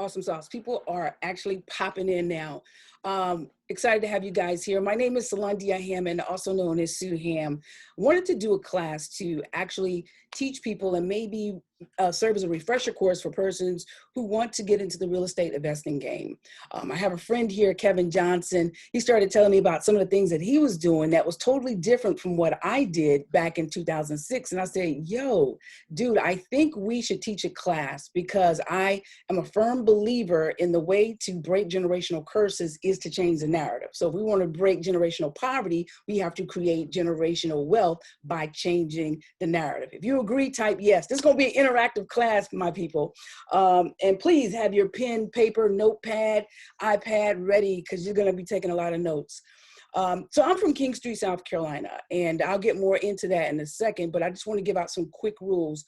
Awesome sauce. People are actually popping in now. Excited to have you guys here. My name is Salandia Hammond, also known as Sue Ham. Wanted to do a class to actually teach people and maybe serve as a refresher course for persons who want to get into the real estate investing game. I have a friend here, Kevin Johnson. He started telling me about some of the things that he was doing that was totally different from what I did back in 2006. And I said, yo, dude, I think we should teach a class because I am a firm believer in the way to break generational curses is to change the narrative. So if we want to break generational poverty, we have to create generational wealth by changing the narrative. If you agree, type yes. This is going to be an interactive class, my people. And please have your pen, paper, notepad, iPad ready because you're going to be taking a lot of notes. So I'm from King Street, South Carolina, and I'll get more into that in a second, but I just want to give out some quick rules.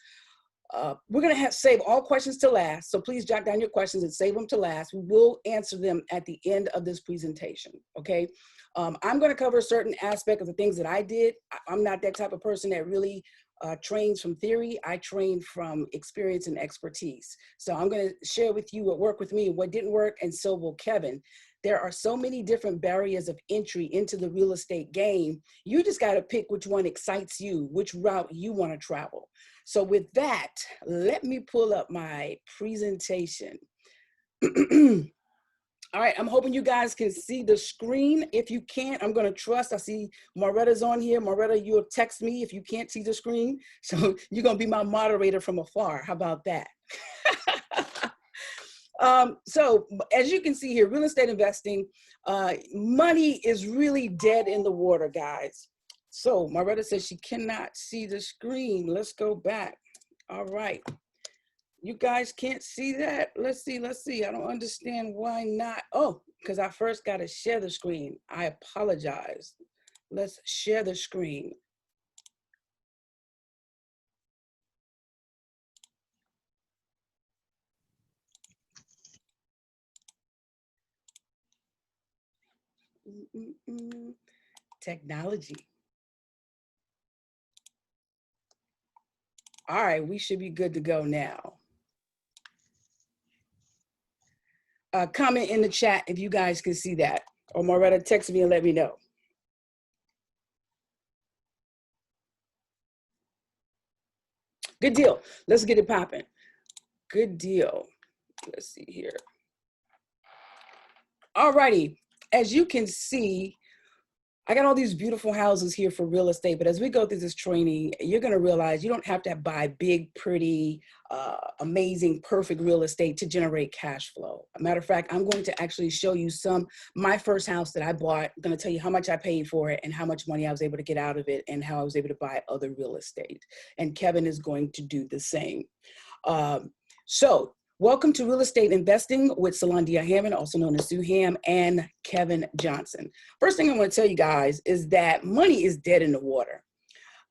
We're going to save all questions to last, so please jot down your questions and save them to last. We will answer them at the end of this presentation, okay? I'm going to cover a certain aspect of the things that I did. I'm not that type of person that really trains from theory. I train from experience and expertise. So I'm going to share with you what worked with me, what didn't work, and so will Kevin. There are so many different barriers of entry into the real estate game. You just got to pick which one excites you, which route you want to travel. So with that, let me pull up my presentation. All right, I'm hoping you guys can see the screen. If you can't, I'm going to trust. I see Moretta's on here. Moretta, you'll text me if you can't see the screen. So you're going to be my moderator from afar. How about that? So as you can see here, real estate investing, money is really dead in the water, guys. So Moretta says she cannot see the screen. Let's go back. All right. You guys can't see that? Let's see. I don't understand why not. Oh, because I first got to share the screen. I apologize. Let's share the screen. Technology. All right, we should be good to go now. Comment in the chat if you guys can see that. Or Moretta, text me and let me know. Good deal. Let's get it popping. Good deal. Let's see here. All righty. As you can see, I got all these beautiful houses here for real estate, but as we go through this training, you're going to realize you don't have to buy big, pretty, amazing, perfect real estate to generate cash flow. A matter of fact, I'm going to actually show you my first house that I bought. I'm going to tell you how much I paid for it and how much money I was able to get out of it and how I was able to buy other real estate. And Kevin is going to do the same. Welcome to Real Estate Investing with Salandia Hammond, also known as Sue Ham, and Kevin Johnson. First thing I want to tell you guys is that money is dead in the water.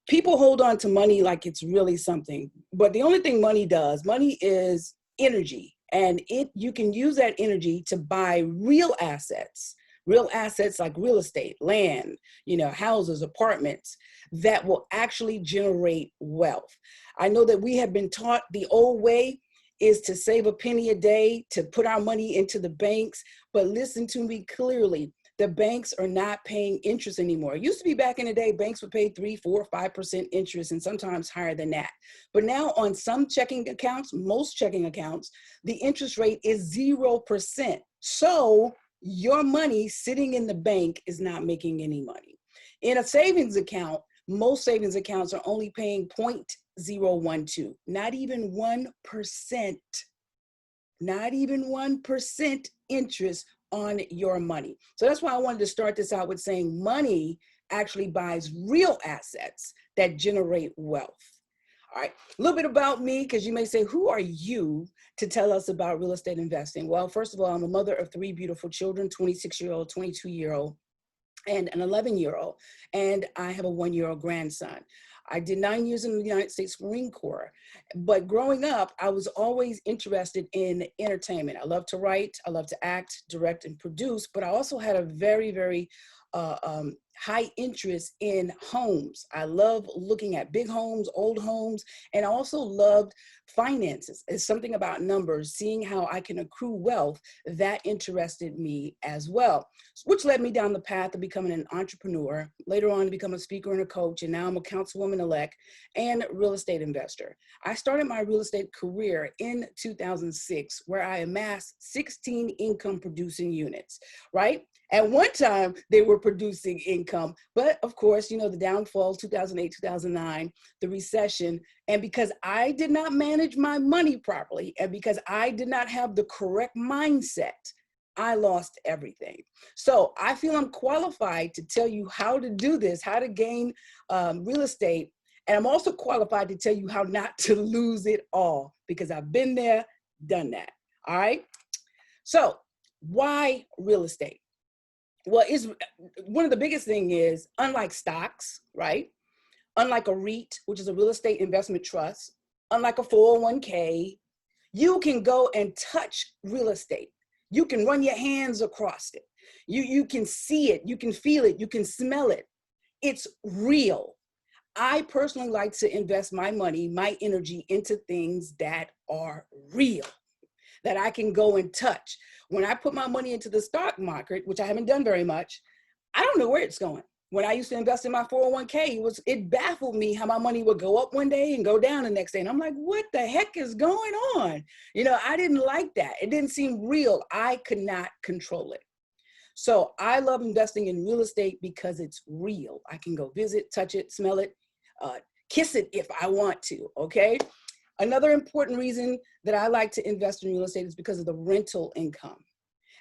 People hold on to money like it's really something, but the only thing money does, money is energy, and you can use that energy to buy real assets like real estate, land, houses, apartments that will actually generate wealth. I know that we have been taught the old way is to save a penny a day, to put our money into the banks. But listen to me clearly, the banks are not paying interest anymore. It used to be back in the day, banks would pay 3%, 4%, 5% interest and sometimes higher than that. But now on some checking accounts, most checking accounts, the interest rate is 0%. So your money sitting in the bank is not making any money. In a savings account, most savings accounts are only paying 0.012, not even 1%, not even 1% interest on your money. So that's why I wanted to start this out with saying money actually buys real assets that generate wealth. All right, a little bit about me, because you may say, who are you to tell us about real estate investing? Well, first of all, I'm a mother of 3 beautiful children, 26-year-old, 22-year-old, and an 11-year-old, and I have a 1-year-old grandson. I did 9 years in the United States Marine Corps, but growing up, I was always interested in entertainment. I love to write, I love to act, direct, and produce, but I also had a very, very high interest in homes. I love looking at big homes, old homes, and I also loved finances. It's something about numbers, seeing how I can accrue wealth that interested me as well, which led me down the path of becoming an entrepreneur, later on to become a speaker and a coach, and now I'm a councilwoman-elect and real estate investor. I started my real estate career in 2006, where I amassed 16 income producing units, right? At one time, they were producing income, but of course, you know, the downfall, 2008, 2009, the recession, and because I did not manage my money properly, and because I did not have the correct mindset, I lost everything. So I feel I'm qualified to tell you how to do this, how to gain real estate. And I'm also qualified to tell you how not to lose it all, because I've been there, done that. All right. So why real estate? Well, it's one of the biggest thing is, unlike stocks, right? Unlike a REIT, which is a real estate investment trust, unlike a 401k, you can go and touch real estate. You can run your hands across it. You can see it, you can feel it, you can smell it. It's real. I personally like to invest my money, my energy into things that are real, that I can go and touch. When I put my money into the stock market, which I haven't done very much, I don't know where it's going. When I used to invest in my 401k, it baffled me how my money would go up one day and go down the next day. And I'm like, what the heck is going on? You know, I didn't like that. It didn't seem real. I could not control it. So I love investing in real estate because it's real. I can go visit, touch it, smell it, kiss it if I want to, okay? Another important reason that I like to invest in real estate is because of the rental income.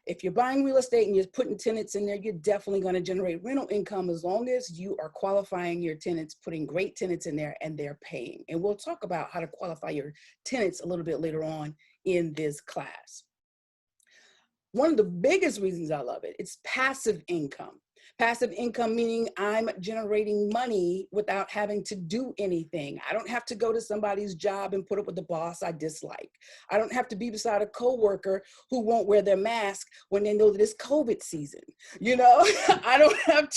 If you're buying real estate and you're putting tenants in there, you're definitely going to generate rental income as long as you are qualifying your tenants, putting great tenants in there and they're paying. And we'll talk about how to qualify your tenants a little bit later on in this class. One of the biggest reasons I love it, it's passive income. Passive income meaning I'm generating money without having to do anything. I don't have to go to somebody's job and put up with the boss I dislike. I don't have to be beside a coworker who won't wear their mask when they know that it's COVID season. You know, I don't have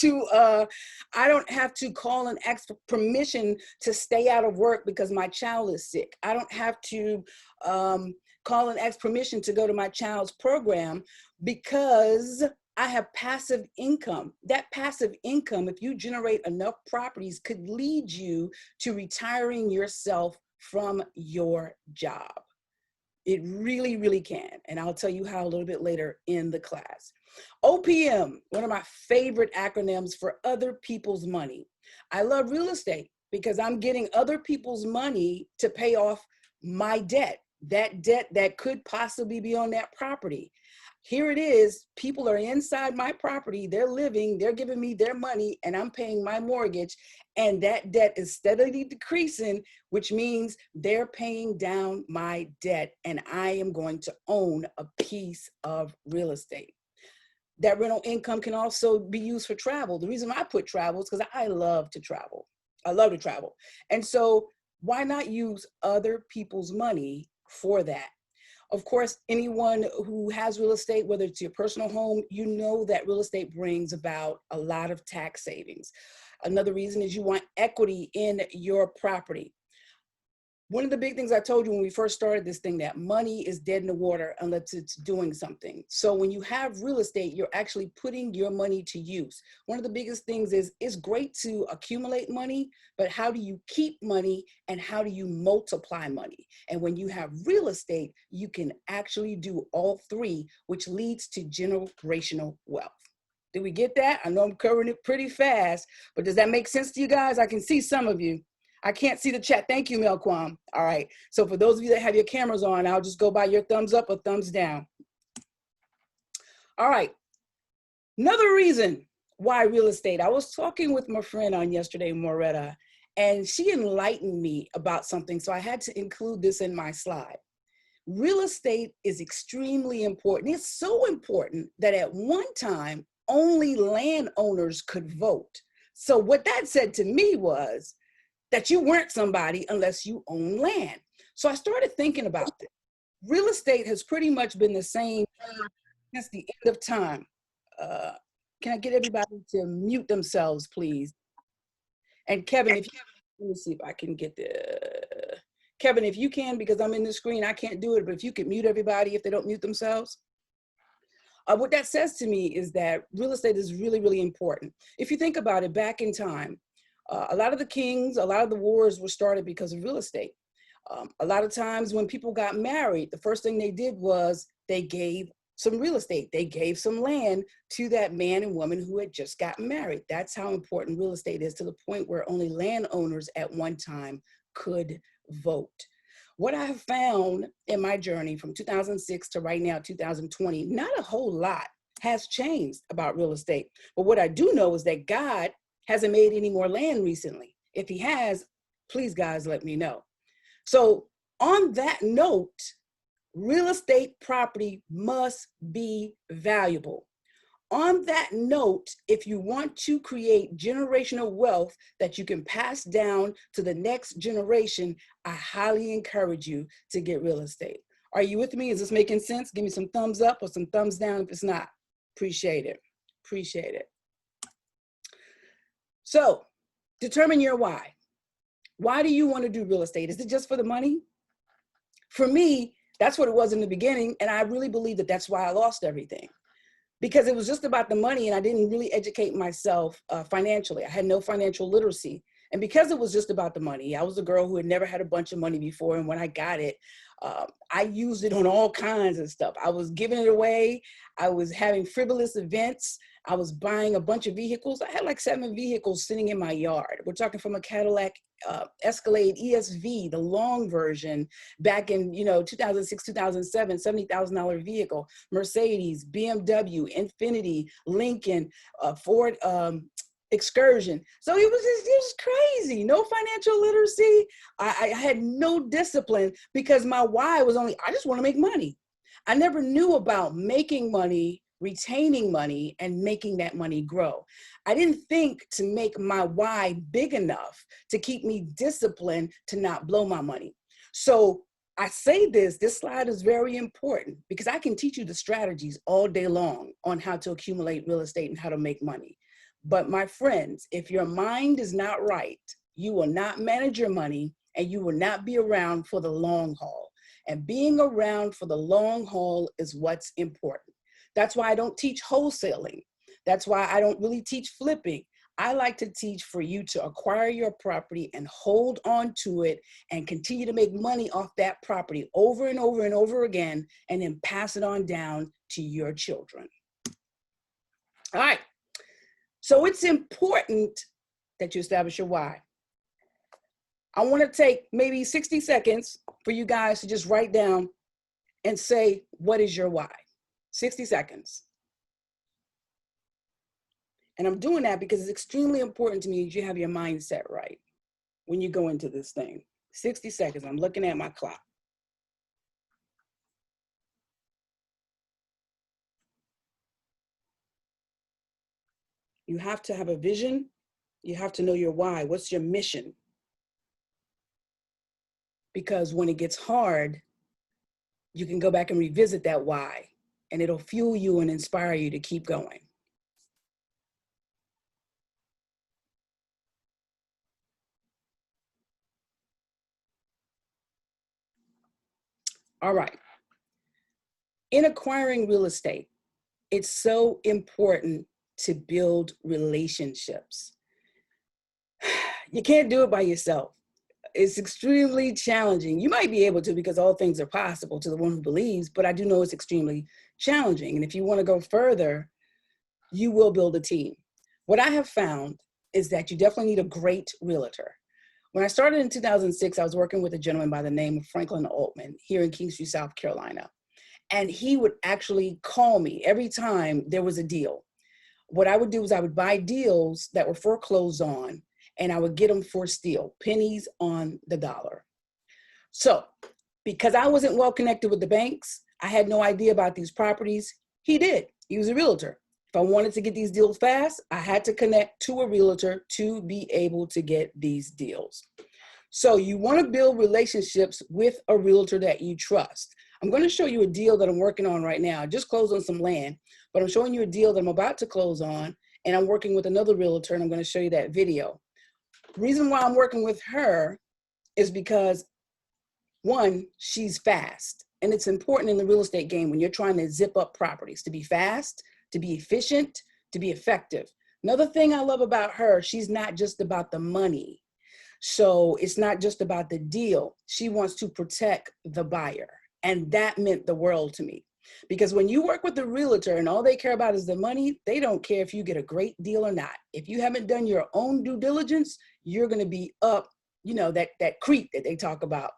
to call and ask for permission to stay out of work because my child is sick. I don't have to call and ask permission to go to my child's program because I have passive income. That passive income, if you generate enough properties, could lead you to retiring yourself from your job. It really, really can. And I'll tell you how a little bit later in the class. OPM, one of my favorite acronyms for other people's money. I love real estate because I'm getting other people's money to pay off my debt, that debt that could possibly be on that property. Here it is, people are inside my property, they're living, they're giving me their money, and I'm paying my mortgage, and that debt is steadily decreasing, which means they're paying down my debt, and I am going to own a piece of real estate. That rental income can also be used for travel. The reason I put travel is because I love to travel. I love to travel. And so why not use other people's money for that? Of course, anyone who has real estate, whether it's your personal home, you know that real estate brings about a lot of tax savings. Another reason is you want equity in your property. One of the big things I told you when we first started this thing, that money is dead in the water unless it's doing something. So when you have real estate, you're actually putting your money to use. One of the biggest things is it's great to accumulate money, but how do you keep money and how do you multiply money? And when you have real estate, you can actually do all three, which leads to generational wealth. Did we get that? I know I'm covering it pretty fast, but does that make sense to you guys? I can see some of you. I can't see the chat. Thank you, Melquam. All right. So for those of you that have your cameras on, I'll just go by your thumbs up or thumbs down. All right. Another reason why real estate. I was talking with my friend on yesterday, Moretta, and she enlightened me about something. So I had to include this in my slide. Real estate is extremely important. It's so important that at one time, only landowners could vote. So what that said to me was that you weren't somebody unless you own land. So I started thinking about this. Real estate has pretty much been the same since the end of time. Can I get everybody to mute themselves, please? And Kevin, if you, let me see if I can get the, Kevin, if you can, because I'm in the screen, I can't do it, but if you could mute everybody if they don't mute themselves. What that says to me is that real estate is really, really important. If you think about it, back in time, a lot of the kings, a lot of the wars were started because of real estate. A lot of times when people got married, the first thing they did was they gave some real estate. They gave some land to that man and woman who had just gotten married. That's how important real estate is, to the point where only landowners at one time could vote. What I have found in my journey from 2006 to right now, 2020, not a whole lot has changed about real estate. But what I do know is that God hasn't made any more land recently. If he has, please guys, let me know. So on that note, real estate property must be valuable. On that note, if you want to create generational wealth that you can pass down to the next generation, I highly encourage you to get real estate. Are you with me? Is this making sense? Give me some thumbs up or some thumbs down if it's not. Appreciate it. Appreciate it. So determine your why. Why do you want to do real estate? Is it just for the money? For me, that's what it was in the beginning. And I really believe that that's why I lost everything. Because it was just about the money and I didn't really educate myself financially. I had no financial literacy. And because it was just about the money, I was a girl who had never had a bunch of money before. And when I got it, I used it on all kinds of stuff. I was giving it away. I was having frivolous events. I was buying a bunch of vehicles. I had like 7 vehicles sitting in my yard. We're talking from a Cadillac Escalade ESV, the long version, back in 2006, 2007, $70,000 vehicle, Mercedes, BMW, Infiniti, Lincoln, Ford Excursion. So it was crazy. No financial literacy. I had no discipline because my why was only, I just want to make money. I never knew about making money, retaining money, and making that money grow. I didn't think to make my why big enough to keep me disciplined to not blow my money. So I say this slide is very important because I can teach you the strategies all day long on how to accumulate real estate and how to make money. But my friends, if your mind is not right, you will not manage your money and you will not be around for the long haul. And being around for the long haul is what's important. That's why I don't teach wholesaling. That's why I don't really teach flipping. I like to teach for you to acquire your property and hold on to it and continue to make money off that property over and over and over again, and then pass it on down to your children. All right. So it's important that you establish your why. I want to take maybe 60 seconds for you guys to just write down and say, what is your why? 60 seconds. And I'm doing that because it's extremely important to me that you have your mindset right when you go into this thing. 60 seconds, I'm looking at my clock. You have to have a vision. You have to know your why. What's your mission? Because when it gets hard, you can go back and revisit that why, and it'll fuel you and inspire you to keep going. All right. In acquiring real estate, it's so important to build relationships. You can't do it by yourself. It's extremely challenging. You might be able to because all things are possible to the one who believes, but I do know it's extremely challenging. And if you want to go further, you will build a team. What I have found is that you definitely need a great realtor. When I started in 2006, I was working with a gentleman by the name of Franklin Altman here in Kingstree, South Carolina. And he would actually call me every time there was a deal. What I would do is I would buy deals that were foreclosed on, and I would get them for steal, pennies on the dollar. So because I wasn't well connected with the banks, I had no idea about these properties. He did. He was a realtor. If I wanted to get these deals fast, I had to connect to a realtor to be able to get these deals. So you want to build relationships with a realtor that you trust. I'm going to show you a deal that I'm working on right now. I just closed on some land, but I'm showing you a deal that I'm about to close on, and I'm working with another realtor, and I'm going to show you that video. The reason why I'm working with her is because, one, she's fast, and it's important in the real estate game when you're trying to zip up properties to be fast, to be efficient, to be effective. Another thing I love about her, she's not just about the money. So it's not just about the deal. She wants to protect the buyer. And that meant the world to me. Because when you work with a realtor and all they care about is the money, they don't care if you get a great deal or not. If you haven't done your own due diligence, you're going to be up, you know, that creek that they talk about.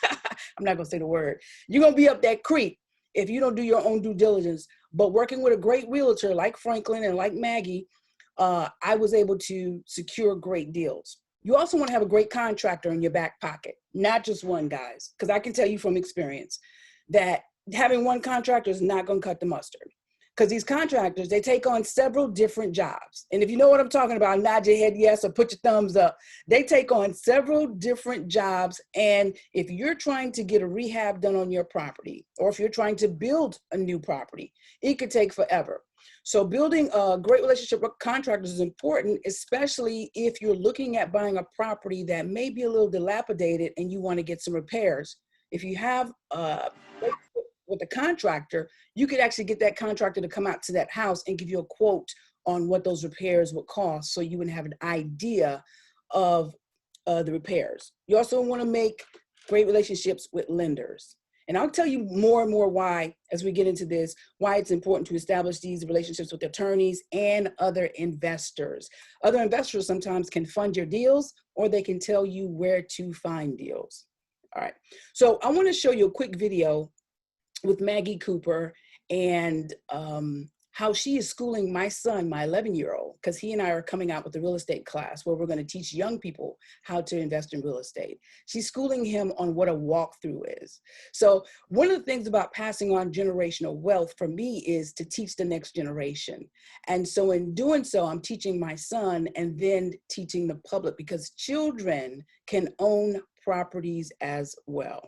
I'm not going to say the word. You're going to be up that creek if you don't do your own due diligence. But working with a great realtor like Franklin and like Maggie, I was able to secure great deals. You also want to have a great contractor in your back pocket, not just one, guys, because I can tell you from experience that having one contractor is not going to cut the mustard. Because these contractors, they take on several different jobs. And if you know what I'm talking about, nod your head yes or put your thumbs up. They take on several different jobs. And if you're trying to get a rehab done on your property, or if you're trying to build a new property, it could take forever. So building a great relationship with contractors is important, especially if you're looking at buying a property that may be a little dilapidated and you want to get some repairs. If you have with a contractor, you could actually get that contractor to come out to that house and give you a quote on what those repairs would cost, so you would have an idea of the repairs. You also want to make great relationships with lenders. And I'll tell you more and more why, as we get into this, why it's important to establish these relationships with attorneys and other investors. Other investors sometimes can fund your deals, or they can tell you where to find deals. All right, so I want to show you a quick video with Maggie Cooper and how she is schooling my son, my 11-year-old, because he and I are coming out with a real estate class where we're going to teach young people how to invest in real estate. She's schooling him on what a walkthrough is. So one of the things about passing on generational wealth for me is to teach the next generation. And so in doing so, I'm teaching my son and then teaching the public, because children can own properties as well.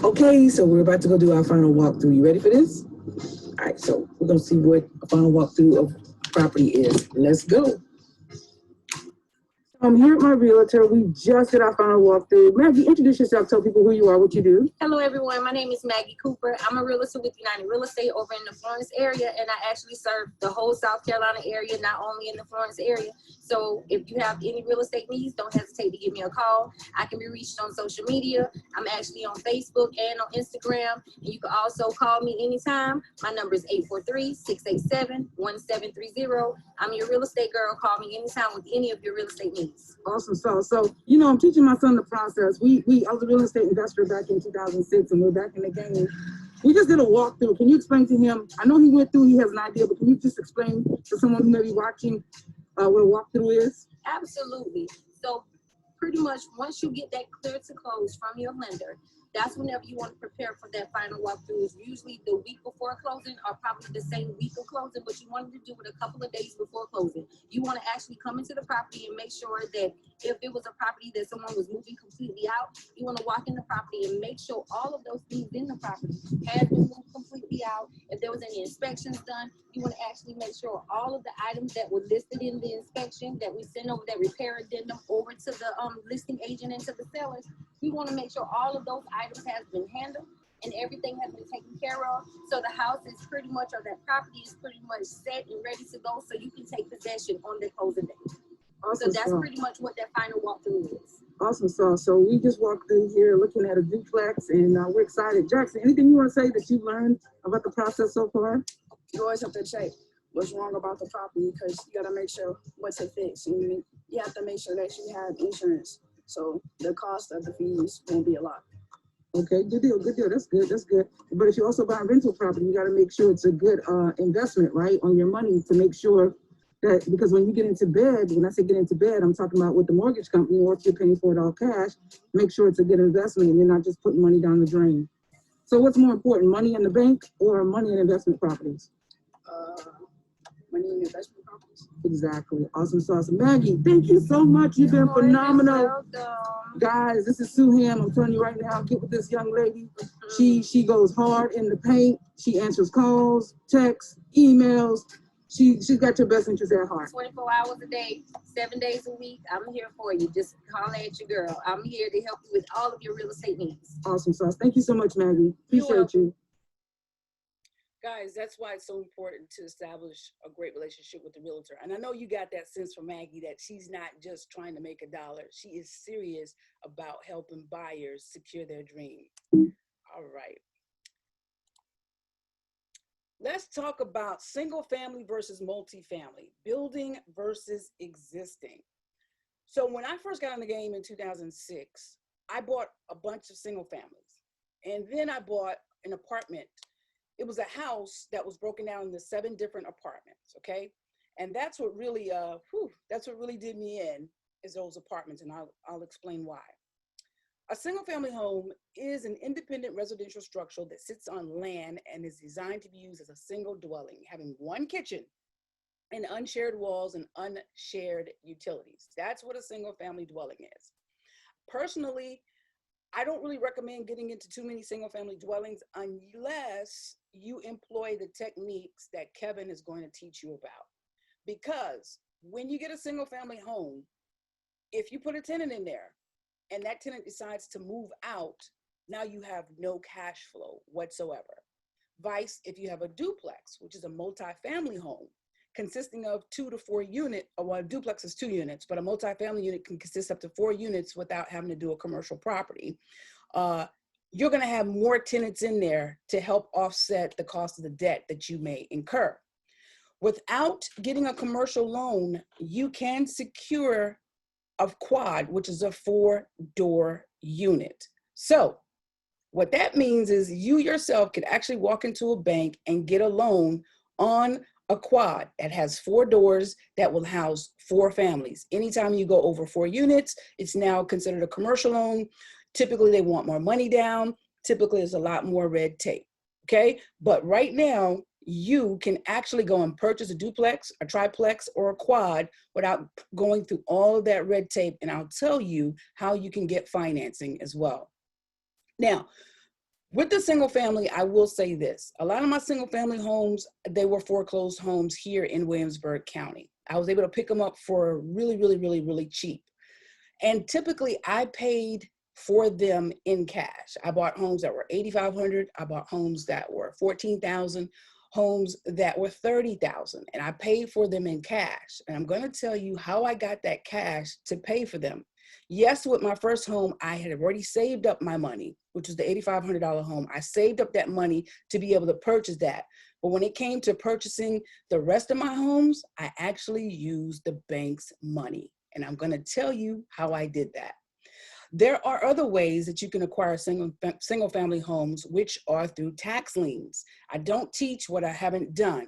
Okay, so we're about to go do our final walkthrough. You ready for this? All right, so we're gonna see what a final walkthrough of property is. Let's go. I'm here at my realtor. We just did our final walkthrough. Maggie, introduce yourself. Tell people who you are, what you do. Hello, everyone. My name is Maggie Cooper. I'm a realtor with United Real Estate over in the Florence area, and I actually serve the whole South Carolina area, not only in the Florence area. So if you have any real estate needs, don't hesitate to give me a call. I can be reached on social media. I'm actually on Facebook and on Instagram, and you can also call me anytime. My number is 843-687-1730. I'm your real estate girl. Call me anytime with any of your real estate needs. Awesome. So you know, I'm teaching my son the process. I was a real estate investor back in 2006, and we're back in the game. We just did a walkthrough. Can you explain to him? I know he went through, he has an idea, but can you just explain to someone who may be watching what a walkthrough is? Absolutely. So pretty much once you get that clear to close from your lender, that's whenever you want to prepare for that final walkthrough. Is usually the week before closing, or probably the same week of closing, but you wanted to do it a couple of days before closing. You want to actually come into the property and make sure that if it was a property that someone was moving completely out, you want to walk in the property and make sure all of those things in the property has been moved completely out. If there was any inspections done, you want to actually make sure all of the items that were listed in the inspection, that we send over that repair addendum over to the listing agent and to the sellers, we want to make sure all of those items has been handled and everything has been taken care of. So the house is pretty much, or that property is pretty much set and ready to go, so you can take possession on the closing day. Awesome. So that's pretty much what that final walkthrough is. Awesome. So we just walked through here looking at a duplex, and we're excited. Jackson, anything you want to say that you've learned about the process so far? You always have to check what's wrong about the property, because you got to make sure what to fix. And you have to make sure that you have insurance, so the cost of the fees won't be a lot. Okay, good deal, good deal. That's good, that's good. But if you also buy a rental property, you got to make sure it's a good investment, right, on your money, to make sure that, because when you get into bed, when I say get into bed, I'm talking about with the mortgage company, or if you're paying for it all cash, make sure it's a good investment and you're not just putting money down the drain. So what's more important, money in the bank or money in investment properties? Money in investment properties. Exactly. Awesome sauce. Maggie, thank you so much. You've been phenomenal. Guys, this is Sue Ham. I'm telling you right now, get with this young lady. She goes hard in the paint. She answers calls, texts, emails. She's got your best interest at heart. 24 hours a day, 7 days a week. I'm here for you. Just holler at your girl. I'm here to help you with all of your real estate needs. Awesome sauce. Thank you so much, Maggie. Appreciate you. Guys, that's why it's so important to establish a great relationship with the realtor. And I know you got that sense from Maggie that she's not just trying to make a dollar. She is serious about helping buyers secure their dream. All right. Let's talk about single family versus multifamily, building versus existing. So when I first got in the game in 2006, I bought a bunch of single families. And then I bought an apartment. It was a house that was broken down into 7 different apartments, okay? And that's what really, that's what really did me in, is those apartments, and I'll explain why. A single family home is an independent residential structure that sits on land and is designed to be used as a single dwelling, having one kitchen and unshared walls and unshared utilities. That's what a single family dwelling is. Personally, I don't really recommend getting into too many single family dwellings unless you employ the techniques that Kevin is going to teach you about. Because when you get a single family home, if you put a tenant in there and that tenant decides to move out, now you have no cash flow whatsoever. Vice, if you have a duplex, which is a multi-family home consisting of 2 to 4 units, well, a duplex is 2 units, but a multi-family unit can consist up to 4 units without having to do a commercial property. You're gonna have more tenants in there to help offset the cost of the debt that you may incur. Without getting a commercial loan, you can secure a quad, which is a 4-door unit. So what that means is you yourself could actually walk into a bank and get a loan on a quad that has 4 doors that will house 4 families. Anytime you go over 4 units, it's now considered a commercial loan. Typically, they want more money down. Typically, there's a lot more red tape, okay? But right now, you can actually go and purchase a duplex, a triplex, or a quad without going through all of that red tape. And I'll tell you how you can get financing as well. Now, with the single family, I will say this. A lot of my single family homes, they were foreclosed homes here in Williamsburg County. I was able to pick them up for really, really, really, really cheap. And typically I paid for them in cash. I bought homes that were $8,500. I bought homes that were $14,000, homes that were $30,000, and I paid for them in cash. And I'm going to tell you how I got that cash to pay for them. Yes, with my first home, I had already saved up my money, which was the $8,500 home. I saved up that money to be able to purchase that. But when it came to purchasing the rest of my homes, I actually used the bank's money. And I'm going to tell you how I did that. There are other ways that you can acquire single family homes, which are through tax liens. I don't teach what I haven't done.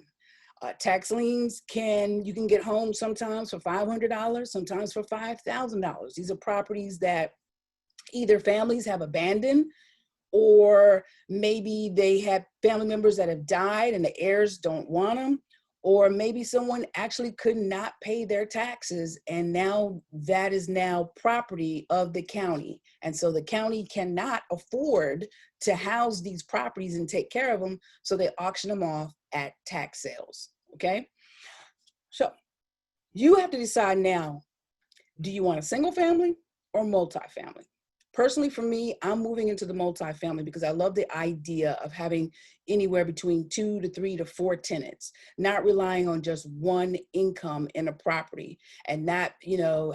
Tax liens you can get homes sometimes for $500, sometimes for $5,000. These are properties that either families have abandoned, or maybe they have family members that have died and the heirs don't want them, or maybe someone actually could not pay their taxes and now that is now property of the county. And so the county cannot afford to house these properties and take care of them, so they auction them off at tax sales, okay? So you have to decide now, do you want a single family or multifamily? Personally, for me, I'm moving into the multifamily because I love the idea of having anywhere between 2 to 3 to 4 tenants, not relying on just one income in a property, and not,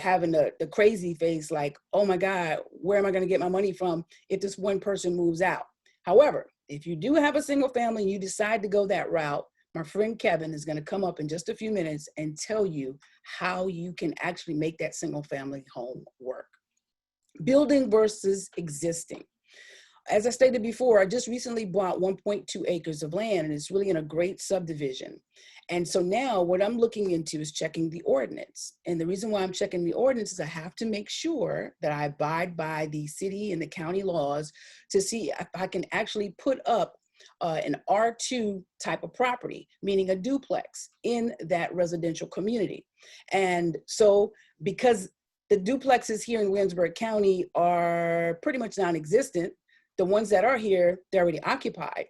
having the crazy face like, oh my God, where am I going to get my money from if this one person moves out? However, if you do have a single family and you decide to go that route, my friend Kevin is going to come up in just a few minutes and tell you how you can actually make that single family home work. Building versus existing. As I stated before, I just recently bought 1.2 acres of land, and it's really in a great subdivision. And so now what I'm looking into is checking the ordinance. And the reason why I'm checking the ordinance is I have to make sure that I abide by the city and the county laws to see if I can actually put up an R2 type of property, meaning a duplex in that residential community. And so because the duplexes here in Williamsburg County are pretty much non-existent, the ones that are here, they're already occupied.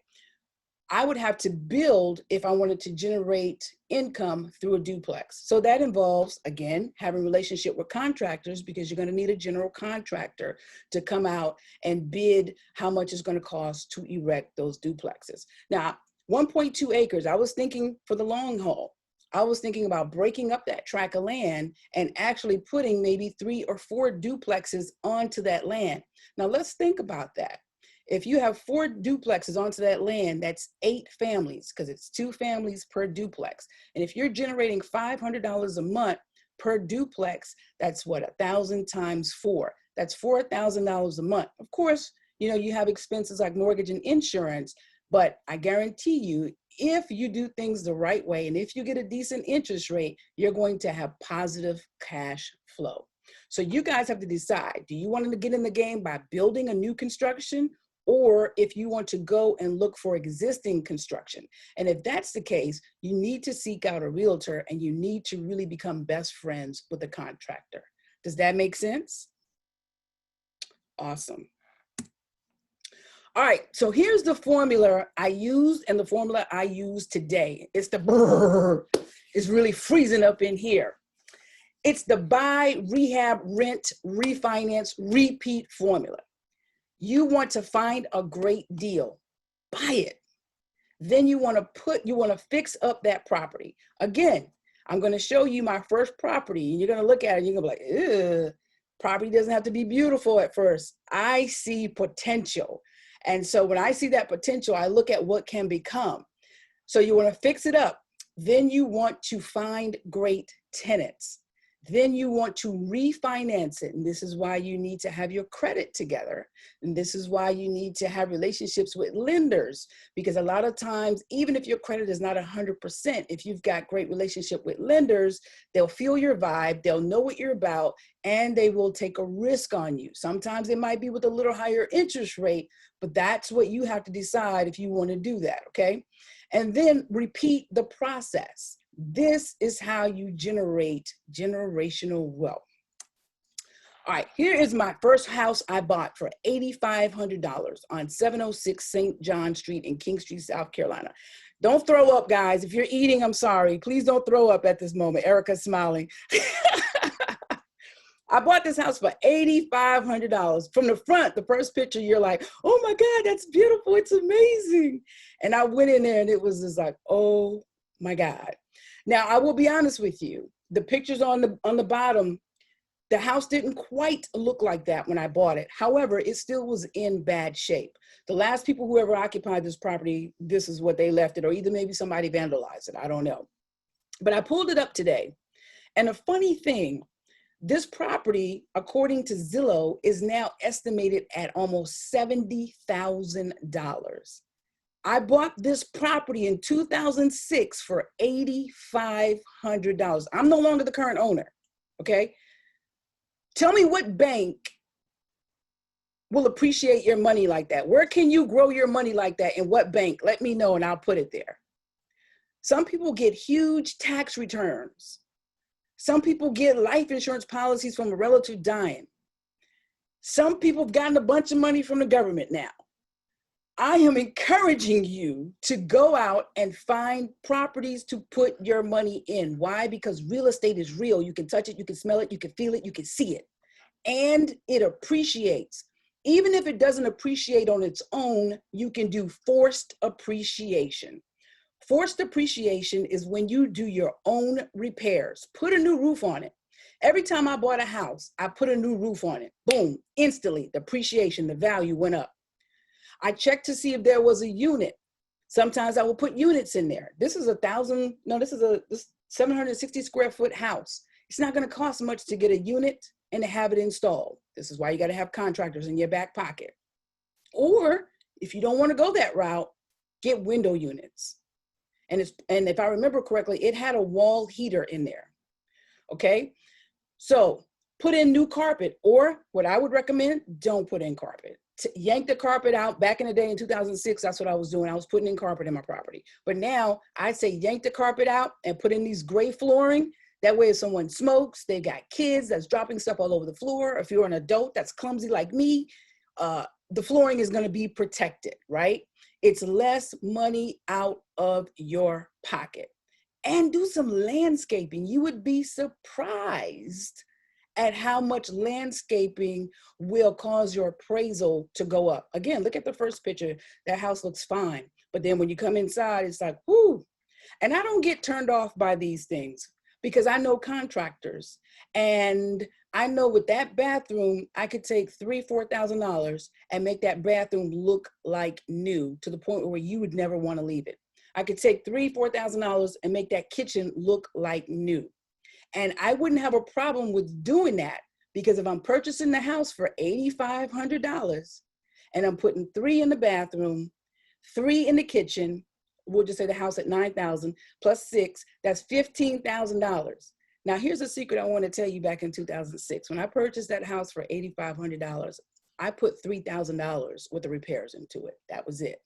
I would have to build if I wanted to generate income through a duplex. So that involves, again, having a relationship with contractors, because you're going to need a general contractor to come out and bid how much it's going to cost to erect those duplexes. Now, 1.2 acres, I was thinking for the long haul. I was thinking about breaking up that tract of land and actually putting maybe 3 or 4 duplexes onto that land. Now let's think about that. If you have 4 duplexes onto that land, that's 8 families, because it's 2 families per duplex. And if you're generating $500 a month per duplex, that's what, 1,000 times 4. That's $4,000 a month. Of course, you know, you have expenses like mortgage and insurance, but I guarantee you, if you do things the right way, and if you get a decent interest rate, you're going to have positive cash flow. So you guys have to decide, do you want to get in the game by building a new construction, or if you want to go and look for existing construction? And if that's the case, you need to seek out a realtor, and you need to really become best friends with the contractor. Does that make sense? Awesome. All right, so here's the formula I used and the formula I use today. It's the brrr, it's really freezing up in here. It's the buy, rehab, rent, refinance, repeat formula. You want to find a great deal, buy it. Then you want to fix up that property. Again, I'm going to show you my first property, and you're going to look at it and you're going to be like, ugh, property doesn't have to be beautiful at first. I see potential. And so when I see that potential, I look at what can become. So you want to fix it up. Then you want to find great tenants. Then you want to refinance it. And this is why you need to have your credit together. And this is why you need to have relationships with lenders, because a lot of times, even if your credit is not 100%, if you've got great relationship with lenders, they'll feel your vibe, they'll know what you're about, and they will take a risk on you. Sometimes it might be with a little higher interest rate, but that's what you have to decide if you want to do that, okay? And then repeat the process. This is how you generate generational wealth. All right, here is my first house I bought for $8,500 on 706 St. John Street in King Street, South Carolina. Don't throw up, guys. If you're eating, I'm sorry. Please don't throw up at this moment. Erica's smiling. I bought this house for $8,500. From the front, the first picture, you're like, oh my God, that's beautiful. It's amazing. And I went in there and it was just like, oh my God. Now, I will be honest with you. The pictures on the bottom, the house didn't quite look like that when I bought it. However, it still was in bad shape. The last people who ever occupied this property, this is what they left it, or either maybe somebody vandalized it. I don't know. But I pulled it up today. And a funny thing, this property, according to Zillow, is now estimated at almost $70,000. I bought this property in 2006 for $8,500. I'm no longer the current owner, okay? Tell me what bank will appreciate your money like that? Where can you grow your money like that? In what bank? Let me know and I'll put it there. Some people get huge tax returns. Some people get life insurance policies from a relative dying. Some people have gotten a bunch of money from the government now. I am encouraging you to go out and find properties to put your money in. Why? Because real estate is real. You can touch it, you can smell it, you can feel it, you can see it. And it appreciates. Even if it doesn't appreciate on its own, you can do forced appreciation. Forced appreciation is when you do your own repairs. Put a new roof on it. Every time I bought a house, I put a new roof on it. Boom, instantly, the appreciation, the value went up. I checked to see if there was a unit. Sometimes I will put units in there. This is a 760 square foot house. It's not going to cost much to get a unit and to have it installed. This is why you got to have contractors in your back pocket. Or if you don't want to go that route, get window units. And if I remember correctly, it had a wall heater in there. Okay, so put in new carpet, or what I would recommend, don't put in carpet. yank the carpet out. Back in the day in 2006, that's what I was doing. I was putting in carpet in my property. But now I say yank the carpet out and put in these gray flooring. That way if someone smokes, they got kids that's dropping stuff all over the floor. If you're an adult that's clumsy like me, the flooring is going to be protected, right? It's less money out of your pocket. And do some landscaping. You would be surprised at how much landscaping will cause your appraisal to go up. Again, look at the first picture. That house looks fine. But then when you come inside, it's like, whoo. And I don't get turned off by these things because I know contractors. And I know with that bathroom, I could take $3,000, $4,000 and make that bathroom look like new to the point where you would never want to leave it. I could take $3,000, $4,000 and make that kitchen look like new. And I wouldn't have a problem with doing that because if I'm purchasing the house for $8,500 and I'm putting 3 in the bathroom, 3 in the kitchen, we'll just say the house at $9,000 plus 6, that's $15,000. Now here's a secret I want to tell you. Back in 2006, when I purchased that house for $8,500, I put $3,000 with the repairs into it. That was it.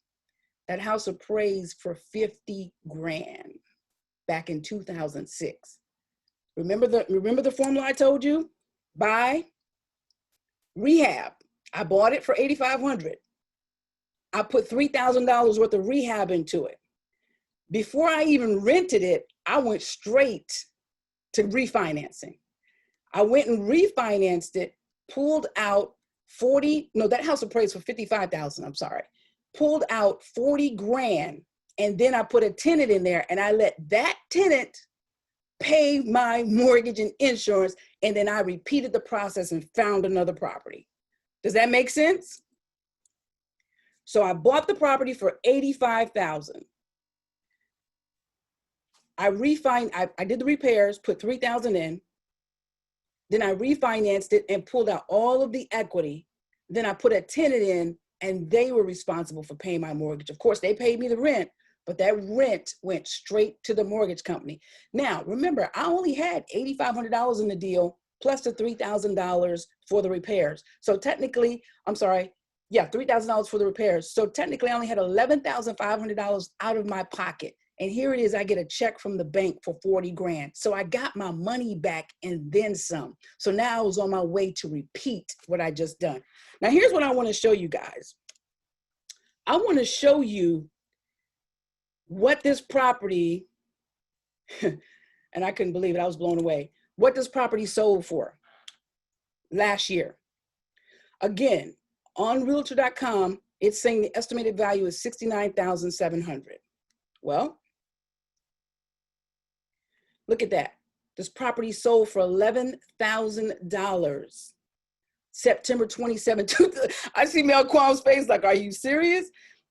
That house appraised for 50 grand back in 2006. Remember the formula I told you? Buy, rehab. I bought it for $8,500. I put $3,000 worth of rehab into it. Before I even rented it, I went straight to refinancing. I went and refinanced it, pulled out that house appraised for $55,000, I'm sorry. Pulled out 40 grand, and then I put a tenant in there and I let that tenant pay my mortgage and insurance, and then I repeated the process and found another property. Does that make sense? So I bought the property for $85,000. I did the repairs, put $3,000 in. Then I refinanced it and pulled out all of the equity. Then I put a tenant in and they were responsible for paying my mortgage. Of course, they paid me the rent, but that rent went straight to the mortgage company. Now, remember, I only had $8,500 in the deal plus the $3,000 for the repairs. So technically, $3,000 for the repairs. So technically I only had $11,500 out of my pocket. And here it is, I get a check from the bank for 40 grand. So I got my money back and then some. So now I was on my way to repeat what I just done. Now here's what I want to show you guys. I want to show you what this property, and I couldn't believe it, I was blown away, what this property sold for last year. Again, on realtor.com, it's saying the estimated value is $69,700. Well, look at that. This property sold for $11,000. September 27, I see Mel Quam's face like, are you serious?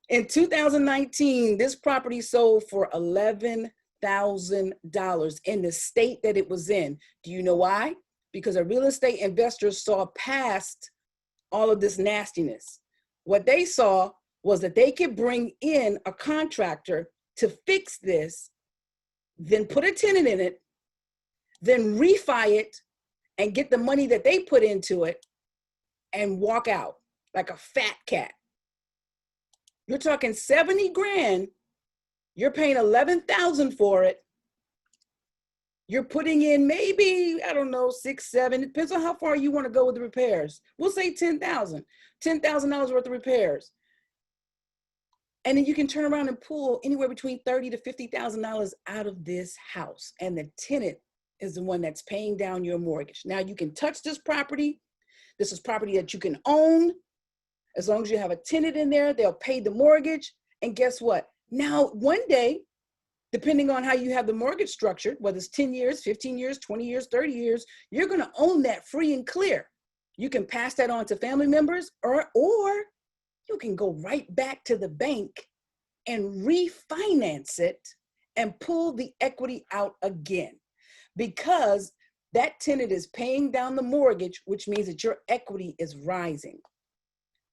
In 2019, this property sold for $11,000 in the state that it was in. Do you know why? Because a real estate investor saw past all of this nastiness. What they saw was that they could bring in a contractor to fix this, then put a tenant in it, then refi it and get the money that they put into it and walk out like a fat cat. You're talking 70 grand. You're paying 11,000 for it. You're putting in maybe, I don't know, 6, 7, it depends on how far you want to go with the repairs. We'll say $10,000 worth of repairs. And then you can turn around and pull anywhere between $30,000 to $50,000 out of this house. And the tenant is the one that's paying down your mortgage. Now you can touch this property. This is property that you can own. As long as you have a tenant in there, they'll pay the mortgage. And guess what? Now, one day, depending on how you have the mortgage structured, whether it's 10 years, 15 years, 20 years, 30 years, you're going to own that free and clear. You can pass that on to family members, or you can go right back to the bank and refinance it and pull the equity out again, because that tenant is paying down the mortgage, which means that your equity is rising.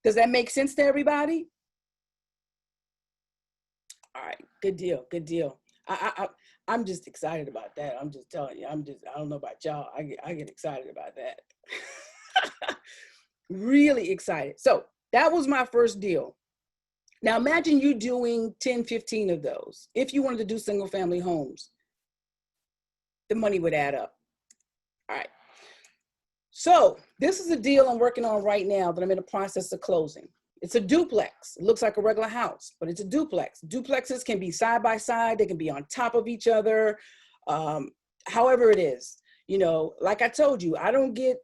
Does that make sense to everybody? All right, good deal, good deal. I'm just excited about that. I'm just telling you, I don't know about y'all. I get excited about that. Really excited. So That was my first deal. Now imagine you doing 10, 15 of those. If you wanted to do single family homes, the money would add up. All right. So this is a deal I'm working on right now that I'm in the process of closing. It's a duplex. It looks like a regular house, but it's a duplex. Duplexes can be side by side. They can be on top of each other. However it is, you know, like I told you, I don't get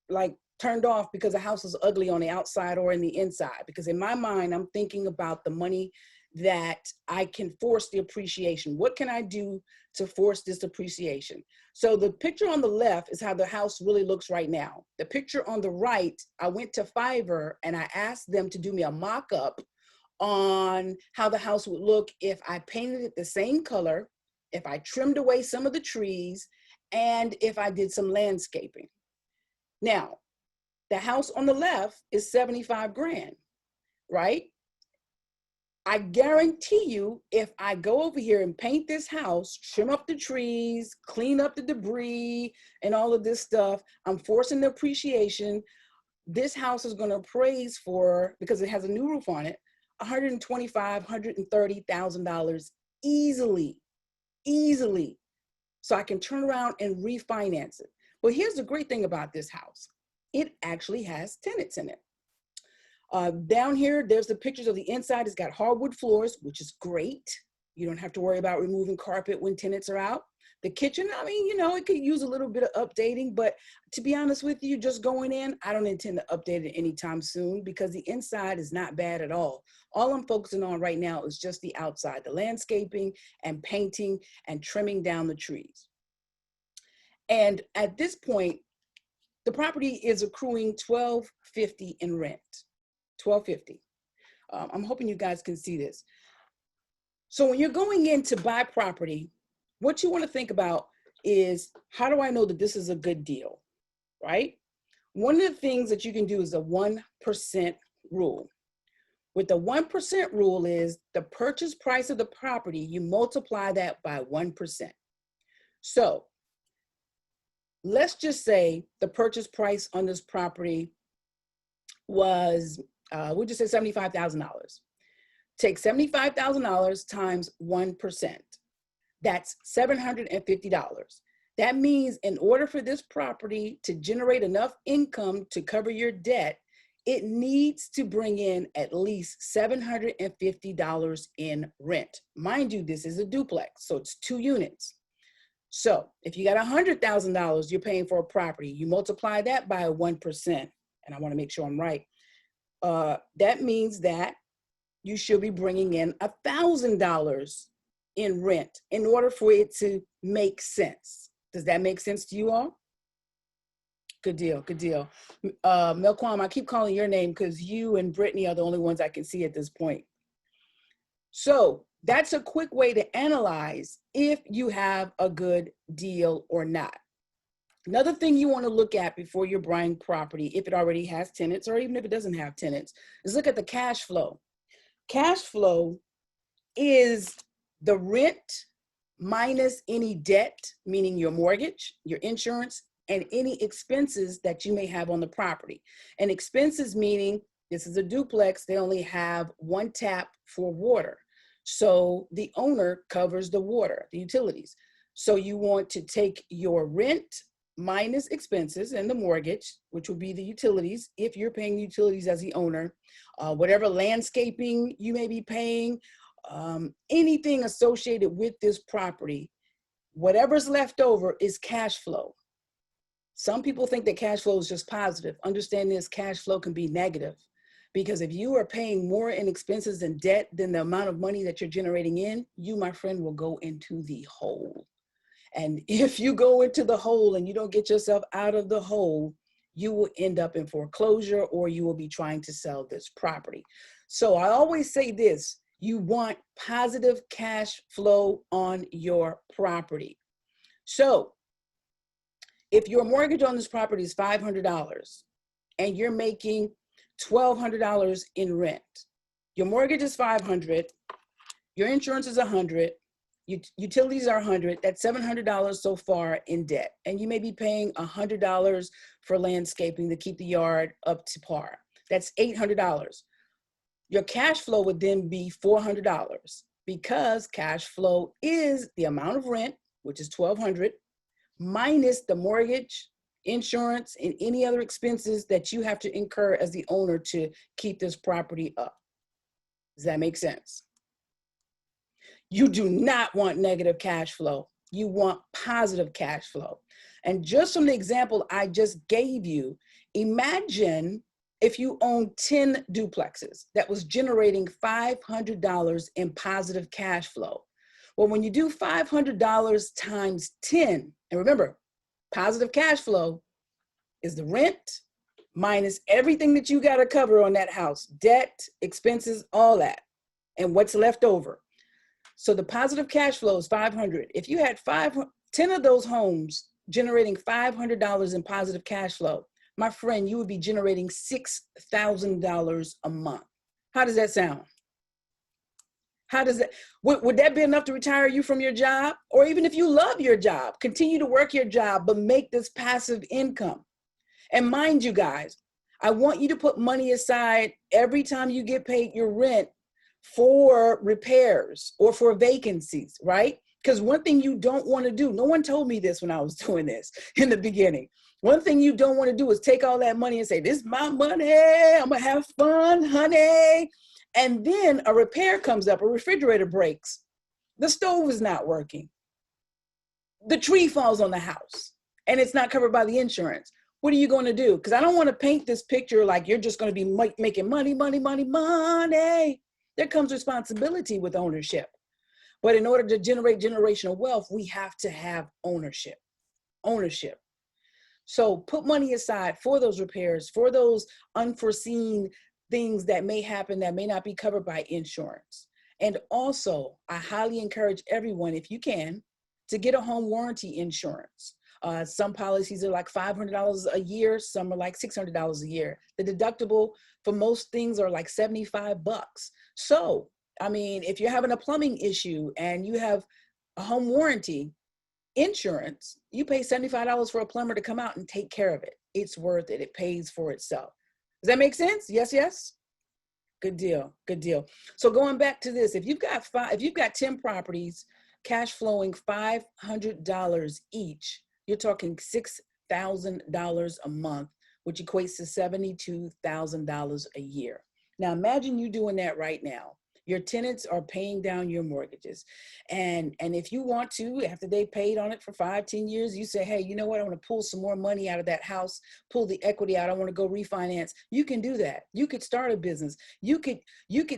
like turned off because the house is ugly on the outside or in the inside, because in my mind, I'm thinking about the money that I can force the appreciation. What can I do to force this appreciation? So the picture on the left is how the house really looks right now. The picture on the right, I went to Fiverr and I asked them to do me a mock-up on how the house would look if I painted it the same color, if I trimmed away some of the trees, and if I did some landscaping. Now, the house on the left is 75 grand, right? I guarantee you, if I go over here and paint this house, trim up the trees, clean up the debris and all of this stuff, I'm forcing the appreciation. This house is going to appraise for, because it has a new roof on it, $125,000, $130,000 easily. So I can turn around and refinance it. But here's the great thing about this house. It actually has tenants in it. Down here, there's the pictures of the inside. It's got hardwood floors, which is great. You don't have to worry about removing carpet when tenants are out. The kitchen, I mean, you know, it could use a little bit of updating, but to be honest with you, just going in, I don't intend to update it anytime soon because the inside is not bad at all. All I'm focusing on right now is just the outside, the landscaping and painting and trimming down the trees. And at this point, the property is accruing $1,250 in rent. $1,250. I'm hoping you guys can see this. So when you're going in to buy property, what you want to think about is, how do I know that this is a good deal, right? One of the things that you can do is a 1% rule. With the 1% rule is the purchase price of the property, you multiply that by 1%. So let's just say the purchase price on this property was, we'll just say $75,000. Take $75,000 times 1%. That's $750. That means in order for this property to generate enough income to cover your debt, it needs to bring in at least $750 in rent. Mind you, this is a duplex, so it's 2 units. So if you got $100,000 you're paying for a property, you multiply that by 1%, and I want to make sure I'm right. That means that you should be bringing in $1,000 in rent in order for it to make sense. Does that make sense to you all? Good deal, good deal. Melquam, I keep calling your name because you and Brittany are the only ones I can see at this point. So that's a quick way to analyze if you have a good deal or not. Another thing you want to look at before you're buying property, if it already has tenants or even if it doesn't have tenants, is look at the cash flow. Cash flow is the rent minus any debt, meaning your mortgage, your insurance, and any expenses that you may have on the property. And expenses meaning, this is a duplex, they only have 1 tap for water. So the owner covers the water, the utilities. So you want to take your rent minus expenses and the mortgage, which would be the utilities, if you're paying utilities as the owner, whatever landscaping you may be paying, anything associated with this property, whatever's left over is cash flow. Some people think that cash flow is just positive. Understand this, cash flow can be negative, because if you are paying more in expenses and debt than the amount of money that you're generating in, you, my friend, will go into the hole. And if you go into the hole and you don't get yourself out of the hole, you will end up in foreclosure or you will be trying to sell this property. So I always say this, you want positive cash flow on your property. So if your mortgage on this property is $500 and you're making $1,200 in rent, your mortgage is $500, your insurance is $100, utilities are $100, that's $700 so far in debt. And you may be paying $100 for landscaping to keep the yard up to par. That's $800. Your cash flow would then be $400 because cash flow is the amount of rent, which is $1,200, minus the mortgage, insurance, and any other expenses that you have to incur as the owner to keep this property up. Does that make sense? You do not want negative cash flow. You want positive cash flow. And just from the example I just gave you, imagine if you own 10 duplexes that was generating $500 in positive cash flow. Well, when you do $500 times 10, and remember, positive cash flow is the rent minus everything that you got to cover on that house, debt, expenses, all that, and what's left over. So the positive cash flow is 500. If you had 10 of those homes generating $500 in positive cash flow, my friend, you would be generating $6,000 a month. How does that sound? How does that, would that be enough to retire you from your job? Or even if you love your job, continue to work your job, but make this passive income. And mind you guys, I want you to put money aside every time you get paid your rent for repairs or for vacancies, right? Because one thing you don't want to do, no one told me this when I was doing this in the beginning. One thing you don't want to do is take all that money and say, this is my money, I'm gonna have fun, honey. And then a repair comes up, a refrigerator breaks, the stove is not working, the tree falls on the house, and it's not covered by the insurance. What are you going to do? Because I don't want to paint this picture like you're just going to be making money, money, money, money. There comes responsibility with ownership. But in order to generate generational wealth, we have to have ownership. Ownership. So put money aside for those repairs, for those unforeseen things that may happen that may not be covered by insurance. And also, I highly encourage everyone, if you can, to get a home warranty insurance. Some policies are like $500 a year, some are like $600 a year. The deductible for most things are like $75. So, I mean, if you're having a plumbing issue and you have a home warranty insurance, you pay $75 for a plumber to come out and take care of it. It's worth it. It pays for itself. Does that make sense? Yes, yes. Good deal. Good deal. So going back to this, if you've got 10 properties, cash flowing $500 each, you're talking $6,000 a month, which equates to $72,000 a year. Now imagine you doing that right now. Your tenants are paying down your mortgages. And if you want to, after they paid on it for 5-10 years, you say, hey, you know what? I want to pull some more money out of that house, pull the equity out. I want to go refinance. You can do that. You could start a business. You could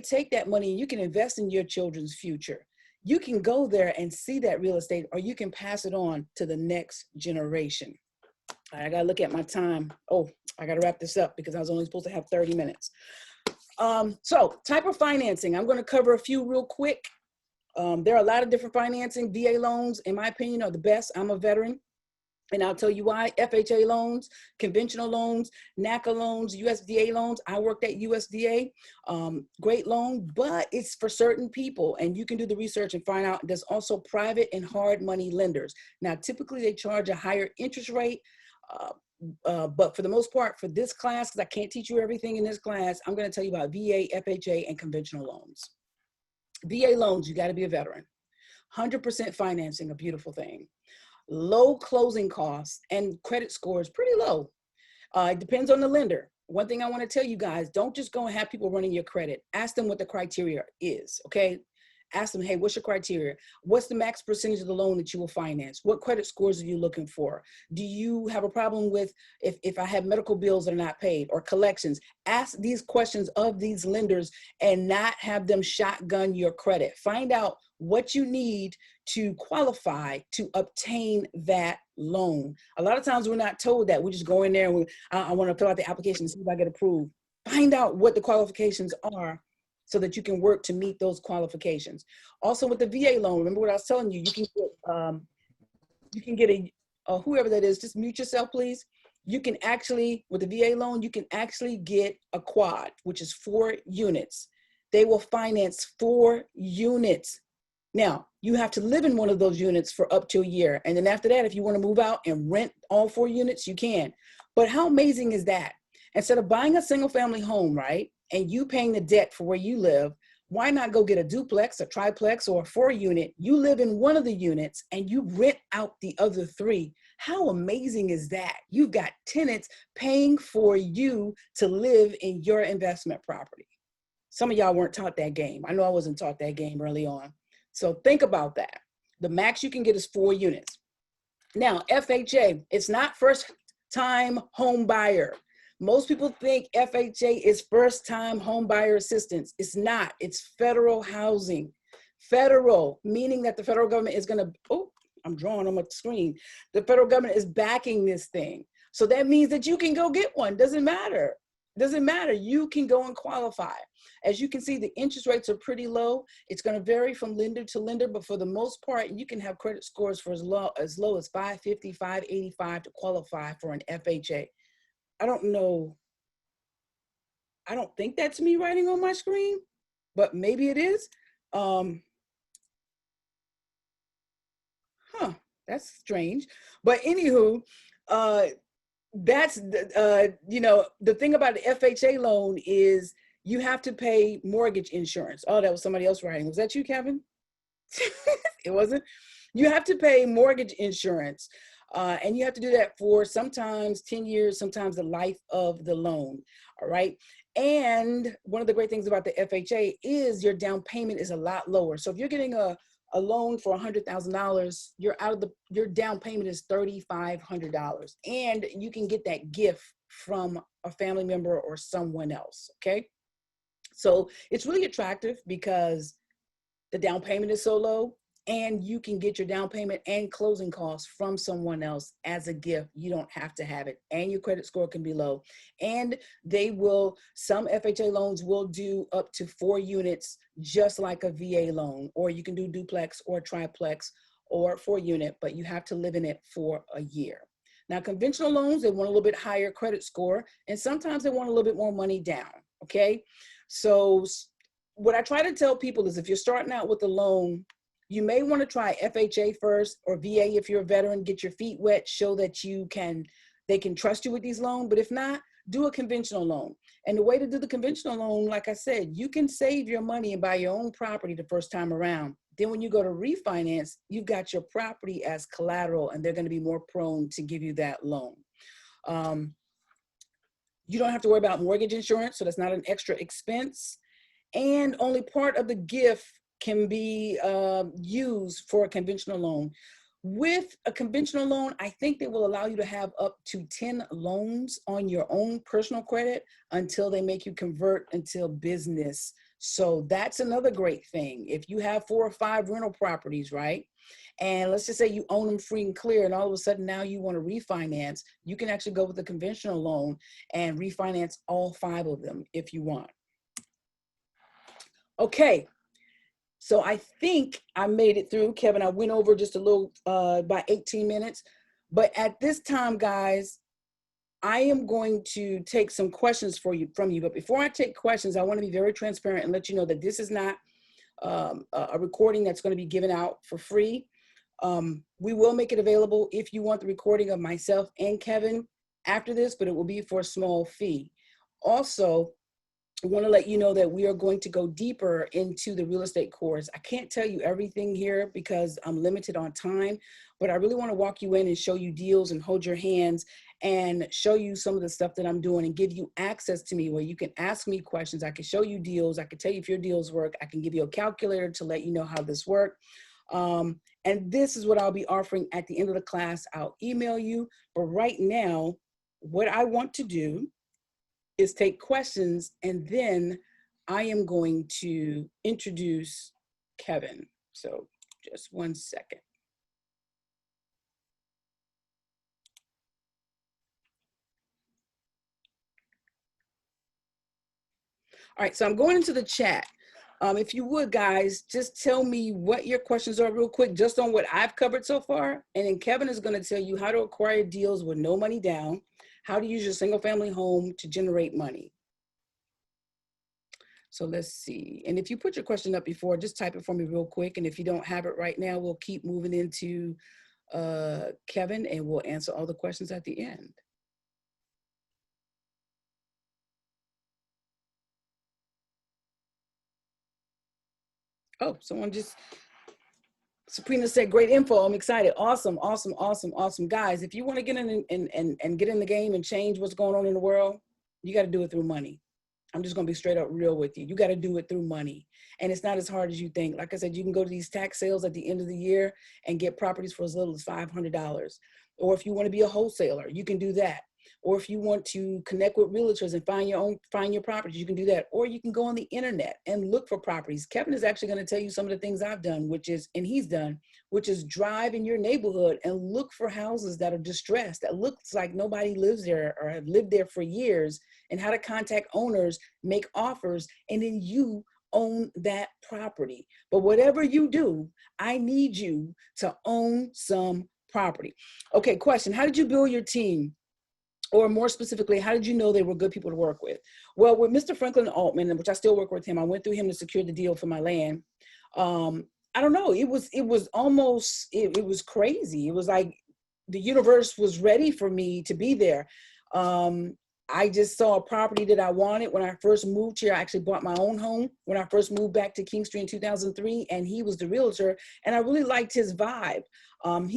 take that money and you can invest in your children's future. You can go there and see that real estate, or you can pass it on to the next generation. I got to look at my time. Oh, I got to wrap this up because I was only supposed to have 30 minutes. So type of financing, I'm going to cover a few real quick. There are a lot of different financing. VA loans, in my opinion, are the best. I'm a veteran, and I'll tell you why. FHA loans, conventional loans, NACA loans, USDA loans. I worked at USDA. Great loan, but it's for certain people, and you can do the research and find out. There's also private and hard money lenders. Now, typically they charge a higher interest rate. But for the most part, for this class, because I can't teach you everything in this class, I'm going to tell you about VA, FHA, and conventional loans. VA loans, you got to be a veteran. 100% financing, a beautiful thing. Low closing costs and credit scores, pretty low. It depends on the lender. One thing I want to tell you guys, don't just go and have people running your credit. Ask them what the criteria is, okay? Ask them, hey, what's your criteria? What's the max percentage of the loan that you will finance? What credit scores are you looking for? Do you have a problem with if I have medical bills that are not paid or collections? Ask these questions of these lenders and not have them shotgun your credit. Find out what you need to qualify to obtain that loan. A lot of times we're not told that. We just go in there and I want to fill out the application and see if I get approved. Find out what the qualifications are so that you can work to meet those qualifications. Also with the VA loan, remember what I was telling you, you can get a whoever that is, just mute yourself, please. You can actually, with the VA loan, you can actually get a quad, which is 4 units. They will finance 4 units. Now, you have to live in one of those units for up to a year. And then after that, if you want to move out and rent all 4 units, you can. But how amazing is that? Instead of buying a single family home, right, and you paying the debt for where you live, why not go get a duplex, a triplex, or a 4-unit? You live in one of the units and you rent out the other 3. How amazing is that? You've got tenants paying for you to live in your investment property. Some of y'all weren't taught that game. I know I wasn't taught that game early on. So think about that. The max you can get is 4 units. Now, FHA, it's not first time home buyer. Most people think FHA is first time home buyer assistance. It's not. It's federal housing. Federal, meaning that the federal government is going to, oh, I'm drawing on my screen. The federal government is backing this thing. So that means that you can go get one. Doesn't matter. Doesn't matter. You can go and qualify. As you can see, the interest rates are pretty low. It's going to vary from lender to lender, but for the most part, you can have credit scores for as low as 550, 585 to qualify for an FHA. I don't know. I don't think that's me writing on my screen, but maybe it is. That's strange. But anywho, that's, the thing about the FHA loan is you have to pay mortgage insurance. Oh, that was somebody else writing. Was that you, Kevin? It wasn't? You have to pay mortgage insurance. And you have to do that for sometimes 10 years, sometimes the life of the loan. All right. And one of the great things about the FHA is your down payment is a lot lower. So if you're getting a loan for $100,000, your down payment is $3,500. And you can get that gift from a family member or someone else. Okay. So it's really attractive because the down payment is so low, and you can get your down payment and closing costs from someone else as a gift. You don't have to have it, and your credit score can be low. And some FHA loans will do up to 4 units, just like a VA loan, or you can do duplex or triplex or 4-unit, but you have to live in it for a year. Now, conventional loans, they want a little bit higher credit score, and sometimes they want a little bit more money down, okay? So what I try to tell people is if you're starting out with a loan, you may want to try FHA first, or VA if you're a veteran, get your feet wet, show that they can trust you with these loans. But if not, do a conventional loan. And the way to do the conventional loan, like I said, you can save your money and buy your own property the first time around. Then when you go to refinance, you've got your property as collateral, and they're going to be more prone to give you that loan. You don't have to worry about mortgage insurance, so that's not an extra expense. And only part of the gift can be used for a conventional loan. With a conventional loan, I think they will allow you to have up to 10 loans on your own personal credit until they make you convert until business. So that's another great thing. If you have 4 or 5 rental properties, right? And let's just say you own them free and clear, and all of a sudden now you want to refinance, you can actually go with a conventional loan and refinance all 5 of them if you want. Okay. So I think I made it through, Kevin. I went over just a little, about 18 minutes. But at this time, guys, I am going to take some questions from you. But before I take questions, I want to be very transparent and let you know that this is not a recording that's going to be given out for free. We will make it available if you want the recording of myself and Kevin after this, but it will be for a small fee. Also, I want to let you know that we are going to go deeper into the real estate course. I can't tell you everything here because I'm limited on time, but I really want to walk you in and show you deals and hold your hands and show you some of the stuff that I'm doing and give you access to me where you can ask me questions. I can show you deals. I can tell you if your deals work. I can give you a calculator to let you know how this works. And this is what I'll be offering at the end of the class. I'll email you. But right now, what I want to do is take questions, and then I am going to introduce Kevin. So just one second. All right, so I'm going into the chat. If you would, guys, just tell me what your questions are real quick, just on what I've covered so far. And then Kevin is going to tell you how to acquire deals with no money down, how to use your single family home to generate money. So let's see. And if you put your question up before, just type it for me real quick. And if you don't have it right now, we'll keep moving into Kevin, and we'll answer all the questions at the end. Oh, someone just, Sabrina said, great info. I'm excited. Awesome, awesome, awesome, awesome. Guys, if you want to get in and get in the game and change what's going on in the world, you got to do it through money. I'm just going to be straight up real with you. You got to do it through money. And it's not as hard as you think. Like I said, you can go to these tax sales at the end of the year and get properties for as little as $500. Or if you want to be a wholesaler, you can do that. Or if you want to connect with realtors and find your properties, you can do that. Or you can go on the internet and look for properties. Kevin is actually going to tell you some of the things I've done, he's done, which is drive in your neighborhood and look for houses that are distressed, that looks like nobody lives there or have lived there for years, and how to contact owners, make offers, and then you own that property. But whatever you do, I need you to own some property. Okay, question. How did you build your team? Or more specifically, how did you know they were good people to work with? Well, with Mr. Franklin Altman, which I still work with him, I went through him to secure the deal for my land. I don't know, it was crazy. It was like the universe was ready for me to be there. I just saw a property that I wanted when I first moved here. I actually bought my own home when I first moved back to King Street in 2003, and he was the realtor, and I really liked his vibe. I'm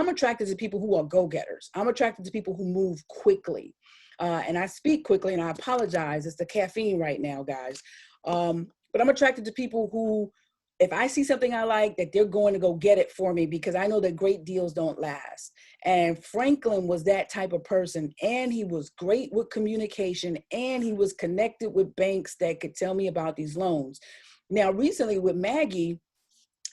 attracted to people who are go-getters. I'm attracted to people who move quickly. And I speak quickly, and I apologize. It's the caffeine right now, guys. But I'm attracted to people who, if I see something I like, that they're going to go get it for me, because I know that great deals don't last. And Franklin was that type of person. And he was great with communication, and he was connected with banks that could tell me about these loans. Now, recently with Maggie,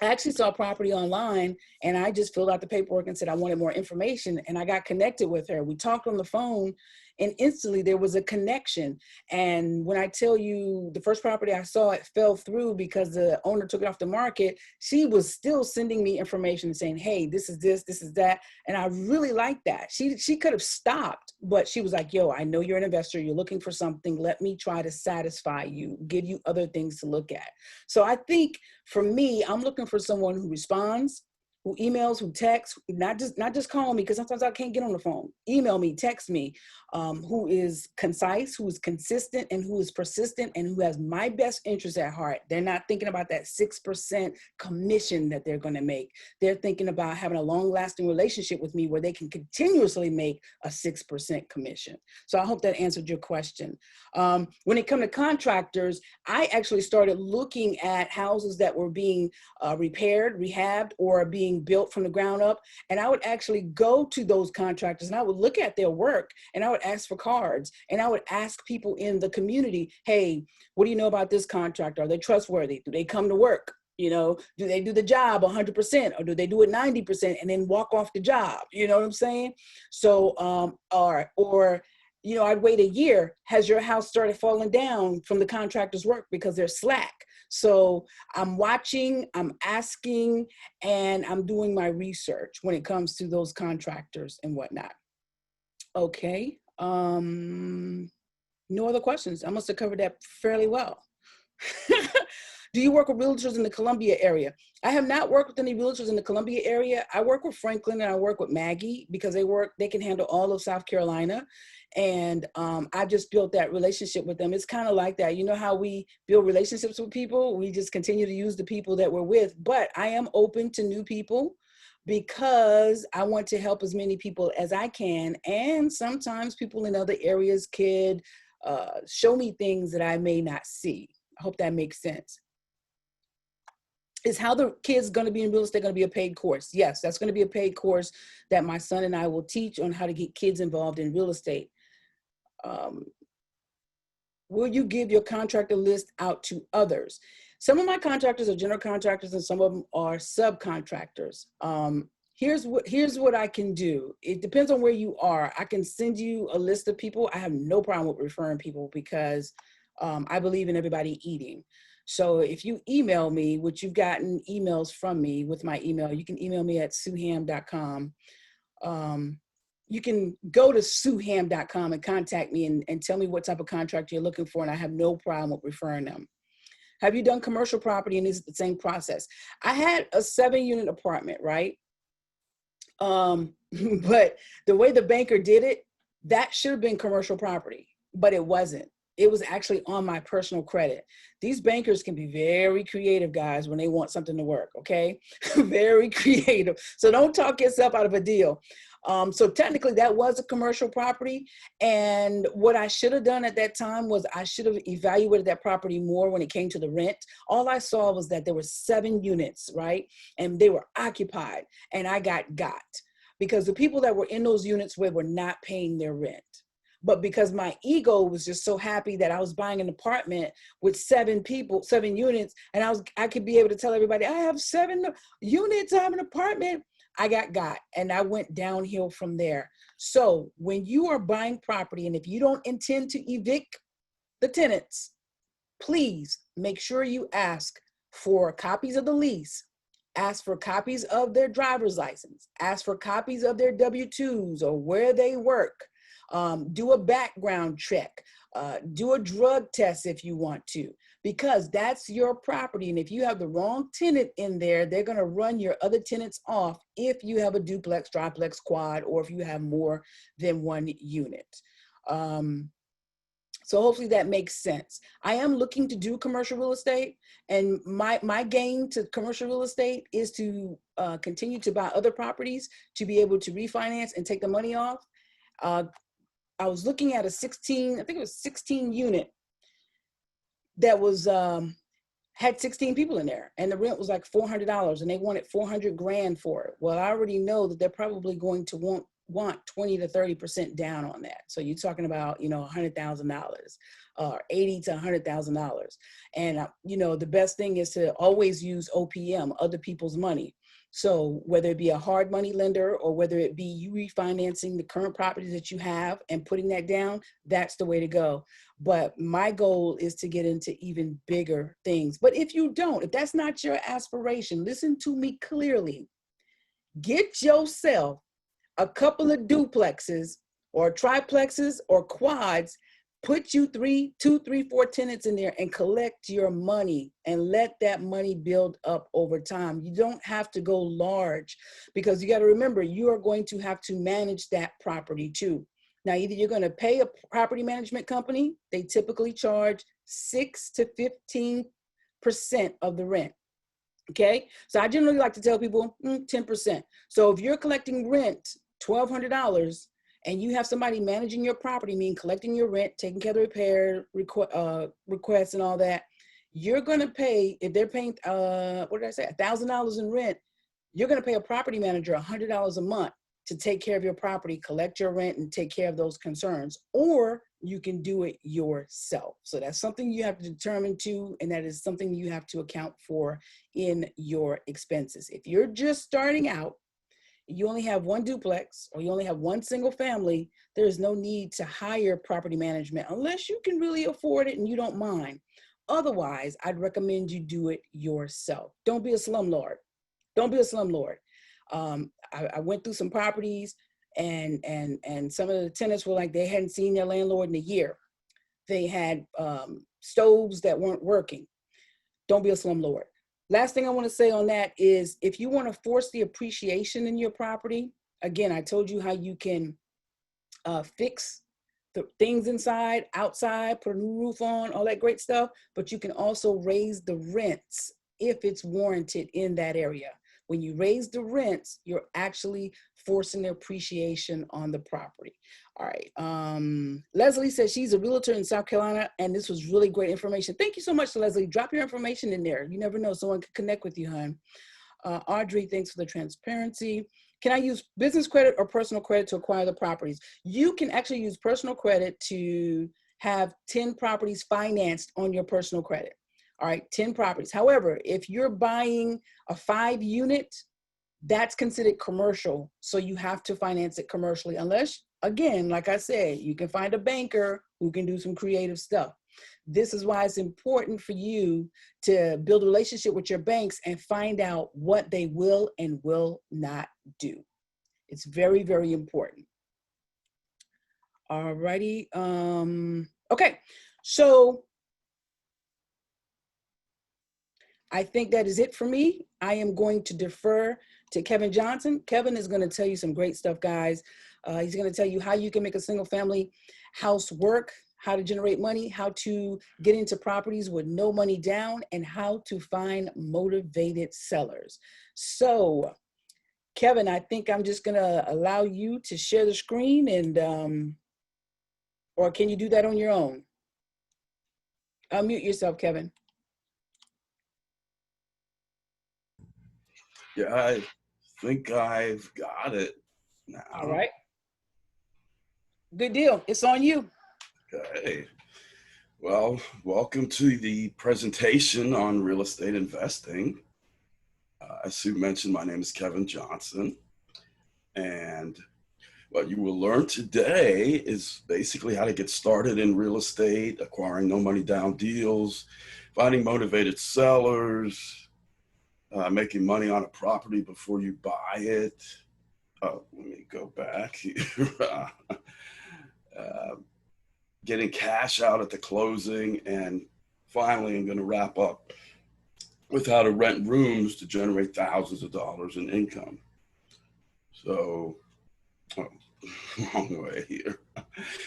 I actually saw property online, and I just filled out the paperwork and said I wanted more information, and I got connected with her. We talked on the phone, and instantly there was a connection. And when I tell you the first property I saw, it fell through because the owner took it off the market, she was still sending me information and saying, hey, this is this, this is that. And I really liked that. She could have stopped, but she was like, yo, I know you're an investor. You're looking for something. Let me try to satisfy you, give you other things to look at. So I think for me, I'm looking for someone who responds, who emails, who texts, not just call me, because sometimes I can't get on the phone. Email me, text me, who is concise, who is consistent, and who is persistent, and who has my best interest at heart. They're not thinking about that 6% commission that they're going to make. They're thinking about having a long-lasting relationship with me where they can continuously make a 6% commission. So I hope that answered your question. When it comes to contractors, I actually started looking at houses that were being repaired, rehabbed, or being built from the ground up. And I would actually go to those contractors and I would look at their work, and I would ask for cards, and I would ask people in the community, hey, what do you know about this contractor? Are they trustworthy? Do they come to work? You know, do they do the job 100%, or do they do it 90% and then walk off the job? You know what I'm saying? So, or you know, I'd wait a year. Has your house started falling down from the contractor's work because they're slack? So I'm watching, I'm asking, and I'm doing my research when it comes to those contractors and whatnot. Okay. No other questions. I must have covered that fairly well. Do you work with realtors in the Columbia area? I have not worked with any realtors in the Columbia area. I work with Franklin and I work with Maggie because they can handle all of South Carolina. And I just built that relationship with them. It's kind of like that. You know how we build relationships with people? We just continue to use the people that we're with. But I am open to new people because I want to help as many people as I can. And sometimes people in other areas could show me things that I may not see. I hope that makes sense. Is How the Kids Going to Be in Real Estate going to be a paid course? Yes, that's going to be a paid course that my son and I will teach on how to get kids involved in real estate. Will you give your contractor list out to others? Some of my contractors are general contractors and some of them are subcontractors. Here's what I can do. It depends on where you are. I can send you a list of people. I have no problem with referring people because I believe in everybody eating. So if you email me, which you've gotten emails from me with my email, you can email me at sueham.com. You can go to sueham.com and contact me and tell me what type of contract you're looking for, and I have no problem with referring them. Have you done commercial property, and is it the same process? I had a 7-unit apartment, right? But the way the banker did it, that should have been commercial property, but it wasn't. it was actually on my personal credit. These bankers can be very creative, guys, when they want something to work, okay? Very creative. So don't talk yourself out of a deal. So technically that was a commercial property. And what I should have done at that time was I should have evaluated that property more when it came to the rent. All I saw was that there were 7 units, right? And they were occupied, and I got because the people that were in those units were not paying their rent. But because my ego was just so happy that I was buying an apartment with 7 people, 7 units, and I could be able to tell everybody, I have 7 units, I have an apartment. I got, and I went downhill from there. So when you are buying property, and if you don't intend to evict the tenants, please make sure you ask for copies of the lease, ask for copies of their driver's license, ask for copies of their W-2s or where they work. Do a background check, do a drug test if you want to, because that's your property. And if you have the wrong tenant in there, they're going to run your other tenants off if you have a duplex, triplex, quad, or if you have more than 1 unit. So hopefully that makes sense. I am looking to do commercial real estate, and my game to commercial real estate is to continue to buy other properties to be able to refinance and take the money off. I was looking at a 16 unit that was, had 16 people in there, and the rent was like $400, and they wanted 400 grand for it. Well, I already know that they're probably going to want 20 to 30% down on that. So you're talking about, $100,000 or $80,000 to $100,000. And, the best thing is to always use OPM, other people's money. So whether it be a hard money lender or whether it be you refinancing the current properties that you have and putting that down, that's the way to go. But my goal is to get into even bigger things. But if that's not your aspiration, listen to me clearly. Get yourself a couple of duplexes or triplexes or quads, put you 2, 3, 4 tenants in there and collect your money and let that money build up over time. You don't have to go large, because you got to remember, you are going to have to manage that property too. Now, either you're going to pay a property management company. They typically charge 6 to 15% of the rent. Okay. So I generally like to tell people 10%. So if you're collecting rent, $1,200, and you have somebody managing your property, meaning collecting your rent, taking care of the repair requests and all that, you're going to pay, if they're paying, $1,000 in rent, you're going to pay a property manager $100 a month to take care of your property, collect your rent, and take care of those concerns. Or you can do it yourself. So that's something you have to determine too, and that is something you have to account for in your expenses. If you're just starting out, you only have 1 duplex, or you only have 1 single family, there's no need to hire property management unless you can really afford it and you don't mind. Otherwise, I'd recommend you do it yourself. Don't be a slumlord. Don't be a slumlord. I went through some properties, and some of the tenants were like, they hadn't seen their landlord in a year. They had stoves that weren't working. Don't be a slumlord. Last thing I want to say on that is, if you want to force the appreciation in your property, again, I told you how you can fix the things inside, outside, put a new roof on, all that great stuff, but you can also raise the rents if it's warranted in that area. When you raise the rents, you're actually forcing the appreciation on the property. All right. Leslie says she's a realtor in South Carolina, and this was really great information. Thank you so much, Leslie. Drop your information in there. You never know, someone could connect with you, hon. Audrey, thanks for the transparency. Can I use business credit or personal credit to acquire the properties? You can actually use personal credit to have 10 properties financed on your personal credit. All right, 10 properties. However, if you're buying a 5-unit, that's considered commercial. So you have to finance it commercially, unless, again, like I said, you can find a banker who can do some creative stuff. This is why it's important for you to build a relationship with your banks and find out what they will and will not do. It's very, very important. All righty. Okay, so I think that is it for me. I am going to defer to Kevin Johnson. Kevin is going to tell you some great stuff, guys. He's going to tell you how you can make a single family house work, how to generate money, how to get into properties with no money down, and how to find motivated sellers. So, Kevin, I think I'm just gonna allow you to share the screen and, or can you do that on your own? Unmute yourself, Kevin. Yeah, I think I've got it now. All right. Good deal. It's on you. Okay. Well, welcome to the presentation on real estate investing. As Sue mentioned, my name is Kevin Johnson. And what you will learn today is basically how to get started in real estate, acquiring no money down deals, finding motivated sellers, making money on a property before you buy it. Oh, let me go back here. Getting cash out at the closing, and finally, I'm going to wrap up with how to rent rooms to generate thousands of dollars in income. So, long way here.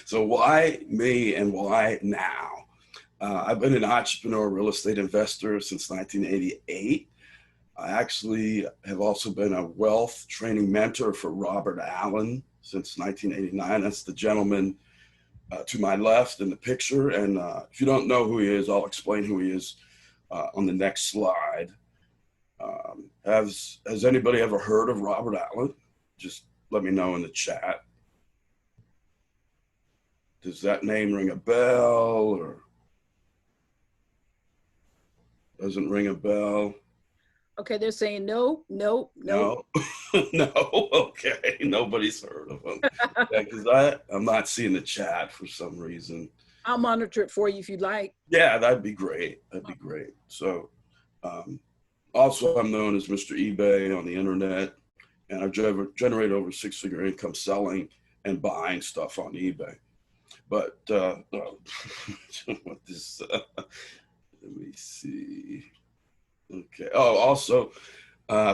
So why me and why now? I've been an entrepreneur real estate investor since 1988. I actually have also been a wealth training mentor for Robert Allen since 1989. That's the gentleman to my left in the picture. And if you don't know who he is, I'll explain who he is on the next slide. Has anybody ever heard of Robert Allen? Just let me know in the chat. Does that name ring a bell, or doesn't ring a bell? Okay, they're saying no. No, no. Okay, nobody's heard of him. Yeah, because I'm not seeing the chat for some reason. I'll monitor it for you if you'd like. Yeah, that'd be great. That'd be great. So, also I'm known as Mr. eBay on the internet, and I've generated over six-figure income selling and buying stuff on eBay. But what this? Let me see. Okay. Oh, also,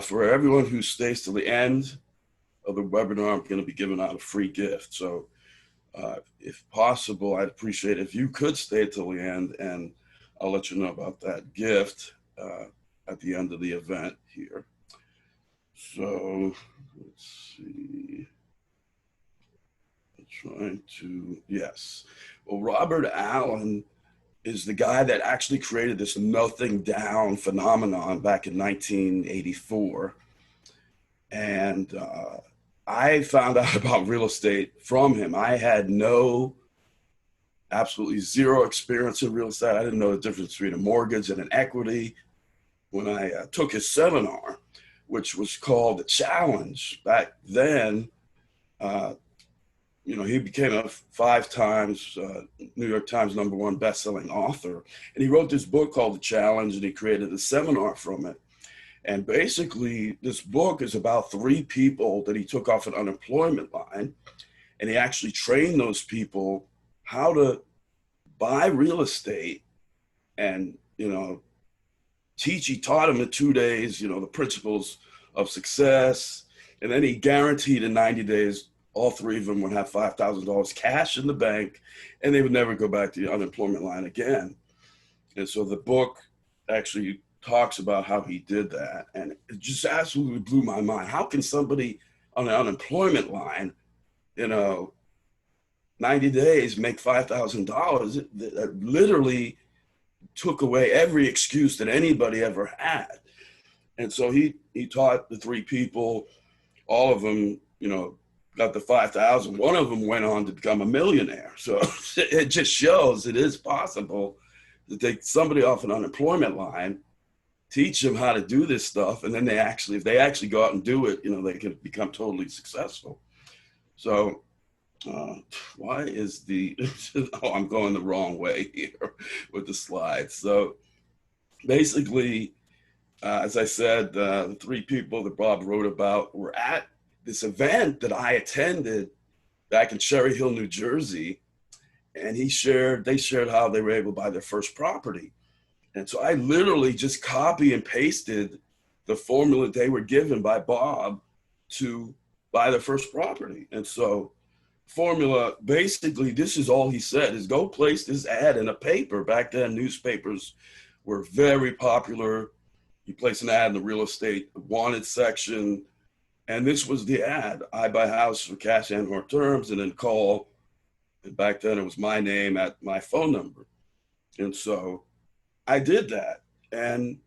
for everyone who stays till the end of the webinar, I'm going to be giving out a free gift. So, if possible, I'd appreciate it if you could stay till the end, and I'll let you know about that gift at the end of the event here. So, let's see. I'm trying to, yes. Well, Robert Allen is the guy that actually created this melting down phenomenon back in 1984. And I found out about real estate from him. I had absolutely zero experience in real estate. I didn't know the difference between a mortgage and an equity. When I took his seminar, which was called The Challenge, back then, he became a 5 times New York Times #1 best-selling author. And he wrote this book called The Challenge, and he created a seminar from it. And basically, this book is about 3 people that he took off an unemployment line. And he actually trained those people how to buy real estate. And, he taught them in 2 days, the principles of success. And then he guaranteed in 90 days, all 3 of them would have $5,000 cash in the bank, and they would never go back to the unemployment line again. And so the book actually talks about how he did that. And it just absolutely blew my mind. How can somebody on the unemployment line, 90 days make $5,000? That literally took away every excuse that anybody ever had. And so he taught the 3 people, all of them, got the 5,000. One of them went on to become a millionaire. So it just shows it is possible to take somebody off an unemployment line, teach them how to do this stuff, and then if they actually go out and do it, they can become totally successful. So why is I'm going the wrong way here with the slides. So basically, as I said, the 3 people that Bob wrote about were at this event that I attended back in Cherry Hill, New Jersey. And they shared how they were able to buy their first property. And so I literally just copy and pasted the formula they were given by Bob to buy their first property. And so formula, basically, this is all he said, is go place this ad in a paper. Back then, newspapers were very popular. You place an ad in the real estate wanted section, and this was the ad: I buy house for cash and/or terms, and then call. And back then, it was my name at my phone number. And so I did that, and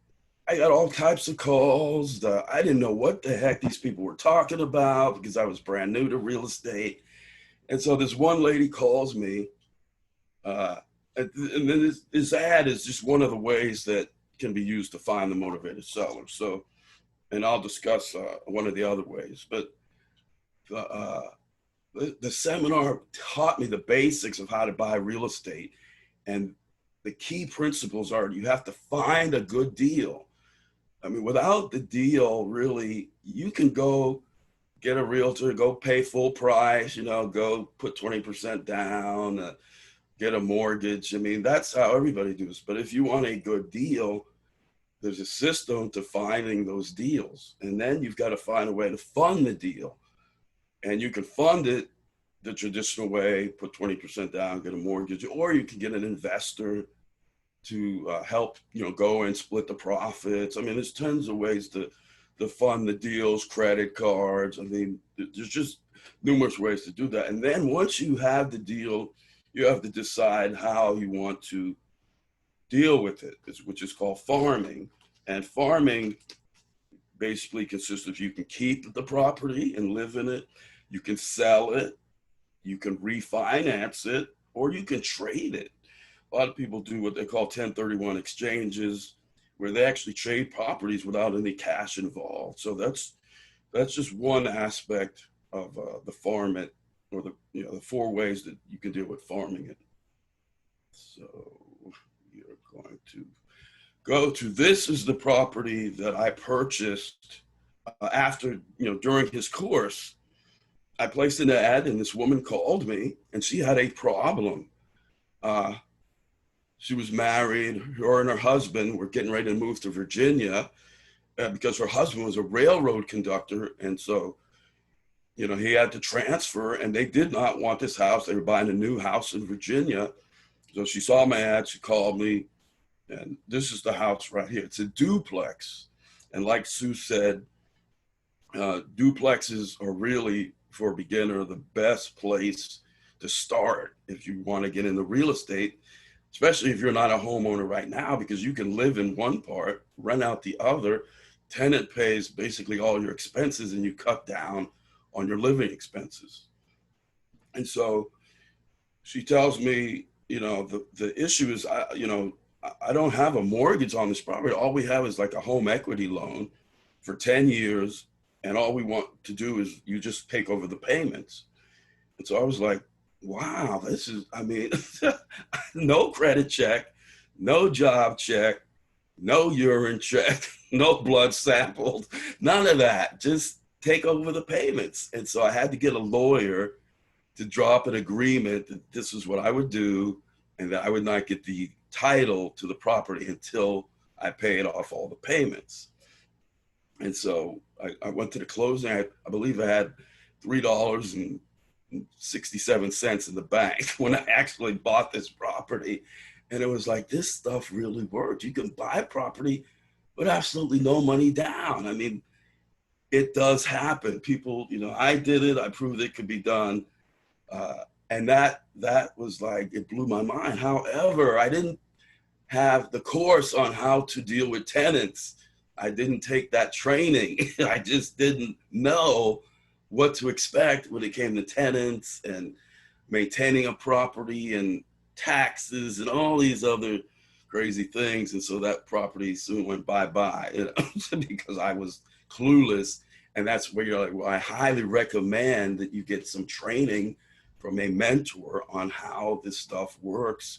I got all types of calls. I didn't know what the heck these people were talking about because I was brand new to real estate. And so this one lady calls me, and then this ad is just one of the ways that can be used to find the motivated seller. So, and I'll discuss one of the other ways. But the seminar taught me the basics of how to buy real estate. And the key principles are you have to find a good deal. I mean, without the deal, really, you can go get a realtor, go pay full price, go put 20% down, get a mortgage. I mean, that's how everybody does. But if you want a good deal, there's a system to finding those deals. And then you've got to find a way to fund the deal. And you can fund it the traditional way, put 20% down, get a mortgage, or you can get an investor to help, go and split the profits. I mean, there's tons of ways to fund the deals, credit cards. I mean, there's just numerous ways to do that. And then once you have the deal, you have to decide how you want to deal with it, which is called farming. And farming basically consists of you can keep the property and live in it, you can sell it, you can refinance it, or you can trade it. A lot of people do what they call 1031 exchanges, where they actually trade properties without any cash involved. So that's just one aspect of the farm it, or the 4 ways that you can deal with farming it. So you're going to go to, this is the property that I purchased after, during his course. I placed an ad, and this woman called me, and she had a problem. She was married. Her and her husband were getting ready to move to Virginia because her husband was a railroad conductor. And so, he had to transfer, and they did not want this house. They were buying a new house in Virginia. So she saw my ad, she called me, and this is the house right here. It's a duplex. And like Sue said, duplexes are really, for a beginner, the best place to start if you want to get into real estate, especially if you're not a homeowner right now, because you can live in one part, rent out the other, tenant pays basically all your expenses, and you cut down on your living expenses. And so she tells me, the issue is, I don't have a mortgage on this property. All we have is like a home equity loan for 10 years. And all we want to do is you just take over the payments. And so I was like, wow, this is, no credit check, no job check, no urine check, no blood sampled, none of that. Just take over the payments. And so I had to get a lawyer to draw up an agreement that this is what I would do, and that I would not get the title to the property until I paid off all the payments. And so I went to the closing. I believe I had $3.67 in the bank when I actually bought this property. And it was like, this stuff really worked. You can buy property with absolutely no money down. I mean, it does happen. People, I did it. I proved it could be done. And that was like, it blew my mind. However, I didn't have the course on how to deal with tenants. I didn't take that training. I just didn't know what to expect when it came to tenants and maintaining a property and taxes and all these other crazy things. And so that property soon went bye-bye, because I was clueless. And that's where you're like, well, I highly recommend that you get some training from a mentor on how this stuff works,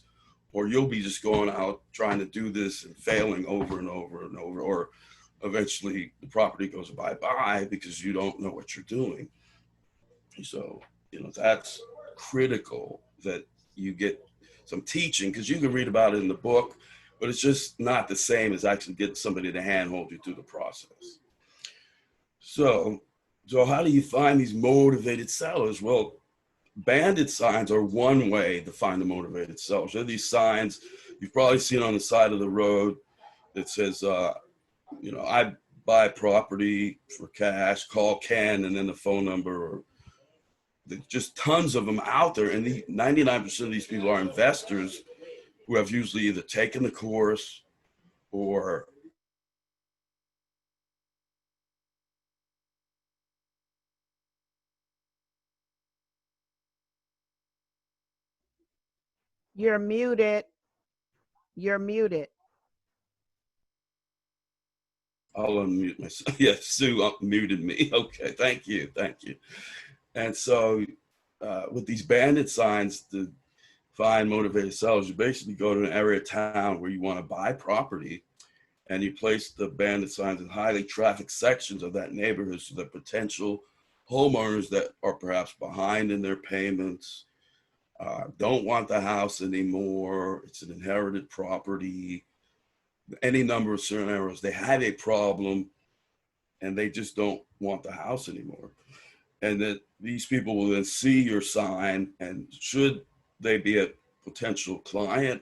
or you'll be just going out trying to do this and failing over and over and over, or eventually the property goes bye-bye because you don't know what you're doing. So, that's critical that you get some teaching, because you can read about it in the book, but it's just not the same as actually getting somebody to handhold you through the process. So how do you find these motivated sellers? Well, bandit signs are one way to find the motivated sellers. They're these signs you've probably seen on the side of the road that says, I buy property for cash, call Ken, and then the phone number. Or there's just tons of them out there. And 99% of these people are investors who have usually either taken the course or You're muted. You're muted. I'll unmute myself. Yeah, Sue muted me. Okay, thank you. And so with these bandit signs to find motivated sellers, you basically go to an area of town where you want to buy property, and you place the bandit signs in highly trafficked sections of that neighborhood so that potential homeowners that are perhaps behind in their payments, don't want the house anymore, it's an inherited property, any number of scenarios, they have a problem and they just don't want the house anymore. And that these people will then see your sign, and should they be a potential client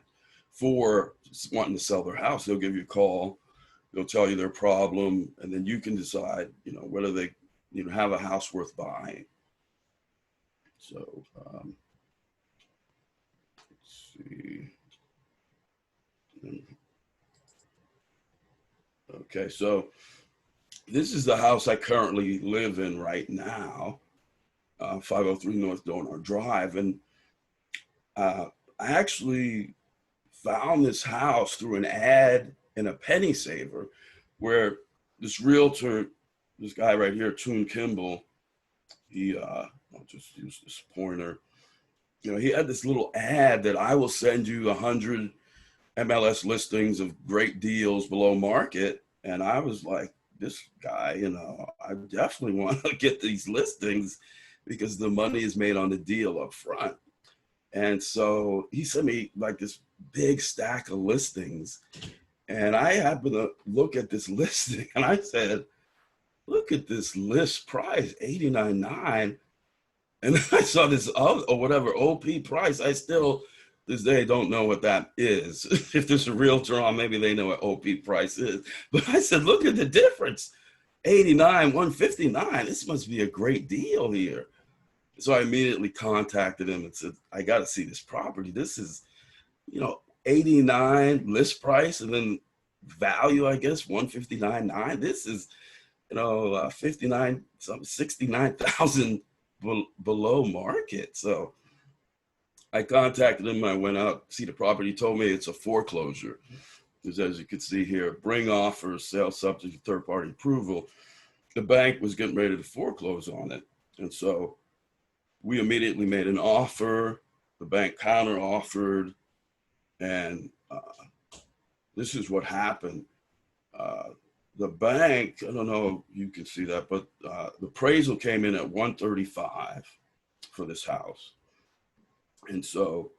for wanting to sell their house, they'll give you a call, they'll tell you their problem, and then you can decide, whether they, have a house worth buying. So, let's see. Okay, so this is the house I currently live in right now, 503 North Donar Drive. And I actually found this house through an ad in a Penny Saver where this realtor, this guy right here, Toon Kimball, I'll just use this pointer. He had this little ad that I will send you 100 MLS listings of great deals below market. And I was like, this guy, I definitely want to get these listings because the money is made on the deal up front. And so he sent me like this big stack of listings. And I happened to look at this listing and I said, look at this list price, $89.9. And then I saw this OP price. I still, this day, don't know what that is. If there's a realtor on, maybe they know what OP price is. But I said, look at the difference. 89, 159. This must be a great deal here. So I immediately contacted him and said, I got to see this property. This is, 89 list price and then value, I guess, 159.9. This is, 59, something 69,000 below market. So I contacted him. I went out, see the property. He told me it's a foreclosure. Because as you can see here, bring offers, sale subject to third-party approval. The bank was getting ready to foreclose on it. And so we immediately made an offer. The bank counter offered. And this is what happened. The bank, I don't know if you can see that, but the appraisal came in at 135 for this house. And so,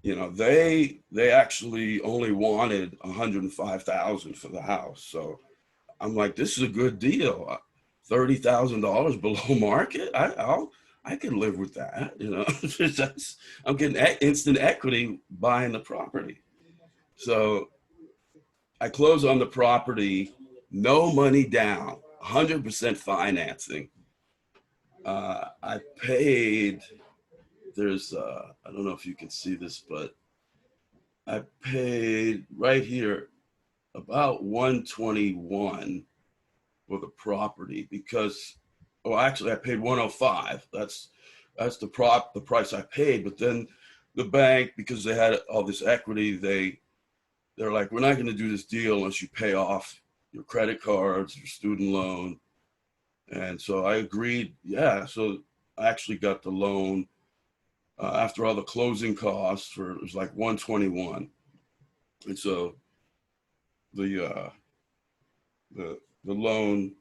they actually only wanted 105,000 for the house. So I'm like, this is a good deal. $30,000 below market. I can live with that. I'm getting instant equity buying the property. So I close on the property, no money down, 100% financing. I paid. There's, I don't know if you can see this, but I paid right here about 121 for the property because, actually I paid 105. That's the price I paid. But then the bank, because they had all this equity, they're like, we're not going to do this deal unless you pay off your credit cards, your student loan. And so I agreed. Yeah. So I actually got the loan. After all the closing costs, it was like 121, and so the loan,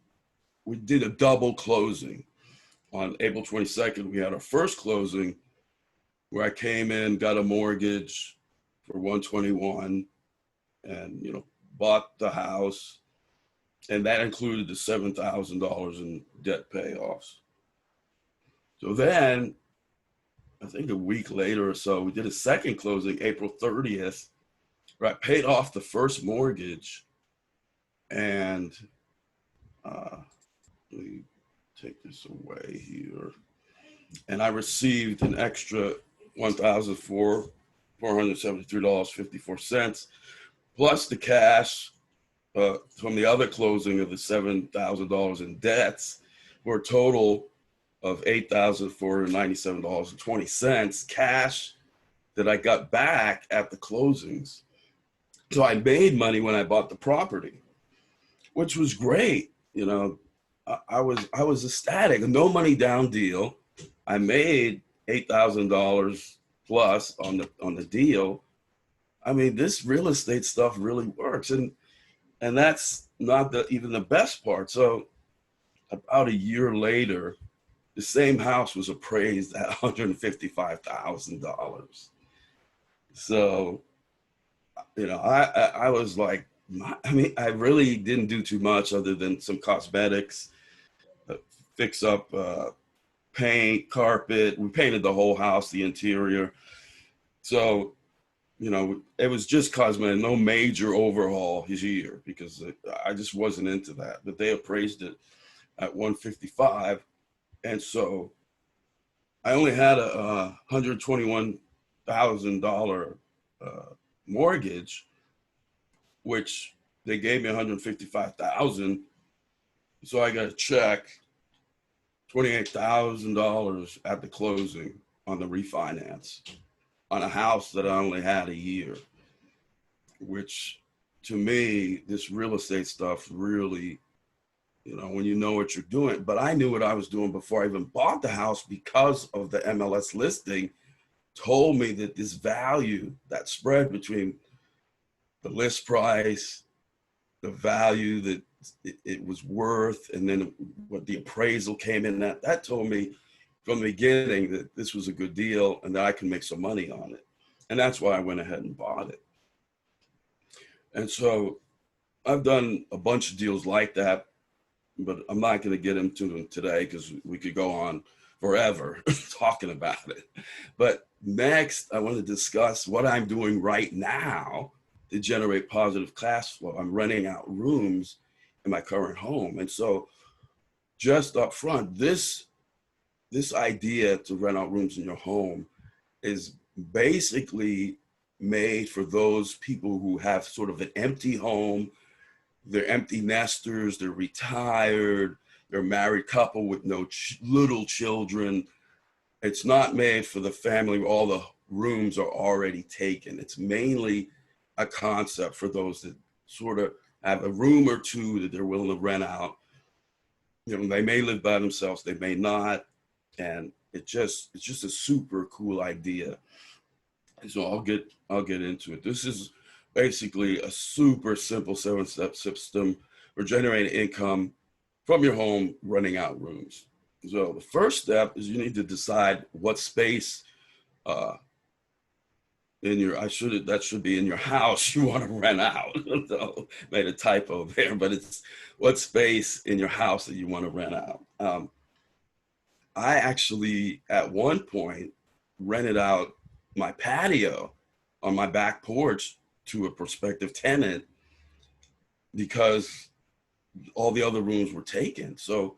we did a double closing on April 22nd. We had our first closing where I came in, got a mortgage for 121, and bought the house, and that included the $7,000 in debt payoffs. So then I think a week later or so, we did a second closing, April 30th, where I paid off the first mortgage. And let me take this away here. And I received an extra $1,473.54, plus the cash from the other closing of the $7,000 in debts, for a total of $8,497.20 cash that I got back at the closings. So I made money when I bought the property, which was great. You know, I was ecstatic. No money down deal. I made $8,000 plus on the deal. I mean, this real estate stuff really works, and that's not even the best part. So about a year later, the same house was appraised at $155,000. So, you know, I was like, I mean, I really didn't do too much other than some cosmetics, fix up paint, carpet. We painted the whole house, the interior. So, you know, it was just cosmetic, no major overhaul his year, because I just wasn't into that. But they appraised it at 155, and so I only had a $121,000 mortgage, which they gave me $155,000. So I got a check, $28,000 at the closing on the refinance on a house that I only had a year, which to me, this real estate stuff really, you know, when you know what you're doing. But I knew what I was doing before I even bought the house, because of the MLS listing told me that this value, that spread between the list price, the value that it was worth, and then what the appraisal came in at, that told me from the beginning that this was a good deal and that I can make some money on it. And that's why I went ahead and bought it. And so I've done a bunch of deals like that, but I'm not going to get into them today because we could go on forever talking about it. But next, I want to discuss what I'm doing right now to generate positive cash flow. I'm renting out rooms in my current home. And so just up front, this idea to rent out rooms in your home is basically made for those people who have sort of an empty home. They're empty nesters, they're retired, they're a married couple with no little children. It's not made for the family where all the rooms are already taken. It's mainly a concept for those that sort of have a room or two that they're willing to rent out. You know, they may live by themselves, they may not, and it's just a super cool idea. So I'll get into it. This is basically a super simple 7-step system for generating income from your home, renting out rooms. So the first step is you need to decide what space that should be in your house you want to rent out. So made a typo there, but it's what space in your house that you want to rent out. I actually at one point rented out my patio on my back porch to a prospective tenant because all the other rooms were taken. So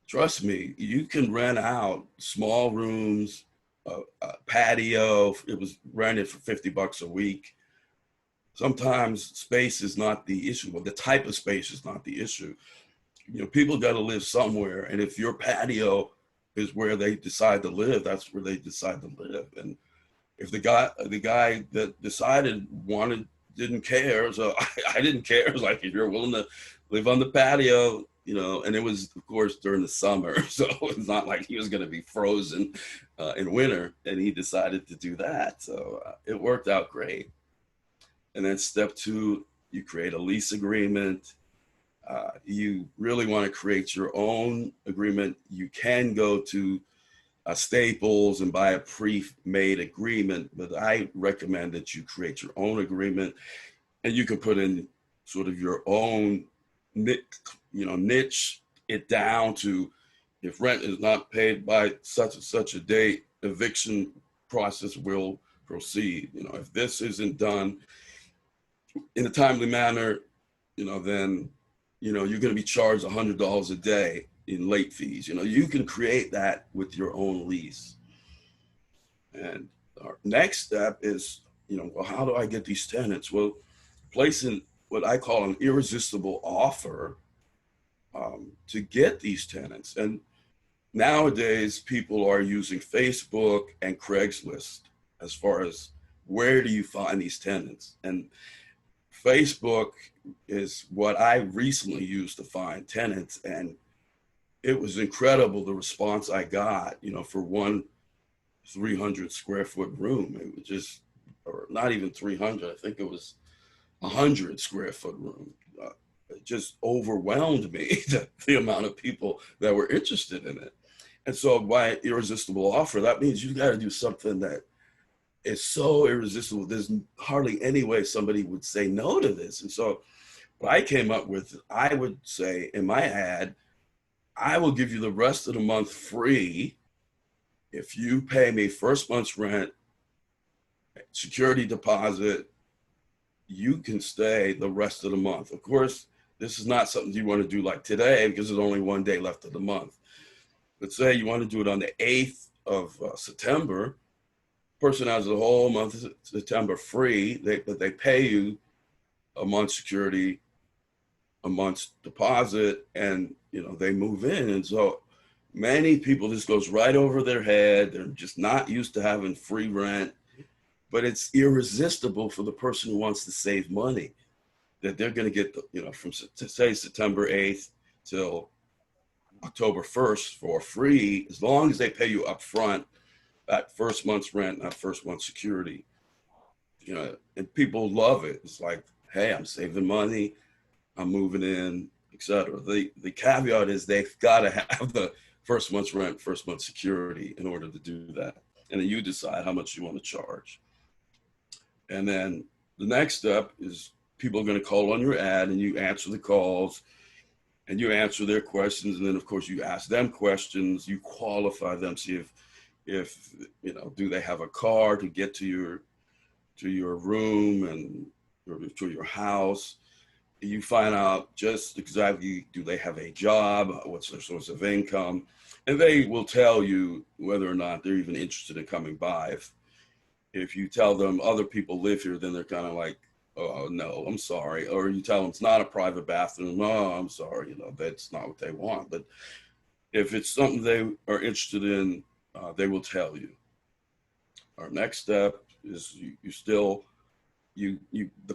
trust me, you can rent out small rooms, a patio. It was rented for $50 a week. Sometimes space is not the issue. Well, the type of space is not the issue. You know, people got to live somewhere. And if your patio is where they decide to live, that's where they decide to live. And if the guy that decided didn't care, so I didn't care. It was like, if you're willing to live on the patio, you know, and it was, of course, during the summer. So it's not like he was going to be frozen in winter, and he decided to do that. So it worked out great. And then step 2, you create a lease agreement. You really want to create your own agreement. You can go to Staples and buy a pre-made agreement, but I recommend that you create your own agreement, and you can put in sort of your own niche it down to, if rent is not paid by such and such a date, eviction process will proceed. You know, if this isn't done in a timely manner, you know, then, you know, you're going to be charged $100 a day in late fees. You know, you can create that with your own lease. And our next step is, you know, well, how do I get these tenants? Well, placing what I call an irresistible offer to get these tenants. And nowadays, people are using Facebook and Craigslist as far as where do you find these tenants. And Facebook is what I recently used to find tenants, and it was incredible the response I got, you know, for one 300 square foot room. It was just, or not even 300, I think it was 100 square foot room. It just overwhelmed me, the amount of people that were interested in it. And so by irresistible offer, that means you got to do something that is so irresistible. There's hardly any way somebody would say no to this. And so what I came up with, I would say in my ad, I will give you the rest of the month free if you pay me first month's rent, security deposit. You can stay the rest of the month. Of course, this is not something you want to do like today because there's only one day left of the month. Let's say you want to do it on the 8th of September. Person has the whole month of September free, but they pay you a month's security, a month's deposit, and you know they move in. And so many people, this goes right over their head. They're just not used to having free rent, but it's irresistible for the person who wants to save money, that they're going to get, you know, from say September 8th till October 1st for free, as long as they pay you up front that first month's rent, that first month's security. You know, and people love it. It's like, hey, I'm saving money, I'm moving in, etc. The caveat is they've got to have the first month's rent, first month's security in order to do that. And then you decide how much you want to charge. And then the next step is people are going to call on your ad, and you answer the calls and you answer their questions. And then of course you ask them questions, you qualify them, see if you know, do they have a car to get to your room and or to your house. You find out just exactly, do they have a job, what's their source of income, and they will tell you whether or not they're even interested in coming by. If you tell them other people live here, then they're kind of like, oh no, I'm sorry. Or you tell them it's not a private bathroom, oh, I'm sorry, you know, that's not what they want. But if it's something they are interested in, they will tell you. Our next step is the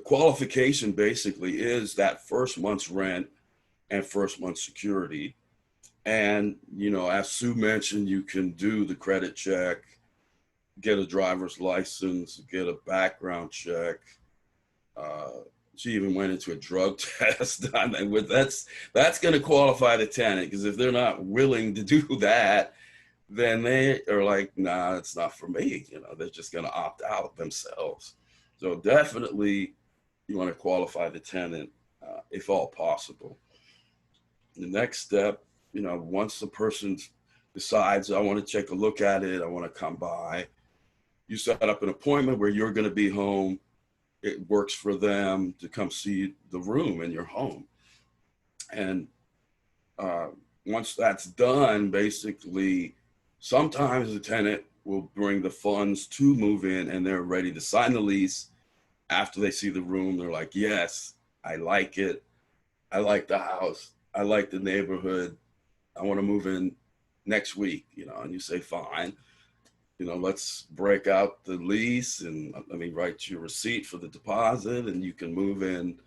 qualification basically is that first month's rent and first month's security. And, you know, as Sue mentioned, you can do the credit check, get a driver's license, get a background check. She even went into a drug test. I mean, that's going to qualify the tenant, because if they're not willing to do that, then they are like, nah, it's not for me. You know, they're just going to opt out themselves. So definitely you want to qualify the tenant if all possible. The next step, you know, once the person decides, I want to take a look at it, I want to come by, you set up an appointment where you're going to be home. It works for them to come see the room in your home. And once that's done, basically, sometimes the tenant will bring the funds to move in and they're ready to sign the lease. After they see the room, they're like, yes, I like it. I like the house. I like the neighborhood. I want to move in next week, you know, and you say, fine, you know, let's break out the lease and let me write you a receipt for the deposit and you can move in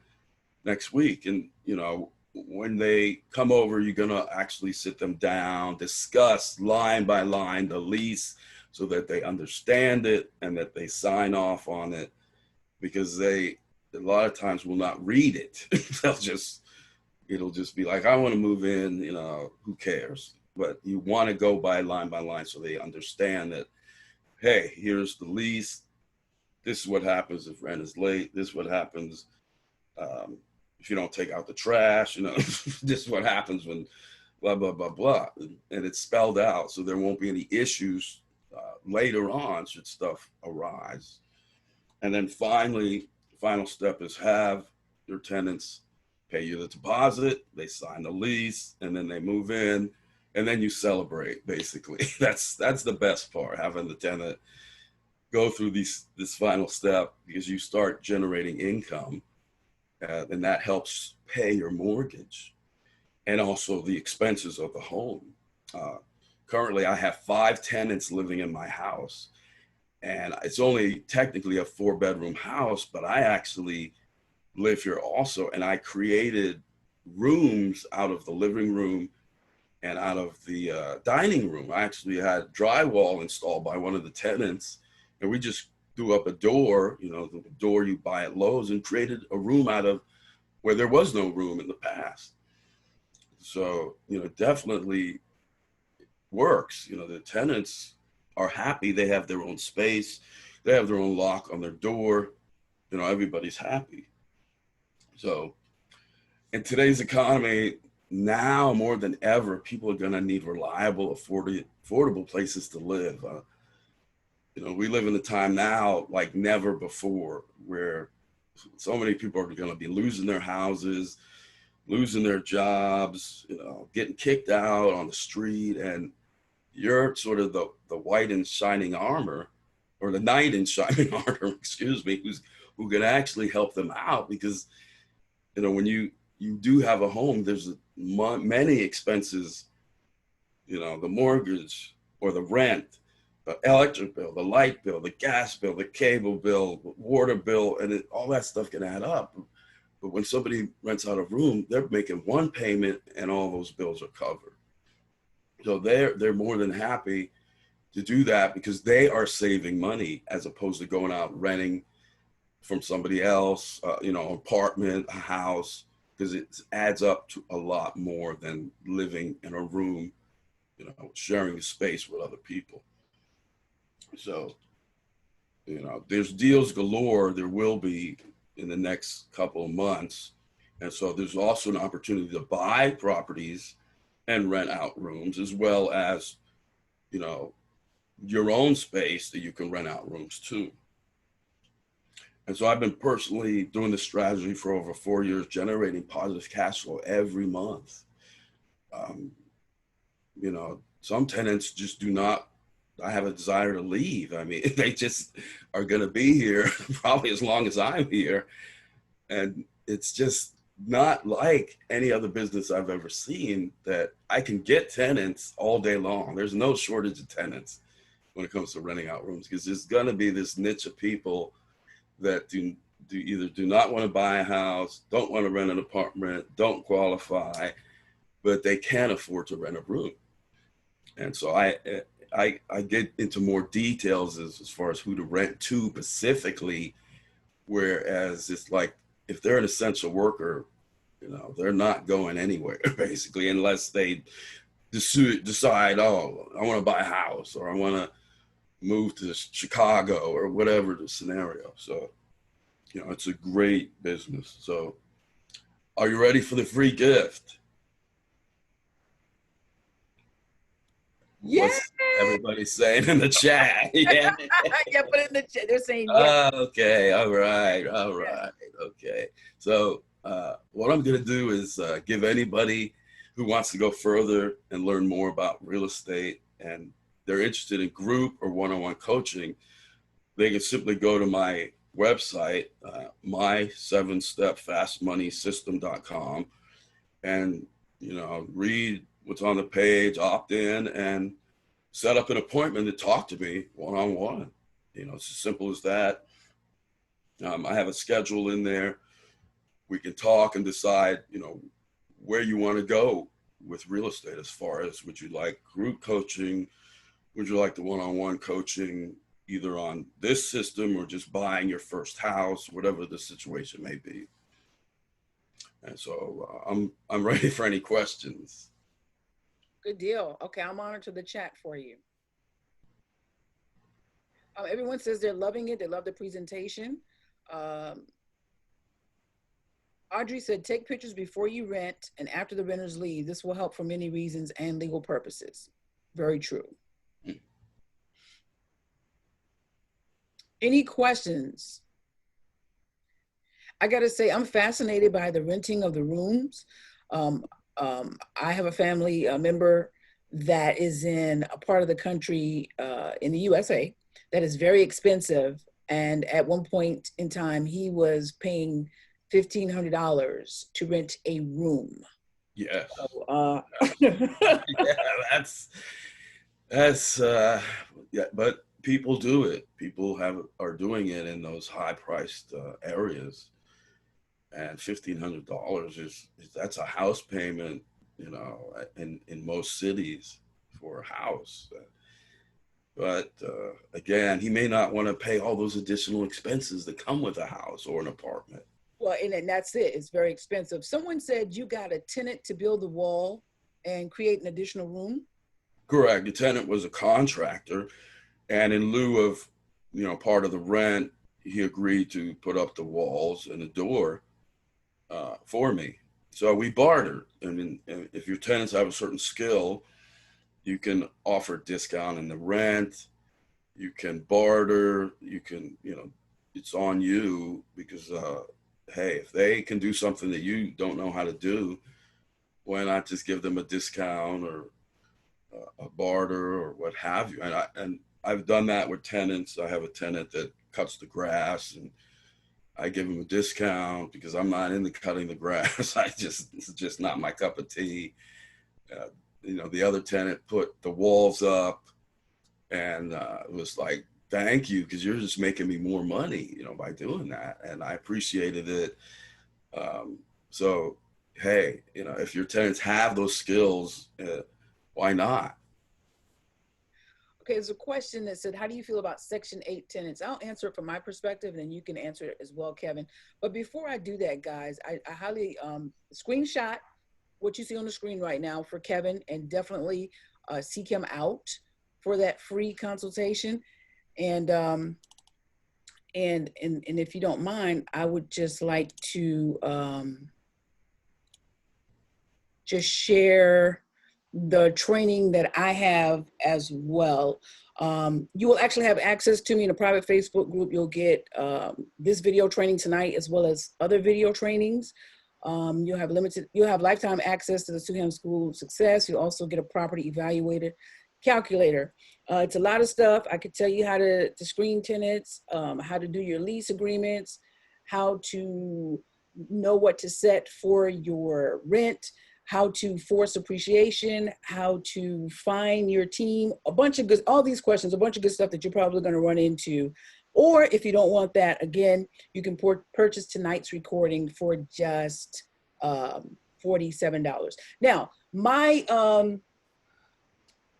next week. And, you know, when they come over, you're going to actually sit them down, discuss line by line the lease so that they understand it and that they sign off on it, because they a lot of times will not read it. It'll just be like, I want to move in, you know, who cares? But you want to go by line so they understand that, hey, here's the lease. This is what happens if rent is late. This is what happens if you don't take out the trash, you know, this is what happens when blah, blah, blah, blah. And it's spelled out, so there won't be any issues later on should stuff arise. And then finally, final step is have your tenants pay you the deposit, they sign the lease, and then they move in, and then you celebrate, basically. That's the best part, having the tenant go through this final step, because you start generating income, and that helps pay your mortgage and also the expenses of the home. Currently, I have 5 tenants living in my house, and it's only technically a 4-bedroom house, but I actually live here also, and I created rooms out of the living room and out of the dining room. I actually had drywall installed by one of the tenants, and we just threw up a door, the door you buy at Lowe's, and created a room out of where there was no room in the past. So, definitely works. The tenants are happy. They have their own space. They have their own lock on their door. Everybody's happy. So in today's economy, now more than ever, people are going to need reliable, affordable places to live. We live in a time now like never before, where so many people are going to be losing their houses, losing their jobs, getting kicked out on the street. And you're sort of the white in shining armor, or the knight in shining armor, excuse me, who can actually help them out. Because, when you do have a home, there's many expenses, the mortgage or the rent, the electric bill, the light bill, the gas bill, the cable bill, the water bill, and all that stuff can add up. But when somebody rents out a room, they're making one payment and all those bills are covered. So they're more than happy to do that, because they are saving money as opposed to going out renting from somebody else, apartment, a house, because it adds up to a lot more than living in a room, sharing a space with other people. So, there's deals galore. There will be in the next couple of months. And so there's also an opportunity to buy properties and rent out rooms, as well as, your own space that you can rent out rooms to. And so I've been personally doing this strategy for over 4 years, generating positive cash flow every month. Some tenants just do not have a desire to leave. I mean, they just are going to be here probably as long as I'm here. And it's just not like any other business I've ever seen, that I can get tenants all day long. There's no shortage of tenants when it comes to renting out rooms, because there's going to be this niche of people that do not want to buy a house, don't want to rent an apartment, don't qualify, but they can't afford to rent a room. And so I get into more details as far as who to rent to specifically, whereas it's like, if they're an essential worker, they're not going anywhere basically, unless they decide, oh, I want to buy a house, or I want to move to Chicago, or whatever the scenario. So, it's a great business. So are you ready for the free gift? Yeah. What's everybody saying in the chat? Yeah. Yeah, put it in the chat. They're saying yes. Okay. All right. Okay. So what I'm going to do is give anybody who wants to go further and learn more about real estate, and they're interested in group or one-on-one coaching, they can simply go to my website, my7stepfastmoneysystem.com, and read what's on the page, opt in, and set up an appointment to talk to me one-on-one. It's as simple as that. I have a schedule in there. We can talk and decide, where you want to go with real estate, as far as, would you like group coaching? Would you like the one-on-one coaching, either on this system or just buying your first house, whatever the situation may be? And so I'm ready for any questions. Good deal. Okay, I'll monitor the chat for you. Everyone says they're loving it. They love the presentation. Audrey said, take pictures before you rent and after the renters leave. This will help for many reasons and legal purposes. Very true. Any questions? I gotta say, I'm fascinated by the renting of the rooms. Um, I have a family member that is in a part of the country in the USA that is very expensive. And at one point in time, he was paying $1,500 to rent a room. Yes. So, Yeah, that's yeah, but people do it. People are doing it in those high priced areas, and $1,500 is that's a house payment, in most cities for a house. But again, he may not want to pay all those additional expenses that come with a house or an apartment. well, and that's it. It's very expensive. Someone said you got a tenant to build the wall and create an additional room. Correct. The tenant was a contractor, and in lieu of, part of the rent, he agreed to put up the walls and the door for me. So we bartered. I mean, if your tenants have a certain skill, you can offer a discount in the rent. You can barter. You can, it's on you because, hey, if they can do something that you don't know how to do, why not just give them a discount or a barter or what have you? And I've done that with tenants. I have a tenant that cuts the grass, and I give him a discount because I'm not into cutting the grass. It's just not my cup of tea. The other tenant put the walls up, and it was like, thank you, because you're just making me more money, by doing that. And I appreciated it. So, hey, if your tenants have those skills, why not? Okay, there's a question that said, how do you feel about Section 8 tenants? I'll answer it from my perspective, and then you can answer it as well, Kevin. But before I do that, guys, I highly screenshot what you see on the screen right now for Kevin, and definitely seek him out for that free consultation. And if you don't mind, I would just like to just share the training that I have as well. You will actually have access to me in a private Facebook group. You'll get this video training tonight, as well as other video trainings. You'll have lifetime access to the Suham School of Success. You'll also get a property evaluator calculator. It's a lot of stuff. I could tell you how to screen tenants, how to do your lease agreements, how to know what to set for your rent, how to force appreciation, how to find your team, a bunch of good, all these questions, a bunch of good stuff that you're probably going to run into. Or if you don't want that, again, you can purchase tonight's recording for just $47. Now,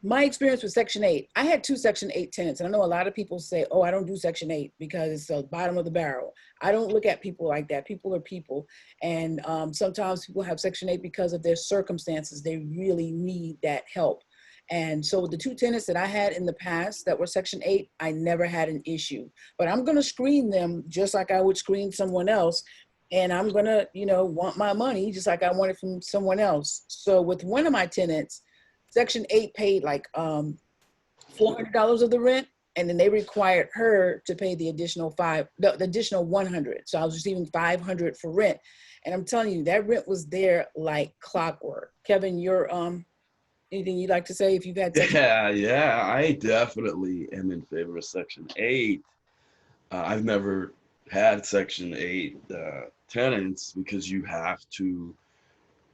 my experience with Section 8, I had 2 Section 8 tenants. And I know a lot of people say, oh, I don't do Section 8 because it's the bottom of the barrel. I don't look at people like that. People are people. And sometimes people have Section 8 because of their circumstances. They really need that help. And so the 2 tenants that I had in the past that were Section 8, I never had an issue. But I'm going to screen them just like I would screen someone else. And I'm going to, want my money just like I want it from someone else. So with one of my tenants, Section 8 paid like $400 of the rent, and then they required her to pay the additional $100. So I was receiving $500 for rent, and I'm telling you that rent was there like clockwork. Kevin, you're anything you'd like to say if you've had? Yeah, I definitely am in favor of Section 8. I've never had Section 8 tenants because you have to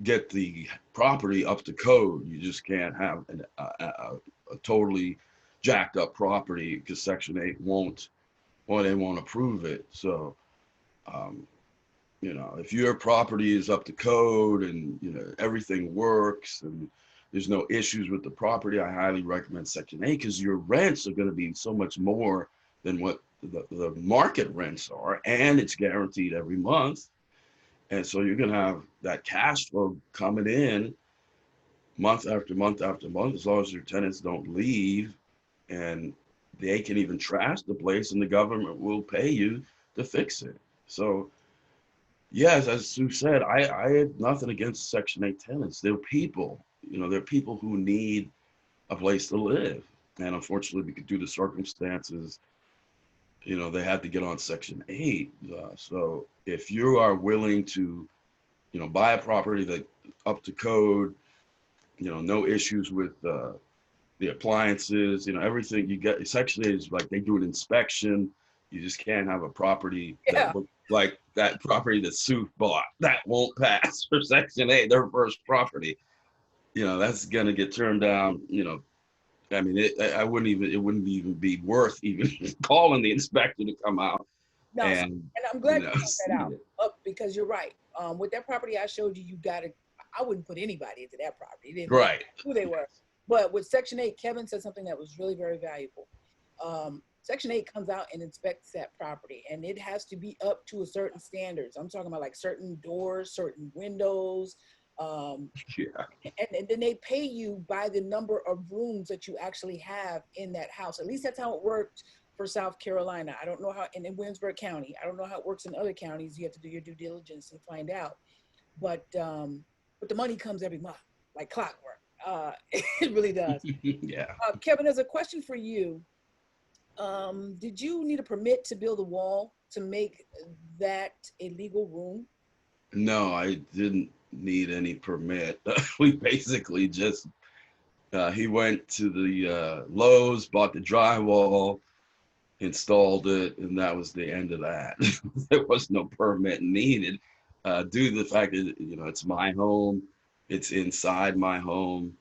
get the property up to code. You just can't have a totally jacked up property because Section 8 they won't approve it. So, if your property is up to code and everything works and there's no issues with the property, I highly recommend Section 8 because your rents are going to be so much more than what the market rents are, and it's guaranteed every month. And so you're going to have that cash flow coming in month after month after month, as long as your tenants don't leave, and they can even trash the place and the government will pay you to fix it. So yes, as Sue said, I had nothing against Section 8 tenants. They're people, they're people who need a place to live. And unfortunately, due to circumstances, you know, they had to get on Section 8. So if you are willing to, you know, buy a property that up to code, you know, no issues with the appliances, you know, everything you get, Section 8 is like they do an inspection. You just can't have a property Yeah. that looks like that property that Sue bought. That won't pass for Section 8, their first property. You know, that's gonna get turned down, you know. I mean, it wouldn't even be worth even calling the inspector to come out No, and, and I'm glad you you know, pointed that see out it. because you're right. With that property I showed you, you gotta. I wouldn't put anybody into that property. It didn't matter Right. who they were. But with Section 8, Kevin said something that was really very valuable. Section 8 comes out and inspects that property, and it has to be up to a certain standards. I'm talking about like certain doors, certain windows, Yeah. and then they pay you by the number of rooms that you actually have in that house. At least that's how it worked for South Carolina. I don't know how, and in Williamsburg County, I don't know how it works in other counties. You have to do your due diligence and find out. But the money comes every month, like clockwork. It really does. Yeah. Kevin, there's a question for you. Did you need a permit to build a wall to make that a legal room? No, I didn't need any permit. We basically just, he went to the Lowe's, bought the drywall, installed it, and that was the end of that. There was no permit needed, due to the fact that, you know, it's my home, it's inside my home.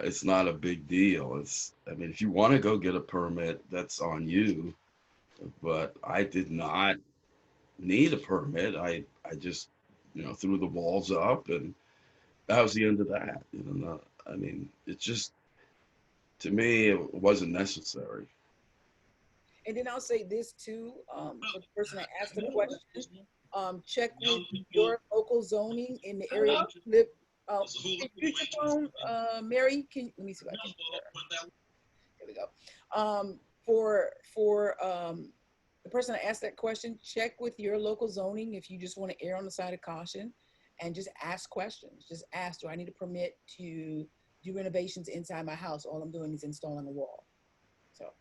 It's not a big deal. I mean, if you want to go get a permit, that's on you. But I did not need a permit. I just, you know, threw the walls up, and that was the end of that. You know, I mean, it just, to me, it wasn't necessary. And then I'll say this too, for the person that asked the question, check with your local zoning in the area that you live. Can you use your phone, Mary? Let me see if I can. There we go. For the person that asked that question, check with your local zoning if you just want to err on the side of caution, and just ask questions. Just ask, do I need a permit to do renovations inside my house? All I'm doing is installing a wall. So,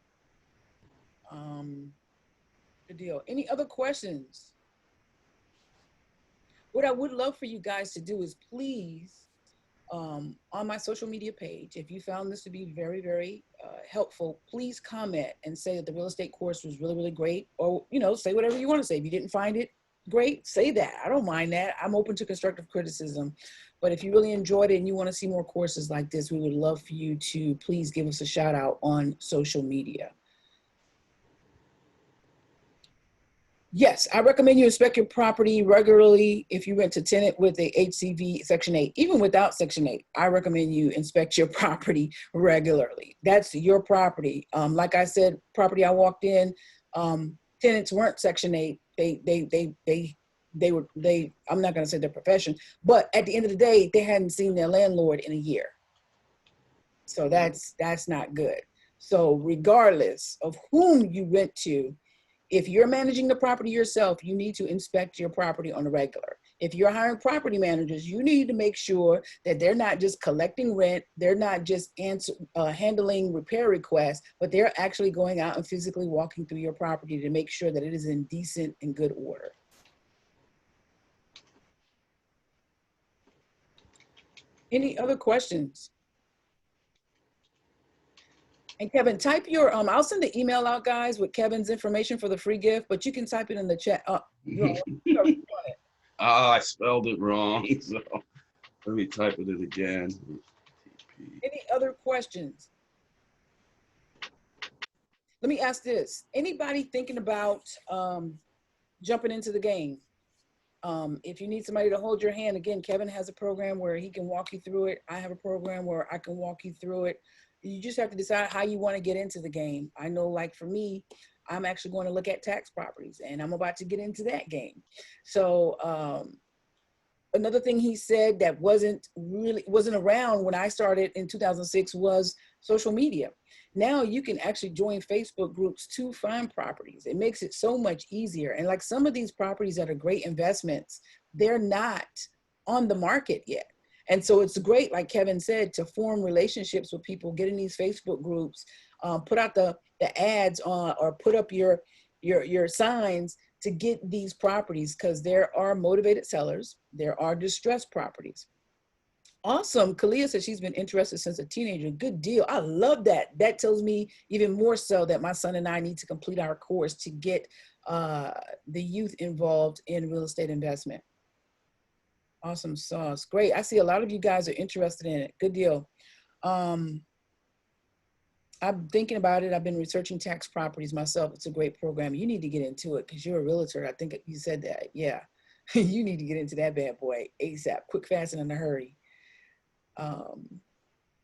good deal. Any other questions? What I would love for you guys to do is please, on my social media page, if you found this to be very, very helpful, please comment and say that the real estate course was really, really great, or, you know, say whatever you want to say. If you didn't find it great, say that. I don't mind that. I'm open to constructive criticism. But if you really enjoyed it and you want to see more courses like this, we would love for you to please give us a shout out on social media. Yes, I recommend you inspect your property regularly if you rent to tenant with a HCV Section 8. Even without Section 8, I recommend you inspect your property regularly. That's your property. Like I said, property I walked in, tenants weren't Section 8. They were, I'm not going to say their profession, but at the end of the day, they hadn't seen their landlord in a year. So that's not good. So regardless of whom you rent to, if you're managing the property yourself, you need to inspect your property on a regular. If you're hiring property managers, you need to make sure that they're not just collecting rent, they're not just handling repair requests, but they're actually going out and physically walking through your property to make sure that it is in decent and good order. Any other questions? And Kevin, type your, I'll send the email out, guys, with Kevin's information for the free gift, but you can type it in the chat. I spelled it wrong, so let me type it in again. Any other questions? Let me ask this. Anybody thinking about jumping into the game? If you need somebody to hold your hand, again, Kevin has a program where he can walk you through it. I have a program where I can walk you through it. You just have to decide how you want to get into the game. I know, like for me, I'm actually going to look at tax properties, and I'm about to get into that game. So another thing he said that wasn't around when I started in 2006 was social media. Now you can actually join Facebook groups to find properties. It makes it so much easier. And like some of these properties that are great investments, they're not on the market yet. And so it's great, like Kevin said, to form relationships with people, get in these Facebook groups, put out the ads on, or put up your your signs to get these properties, because there are motivated sellers, there are distressed properties. Awesome. Kalia said she's been interested since a teenager. Good deal. I love that. That tells me even more so that my son and I need to complete our course to get the youth involved in real estate investment. Awesome sauce. Great. I see a lot of you guys are interested in it. Good deal. I'm thinking about it. I've been researching tax properties myself. It's a great program. You need to get into it because you're a realtor. I think you said that. Yeah. You need to get into that bad boy ASAP. Quick, fast, and in a hurry.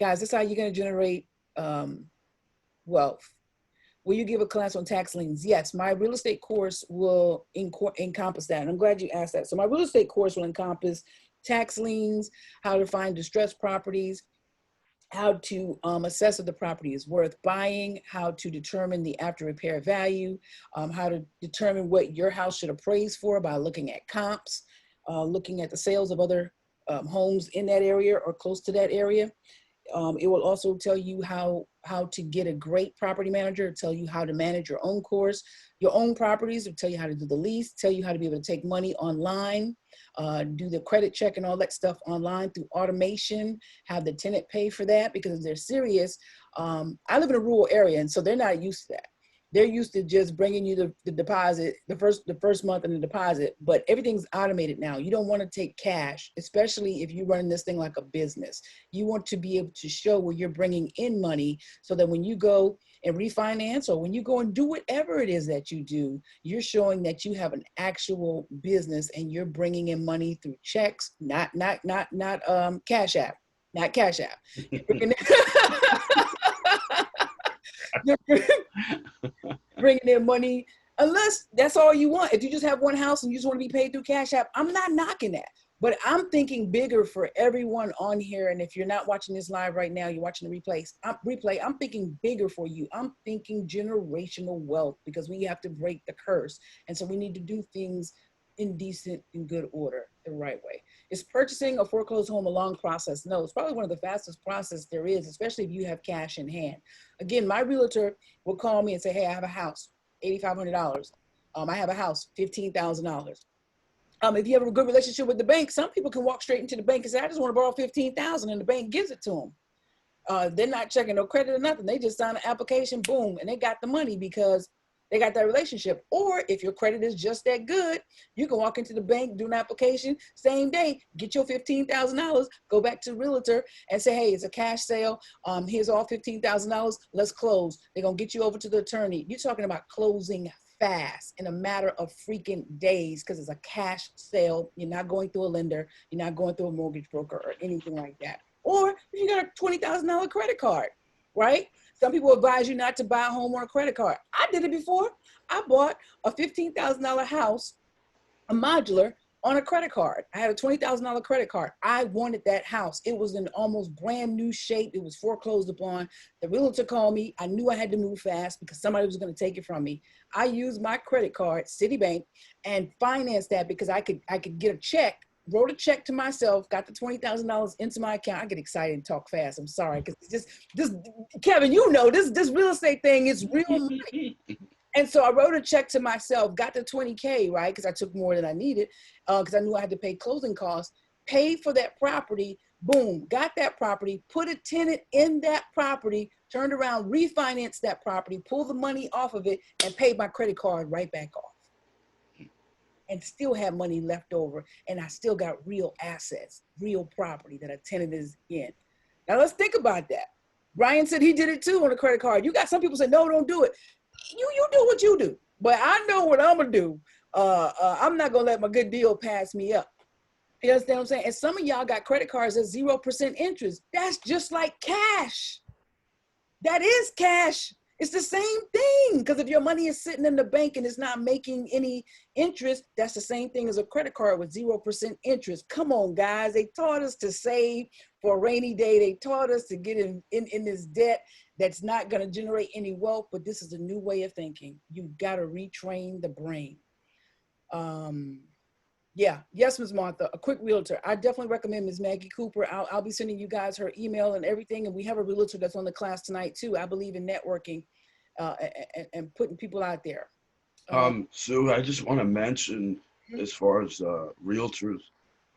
Guys, that's how you're going to generate wealth. Will you give a class on tax liens? Yes, my real estate course will encompass that. And I'm glad you asked that. So my real estate course will encompass tax liens, how to find distressed properties, how to assess if the property is worth buying, how to determine the after repair value, how to determine what your house should appraise for by looking at comps, looking at the sales of other homes in that area or close to that area. It will also tell you how to get a great property manager, tell you how to manage your own course, your own properties, it'll tell you how to do the lease, tell you how to be able to take money online, do the credit check and all that stuff online through automation, have the tenant pay for that, because if they're serious, I live in a rural area, and so they're not used to that. They're used to just bringing you the deposit, the first month and the deposit, but everything's automated now. You don't want to take cash, especially if you're running this thing like a business. You want to be able to show where you're bringing in money so that when you go and refinance or when you go and do whatever it is that you do, you're showing that you have an actual business and you're bringing in money through checks, not Cash App, not Cash App. You're bringing in money, unless that's all you want. If you just have one house and you just want to be paid through Cash App, I'm not knocking that. But I'm thinking bigger for everyone on here. And if you're not watching this live right now, you're watching the replay, I'm thinking bigger for you. I'm thinking generational wealth, because we have to break the curse. And so we need to do things in decent and good order, the right way. Is purchasing a foreclosed home a long process? No, it's probably one of the fastest process there is, especially if you have cash in hand. Again, my realtor will call me and say, hey, I have a house, $8,500. I have a house, $15,000. If you have a good relationship with the bank, some people can walk straight into the bank and say, I just want to borrow $15,000, and the bank gives it to them. They're not checking no credit or nothing. They just sign an application, boom, and they got the money because they got that relationship. Or if your credit is just that good, you can walk into the bank, do an application, same day, get your $15,000, go back to the realtor and say, hey, it's a cash sale. Here's all $15,000. Let's close. They're going to get you over to the attorney. You're talking about closing fast in a matter of freaking days, because it's a cash sale. You're not going through a lender. You're not going through a mortgage broker or anything like that. Or if you got a $20,000 credit card, right? Some people advise you not to buy a home on a credit card. I did it before. I bought a $15,000 house, a modular, on a credit card. I had a $20,000 credit card. I wanted that house. It was in almost brand new shape. It was foreclosed upon. The realtor called me. I knew I had to move fast because somebody was going to take it from me. I used my credit card, Citibank, and financed that because I could get a check, wrote a check to myself, got the $20,000 into my account. I get excited and talk fast. I'm sorry, because it's just this, Kevin, you know, this real estate thing is real money. And so I wrote a check to myself, got the $20K, right? Because I took more than I needed, because I knew I had to pay closing costs, paid for that property, boom, got that property, put a tenant in that property, turned around, refinanced that property, pulled the money off of it, and paid my credit card right back off. And still have money left over. And I still got real assets, real property that a tenant is in. Now let's think about that. Brian said he did it too on a credit card. You got some people say, no, don't do it. You do what you do, but I know what I'm gonna do. I'm not gonna let my good deal pass me up. You understand what I'm saying? And some of y'all got credit cards at 0% interest. That's just like cash. That is cash. It's the same thing, because if your money is sitting in the bank and it's not making any interest, that's the same thing as a credit card with 0% interest. Come on, guys. They taught us to save for a rainy day. They taught us to get in this debt that's not going to generate any wealth, but this is a new way of thinking. You've got to retrain the brain. Yeah, yes, Ms. Martha, a quick realtor. I definitely recommend Ms. Maggie Cooper. I'll be sending you guys her email and everything. And we have a realtor that's on the class tonight too. I believe in networking and putting people out there. Sue, I just want to mention, as far as realtors,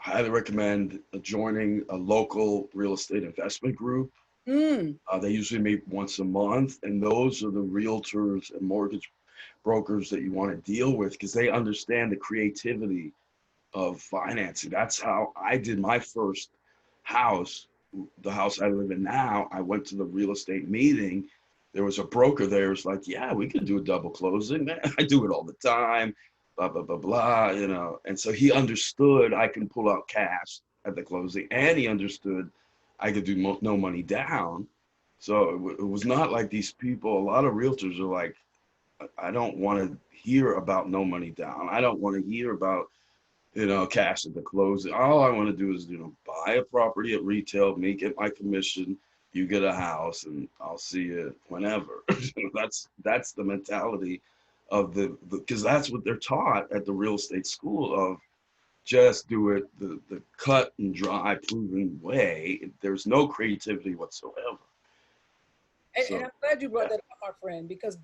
I highly recommend joining a local real estate investment group. Mm, They usually meet once a month, and those are the realtors and mortgage brokers that you want to deal with because they understand the creativity of financing. That's how I did my first house, the house I live in now. I went to the real estate meeting. There was a broker there who's like, yeah, we can do a double closing. Man, I do it all the time, blah, blah, blah, blah, you know. And so he understood I can pull out cash at the closing, and he understood I could do no money down. So it was not like these people, a lot of realtors are like, I don't want to hear about no money down. I don't want to hear about, you know, cash at the closing. All I want to do is, you know, buy a property at retail, me get my commission, you get a house, and I'll see you whenever. That's the mentality of because that's what they're taught at the real estate school of just do it the cut and dry proven way. There's no creativity whatsoever. and So I'm glad you brought that up, my friend, because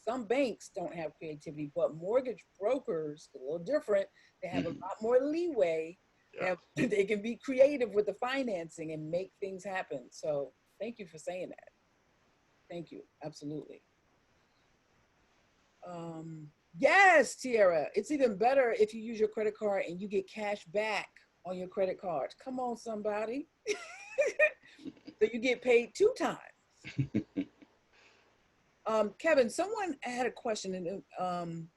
some banks don't have creativity, but mortgage brokers, a little different. They have a lot more leeway. yeah. They can be creative with the financing and make things happen. So thank you for saying that. Thank you. Absolutely. Yes, Tiara, it's even better if you use your credit card and you get cash back on your credit card. Come on, somebody. So you get paid 2 times. Kevin, someone had a question, and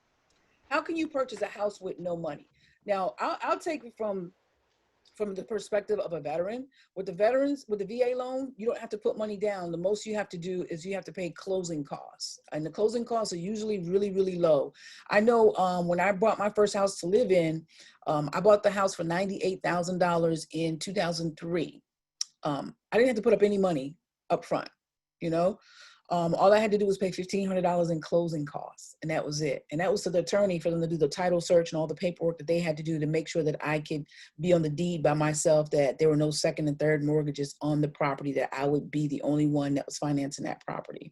how can you purchase a house with no money? Now, I'll take it from the perspective of a veteran. With the VA loan, you don't have to put money down. The most you have to do is you have to pay closing costs, and the closing costs are usually really, really low. I know when I bought my first house to live in, I bought the house for $98,000 in 2003. I didn't have to put up any money up front, you know. All I had to do was pay $1,500 in closing costs, and that was it. And that was to the attorney for them to do the title search and all the paperwork that they had to do to make sure that I could be on the deed by myself, that there were no second and third mortgages on the property, that I would be the only one that was financing that property.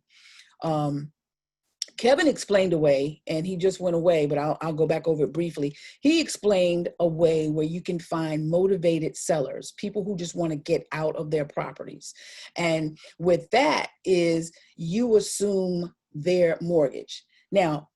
Kevin explained a way, and he just went away, but I'll go back over it briefly. He explained a way where you can find motivated sellers, people who just want to get out of their properties. And with that is you assume their mortgage. Now,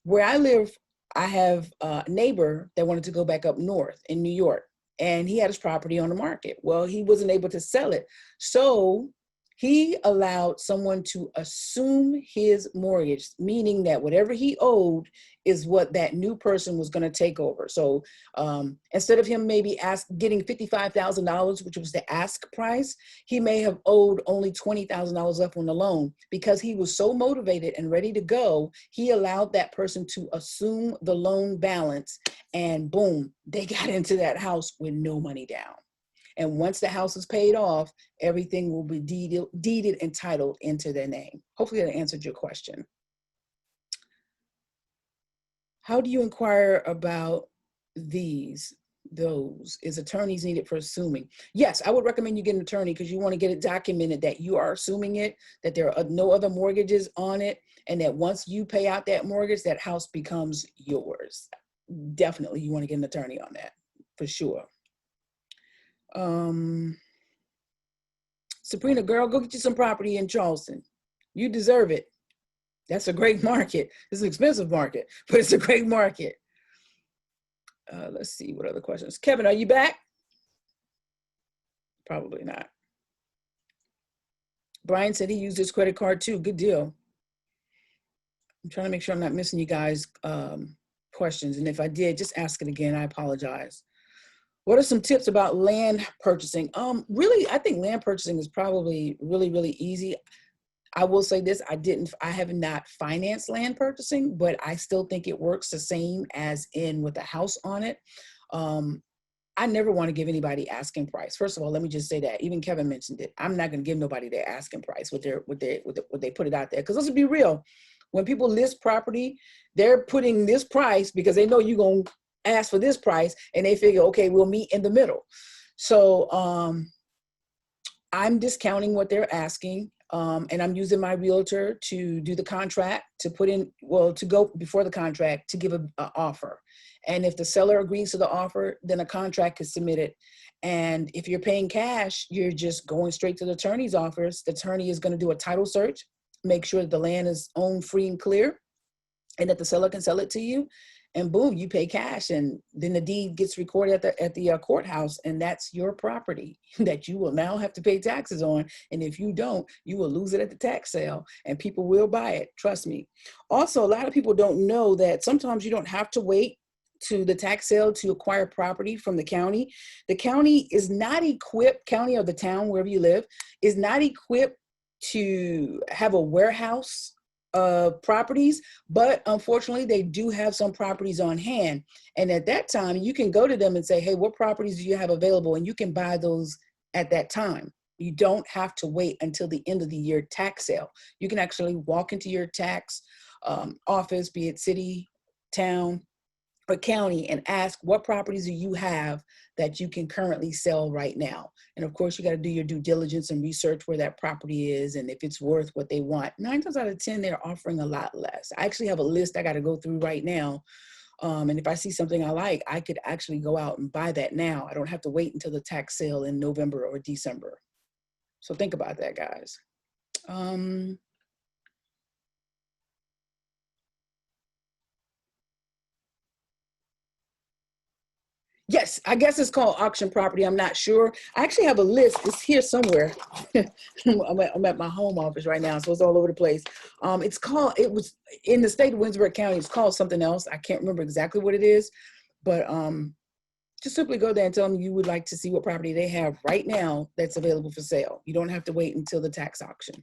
where I live, I have a neighbor that wanted to go back up north in New York, and he had his property on the market. Well, he wasn't able to sell it. So he allowed someone to assume his mortgage, meaning that whatever he owed is what that new person was going to take over. So instead of him maybe getting $55,000, which was the ask price, he may have owed only $20,000 left on the loan. Because he was so motivated and ready to go, he allowed that person to assume the loan balance, and boom, they got into that house with no money down. And once the house is paid off, everything will be deeded and titled into their name. Hopefully that answered your question. How do you inquire about those? Is attorneys needed for assuming? Yes, I would recommend you get an attorney, because you want to get it documented that you are assuming it, that there are no other mortgages on it, and that once you pay out that mortgage, that house becomes yours. Definitely, you want to get an attorney on that, for sure. Sabrina, girl, go get you some property in Charleston. You deserve it. That's a great market. It's an expensive market, but it's a great market. Let's see what other questions. Kevin, are you back? Probably not. Brian said he used his credit card too. Good deal. I'm trying to make sure I'm not missing you guys' questions. And if I did, just ask it again. I apologize. What are some tips about land purchasing? Really, I think land purchasing is probably really, really easy. I will say this, I have not financed land purchasing, but I still think it works the same as in with a house on it. I never want to give anybody asking price. First of all, let me just say that. Even Kevin mentioned it. I'm not going to give nobody their asking price what they put it out there. Because let's be real, when people list property, they're putting this price because they know you're going to ask for this price, and they figure, okay, we'll meet in the middle. So I'm discounting what they're asking. And I'm using my realtor to do the contract, to put in, well, to go before the contract to give a offer. And if the seller agrees to the offer, then a contract is submitted. And if you're paying cash, you're just going straight to the attorney's office. The attorney is going to do a title search, make sure that the land is owned free and clear, and that the seller can sell it to you. And boom, you pay cash, and then the deed gets recorded at the courthouse, and that's your property that you will now have to pay taxes on. And if you don't, you will lose it at the tax sale, and people will buy it. Trust me. Also, a lot of people don't know that sometimes you don't have to wait to the tax sale to acquire property from the county. The county is not equipped, county or the town, wherever you live, is not equipped to have a warehouse of properties, but unfortunately they do have some properties on hand. And at that time, you can go to them and say, hey, what properties do you have available? And you can buy those at that time. You don't have to wait until the end of the year tax sale. You can actually walk into your tax office, be it city, town, or county, and ask what properties do you have that you can currently sell right now. And of course, you got to do your due diligence and research where that property is and if it's worth what they want. 9 times out of 10, they're offering a lot less. I actually have a list I got to go through right now. And if I see something I like, I could actually go out and buy that now. I don't have to wait until the tax sale in November or December. So think about that, guys. Yes, I guess it's called auction property. I'm not sure. I actually have a list. It's here somewhere. I'm at my home office right now, so it's all over the place. It was in the state of Windsor County. It's called something else. I can't remember exactly what it is, but just simply go there and tell them you would like to see what property they have right now that's available for sale. You don't have to wait until the tax auction.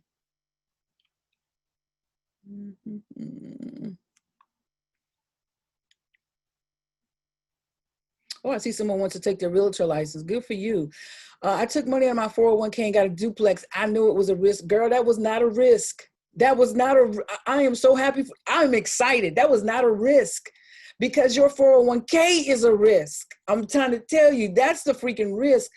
Oh, I see someone wants to take their realtor license. Good for you. I took money out of my 401k and got a duplex. I knew it was a risk. Girl, that was not a risk. That was not I am so happy. I'm excited. That was not a risk because your 401k is a risk. I'm trying to tell you, that's the freaking risk.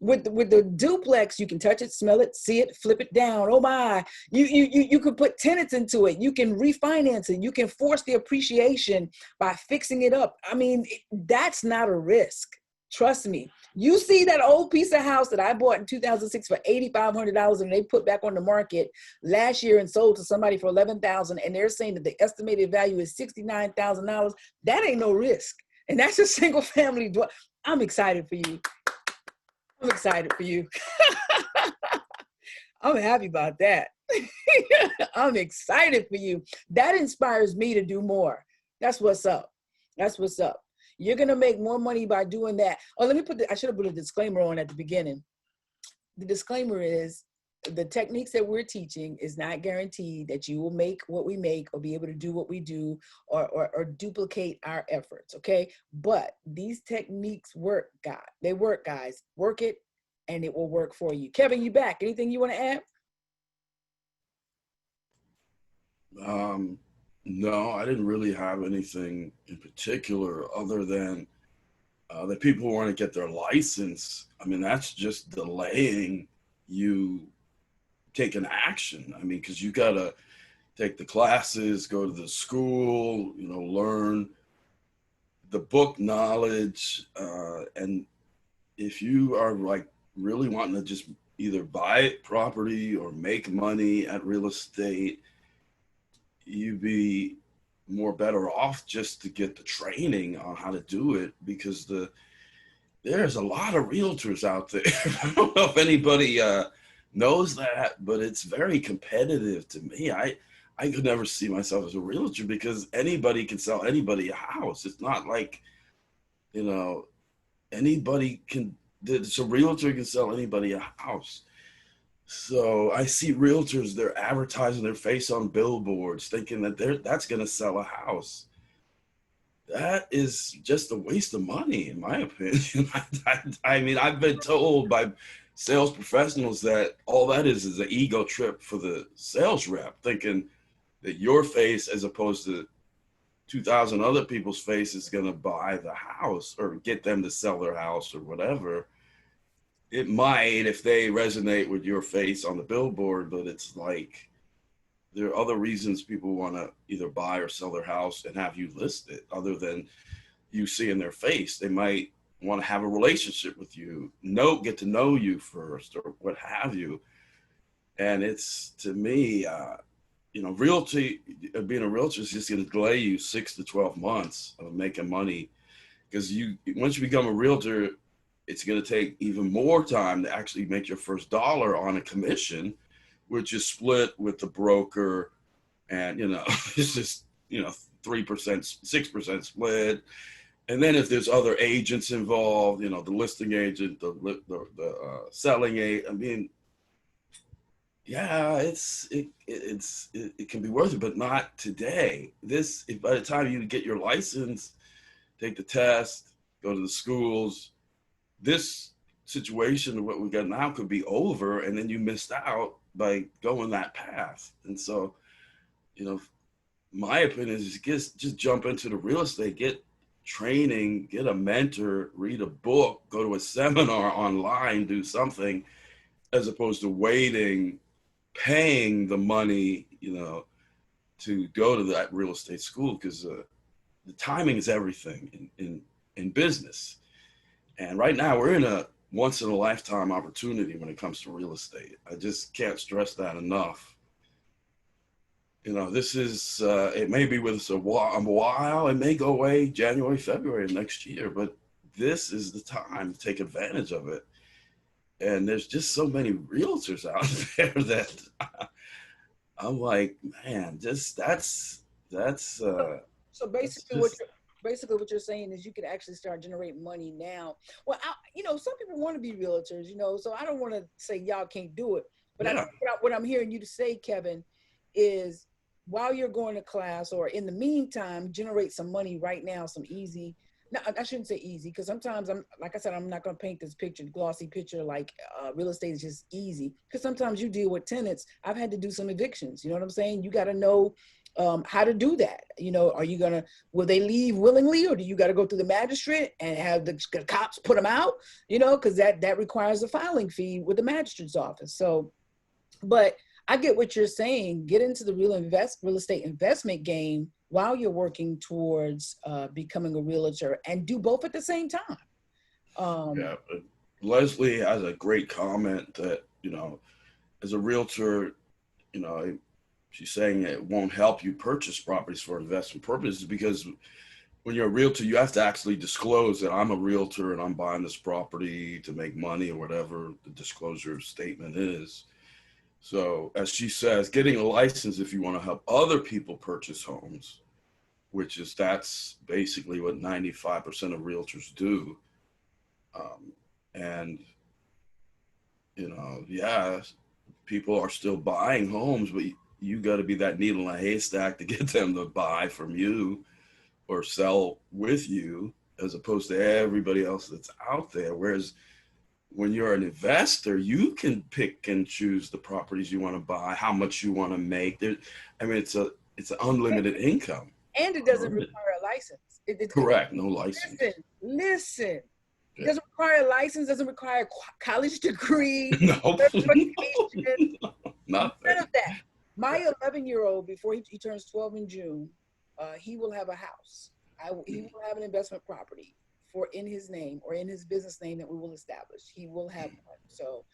With the duplex, you can touch it, smell it, see it, flip it down. Oh my, you could put tenants into it. You can refinance it. You can force the appreciation by fixing it up. I mean, that's not a risk. Trust me. You see that old piece of house that I bought in 2006 for $8,500 and they put back on the market last year and sold to somebody for $11,000, and they're saying that the estimated value is $69,000. That ain't no risk. And that's a single family. I'm excited for you. I'm excited for you. I'm happy about that. I'm excited for you. That inspires me to do more. That's what's up. That's what's up. You're going to make more money by doing that. Oh, I should have put a disclaimer on at the beginning. The disclaimer is the techniques that we're teaching is not guaranteed that you will make what we make or be able to do what we do or duplicate our efforts, okay? But these techniques work, guys. They work, guys. Work it, and it will work for you. Kevin, you back. Anything you want to add? No, I didn't really have anything in particular other than that people want to get their license. I mean, that's just delaying you taking action. I mean, because you got to take the classes, go to the school, learn the book knowledge. And if you are like really wanting to just either buy property or make money at real estate, you'd be more better off just to get the training on how to do it, because there's a lot of realtors out there. I don't know if anybody knows that, but it's very competitive to me. I could never see myself as a realtor because anybody can sell anybody a house. It's not like, anybody can, so a realtor can sell anybody a house. So I see realtors, they're advertising their face on billboards thinking that that's going to sell a house. That is just a waste of money, in my opinion. I mean, I've been told by sales professionals that all that is an ego trip for the sales rep, thinking that your face, as opposed to 2,000 other people's face, is going to buy the house or get them to sell their house or whatever. it might if they resonate with your face on the billboard, but it's like there are other reasons people want to either buy or sell their house and have you list it other than you see in their face. They might want to have a relationship with you, get to know you first or what have you. And it's, to me, realty, being a realtor is just going to delay you 6 to 12 months of making money, because once you become a realtor, it's going to take even more time to actually make your first dollar on a commission, which is split with the broker. And, it's just, 3%, 6% split. And then if there's other agents involved, the listing agent, the selling agent, I mean, yeah, it can be worth it, but not today. By the time you get your license, take the test, go to the schools, this situation of what we got now could be over, and then you missed out by going that path. And so, my opinion is just jump into the real estate, get training, get a mentor, read a book, go to a seminar online, do something, as opposed to paying the money, to go to that real estate school, because the timing is everything in business. And right now we're in a once in a lifetime opportunity when it comes to real estate. I just can't stress that enough. This is, it may be with us a while, it may go away January, February of next year, but this is the time to take advantage of it. And there's just so many realtors out there that I'm like, man, So basically what you're saying is you can actually start generating money now. Well, some people want to be realtors, so I don't want to say y'all can't do it. But yeah. I think what I'm hearing you to say, Kevin, is while you're going to class or in the meantime, generate some money right now, some easy. No, I shouldn't say easy, because sometimes I'm not going to paint this glossy picture like real estate is just easy, because sometimes you deal with tenants. I've had to do some evictions. You know what I'm saying? You got to know how to do that. Will they leave willingly, or do you got to go through the magistrate and have the cops put them out? Because that requires a filing fee with the magistrate's office. So, but I get what you're saying. Get into the real estate investment game while you're working towards becoming a realtor, and do both at the same time. Yeah, but Leslie has a great comment that, as a realtor, she's saying it won't help you purchase properties for investment purposes, because when you're a realtor, you have to actually disclose that I'm a realtor and I'm buying this property to make money, or whatever the disclosure statement is. So as she says, getting a license if you want to help other people purchase homes, that's basically what 95% of realtors do. And, people are still buying homes, but you got to be that needle in a haystack to get them to buy from you or sell with you, as opposed to everybody else that's out there. Whereas when you're an investor, you can pick and choose the properties you want to buy, how much you want to make. It's an unlimited income. And it doesn't require a license. Correct, no license. Listen. It doesn't require a license, doesn't require a college degree. No. Nothing. None of that. My 11-year-old, before he turns 12 in June, he will have a house. He will have an investment property in his name or in his business name that we will establish. He will have one. So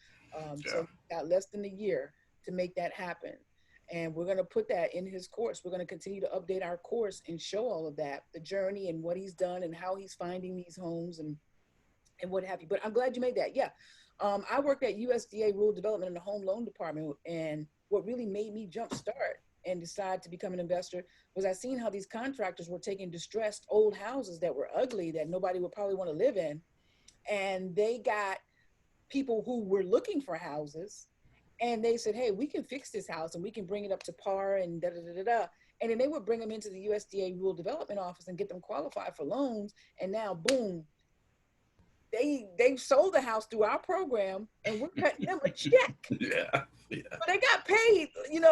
he's got less than a year to make that happen. And we're going to put that in his course. We're going to continue to update our course and show all of that, the journey and what he's done and how he's finding these homes and what have you. But I'm glad you made that. Yeah. I worked at USDA Rural Development in the Home Loan Department. And what really made me jumpstart and decide to become an investor was I seen how these contractors were taking distressed old houses that were ugly, that nobody would probably want to live in. And they got people who were looking for houses, and they said, hey, we can fix this house and we can bring it up to par and da-da-da-da-da. And then they would bring them into the USDA Rural Development Office and get them qualified for loans. And now, boom, they sold the house through our program, and we're cutting them a check. Yeah. But they got paid, and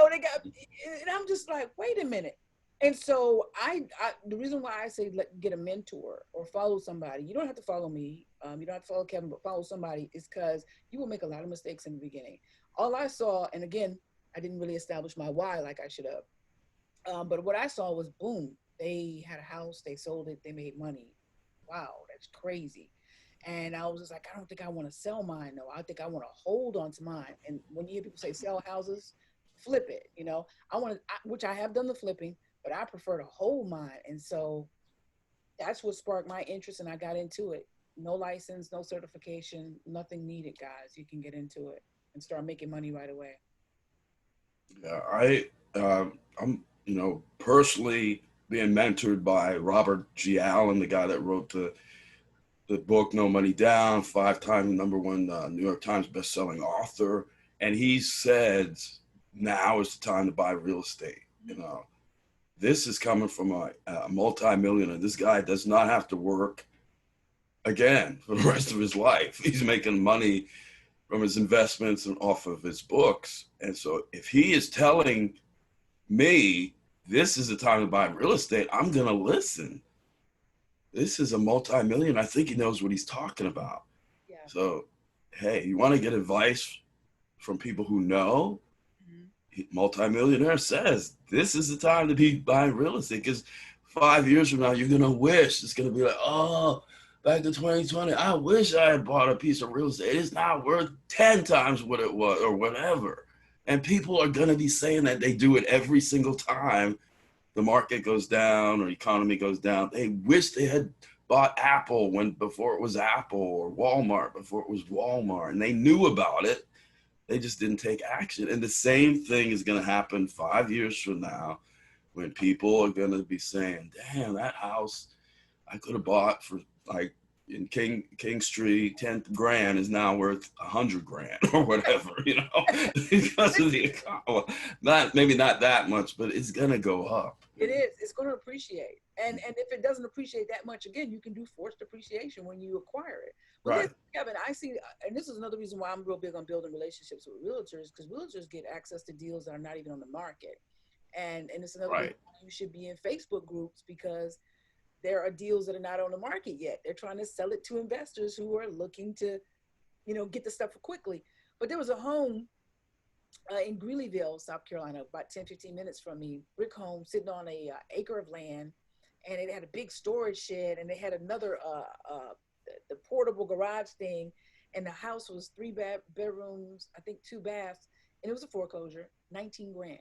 I'm just like, wait a minute. And so I the reason why I say get a mentor or follow somebody, you don't have to follow me. you don't have to follow Kevin, but follow somebody, is because you will make a lot of mistakes in the beginning. All I saw, and again, I didn't really establish my why like I should have. But what I saw was boom, they had a house, they sold it, they made money. Wow, that's crazy. And I was just like, I don't think I want to sell mine though. I think I want to hold on to mine. And when you hear people say sell houses, flip it, you know, I want to, which I have done the flipping, but I prefer to hold mine. And so that's what sparked my interest, and I got into it. No license, no certification, nothing needed, guys. You can get into it and start making money right away. Yeah, I'm, personally being mentored by Robert G. Allen, the guy that wrote the book No Money Down, 5-time #1 New York Times bestselling author, and he said now is the time to buy real estate. This is coming from a multi-millionaire. This guy does not have to work again for the rest of his life. He's making money from his investments and off of his books. And so if he is telling me this is the time to buy real estate, I'm going to listen. This is a multi-million. I think he knows what he's talking about. Yeah. So, hey, you want to get advice from people who know? Multi-millionaire says this is the time to be buying real estate, because 5 years from now, you're going to wish. It's going to be like, oh, back to 2020, I wish I had bought a piece of real estate. It's not worth 10 times what it was or whatever. And people are going to be saying that. They do it every single time the market goes down or economy goes down. They wish they had bought Apple before it was Apple, or Walmart before it was Walmart, and they knew about it. They just didn't take action. And the same thing is going to happen 5 years from now, when people are going to be saying, damn, that house I could have bought for like in King Street, 10 grand is now worth 100 grand or whatever, because of the economy. Maybe not that much, but it's going to go up. It is. It's going to appreciate. And if it doesn't appreciate that much, again, you can do forced appreciation when you acquire it. But Right. listen, Kevin, I see, and this is another reason why I'm real big on building relationships with realtors, because realtors get access to deals that are not even on the market. And it's another Right. reason you should be in Facebook groups, because there are deals that are not on the market yet. They're trying to sell it to investors who are looking to, get the stuff quickly. But there was a home in Greeleyville, South Carolina, about 10, 15 minutes from me, brick home sitting on a acre of land, and it had a big storage shed, and they had another, the portable garage thing, and the house was 3 bedrooms, I think 2 baths, and it was a foreclosure, 19 grand.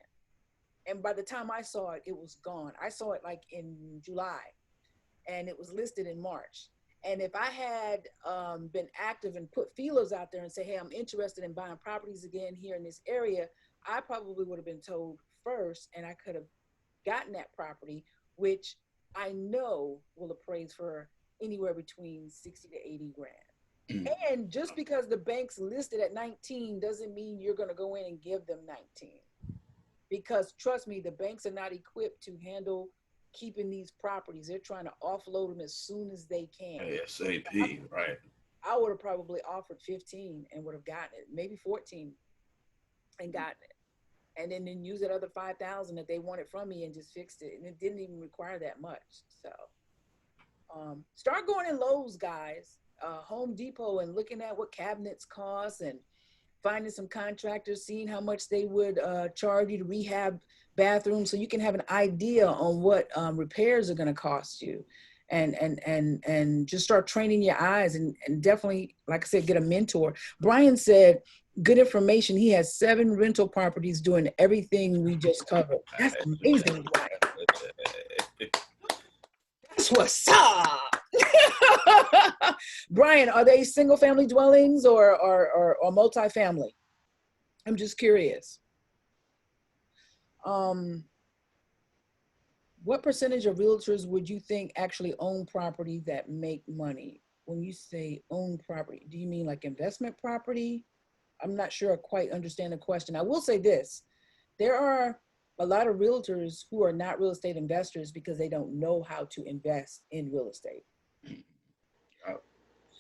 And by the time I saw it, it was gone. I saw it like in July, and it was listed in March. And if I had been active and put feelers out there and say, hey, I'm interested in buying properties again here in this area, I probably would have been told first, and I could have gotten that property, which I know will appraise for anywhere between 60 to 80 grand. And just because the bank's listed at 19 doesn't mean you're going to go in and give them 19. Because trust me, the banks are not equipped to handle keeping these properties. They're trying to offload them as soon as they can. ASAP, right? I would have probably offered 15 and would have gotten it, maybe 14 and gotten it. And then use that other 5,000 that they wanted from me and just fixed it. And it didn't even require that much. So start going in Lowe's, guys, Home Depot, and looking at what cabinets cost, and finding some contractors, seeing how much they would charge you to rehab bathrooms, so you can have an idea on what repairs are going to cost you, and just start training your eyes, and definitely, like I said, get a mentor. Brian said, good information. He has 7 rental properties doing everything we just covered. That's amazing, Brian. That's what's up. Brian, are they single family dwellings or multifamily? I'm just curious. What percentage of realtors would you think actually own property that make money? When you say own property, do you mean like investment property? I'm not sure I quite understand the question. I will say this. There are a lot of realtors who are not real estate investors because they don't know how to invest in real estate.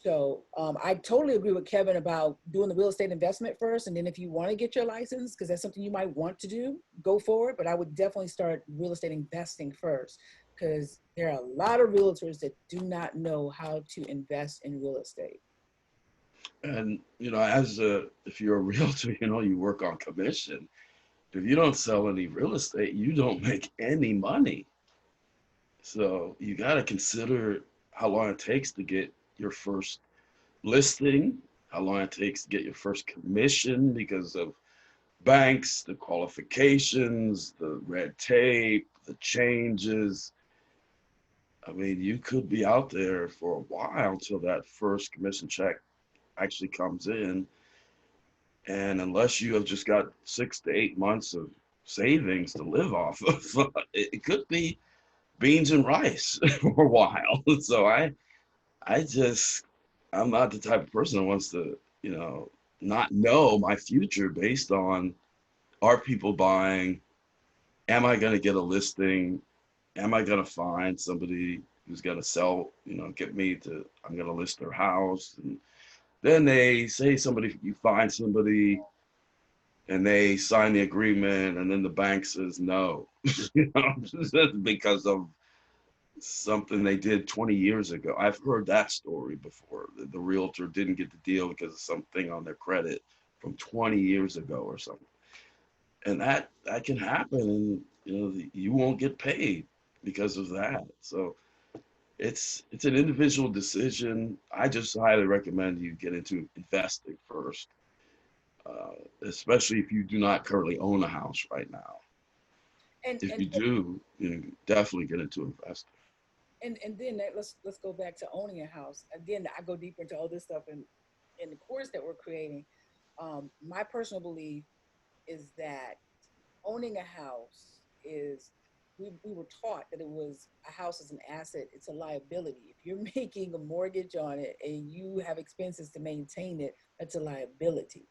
So I totally agree with Kevin about doing the real estate investment first. And then if you want to get your license, because that's something you might want to do, go for it. But I would definitely start real estate investing first. because there are a lot of realtors that do not know how to invest in real estate. And, if you're a realtor, you work on commission. If you don't sell any real estate, you don't make any money. So you got to consider how long it takes to get your first listing, how long it takes to get your first commission because of banks, the qualifications, the red tape, the changes. I mean, you could be out there for a while until that first commission check actually comes in. And unless you have just got 6 to 8 months of savings to live off of, it could be beans and rice for a while. So I'm not the type of person that wants to, not know my future based on, are people buying? Am I going to get a listing? Am I going to find somebody who's going to sell, I'm going to list their house. And then they say you find somebody and they sign the agreement and then the bank says no, because of something they did 20 years ago. I've heard that story before. The realtor didn't get the deal because of something on their credit from 20 years ago or something. And that can happen, and you won't get paid because of that. So it's an individual decision. I just highly recommend you get into investing first, especially if you do not currently own a house right now. And If you do, definitely get into investing. and then let's go back to owning a house. Again, I go deeper into all this stuff in the course that we're creating. My personal belief is that owning a house is, we were taught that a house is an asset, it's a liability. If you're making a mortgage on it and you have expenses to maintain it, that's a liability.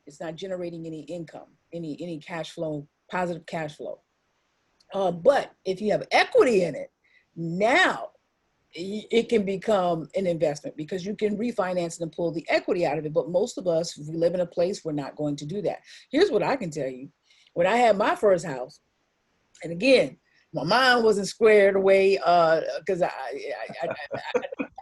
It's not generating any income, any cash flow, positive cash flow. But if you have equity in it, now it can become an investment because you can refinance and pull the equity out of it. But most of us, if we live in a place, we're not going to do that. Here's what I can tell you. When I had my first house, and again, my mind wasn't squared away because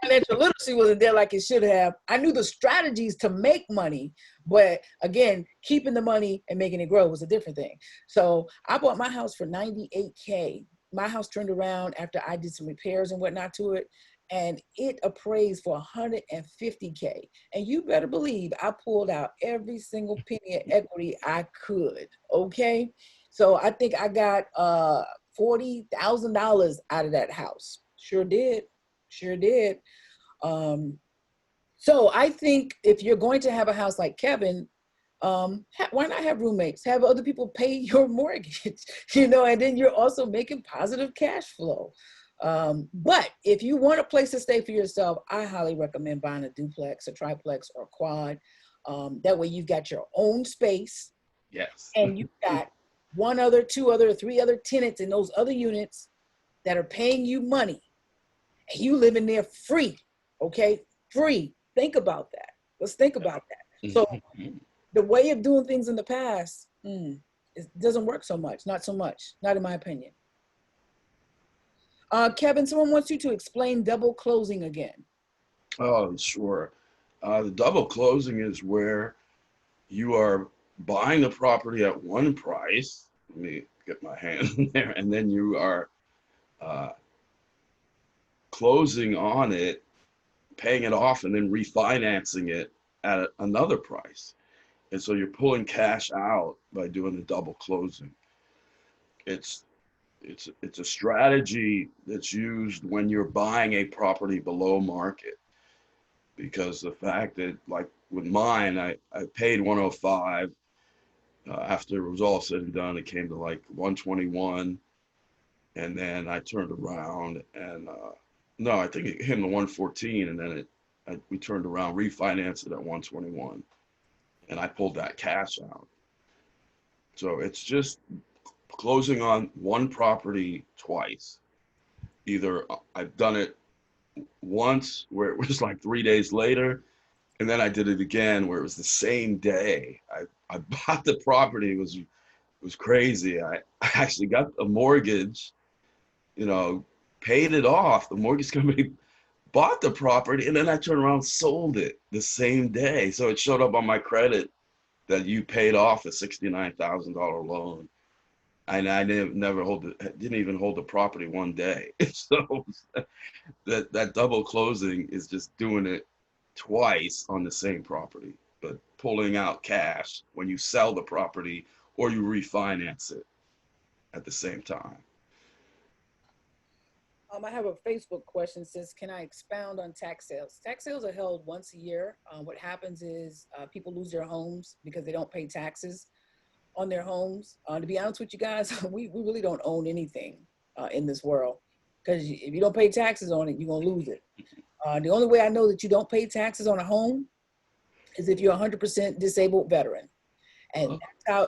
financial literacy wasn't there like it should have. I knew the strategies to make money, but again, keeping the money and making it grow was a different thing. So I bought my house for $98K. My house turned around after I did some repairs and whatnot to it, and it appraised for $150K. And you better believe I pulled out every single penny of equity I could. Okay, so I think I got $40,000 out of that house. Sure did. So I think if you're going to have a house like Kevin, why not have roommates? Have other people pay your mortgage, and then you're also making positive cash flow. But if you want a place to stay for yourself, I highly recommend buying a duplex, a triplex, or a quad. That way you've got your own space. Yes. And you've got one other, two other, three other tenants in those other units that are paying you money. And you live in there free, okay? Free. Think about that. Let's think about that. So the way of doing things in the past, it doesn't work so much. Not so much. Not in my opinion. Kevin, someone wants you to explain double closing again. Oh, sure. The double closing is where you are buying the property at one price. Let me get my hand in there. And then you are closing on it, paying it off, and then refinancing it at another price. And so you're pulling cash out by doing the double closing. It's a strategy that's used when you're buying a property below market, because the fact that, like with mine, I paid 105. After it was all said and done, it came to like 121, and then I turned around and no, I think it came to 114, and then we turned around, refinanced it at 121, and I pulled that cash out. So it's just closing on one property twice. Either I've done it once where it was like 3 days later, and then I did it again where it was the same day. I bought the property. It was crazy. I actually got a mortgage you know, paid it off. The mortgage company bought the property, and then I turned around and sold it the same day. So it showed up on my credit that you paid off a $69,000 loan. And I didn't even hold the property one day. So that double closing is just doing it twice on the same property, but pulling out cash when you sell the property or you refinance it at the same time. I have a Facebook question. Says, can I expound on tax sales? Tax sales are held once a year. What happens is people lose their homes because they don't pay taxes on their homes. To be honest with you guys, we really don't own anything in this world, because if you don't pay taxes on it, you're gonna lose it. The only way I know that you don't pay taxes on a home is if you're a 100% disabled veteran. And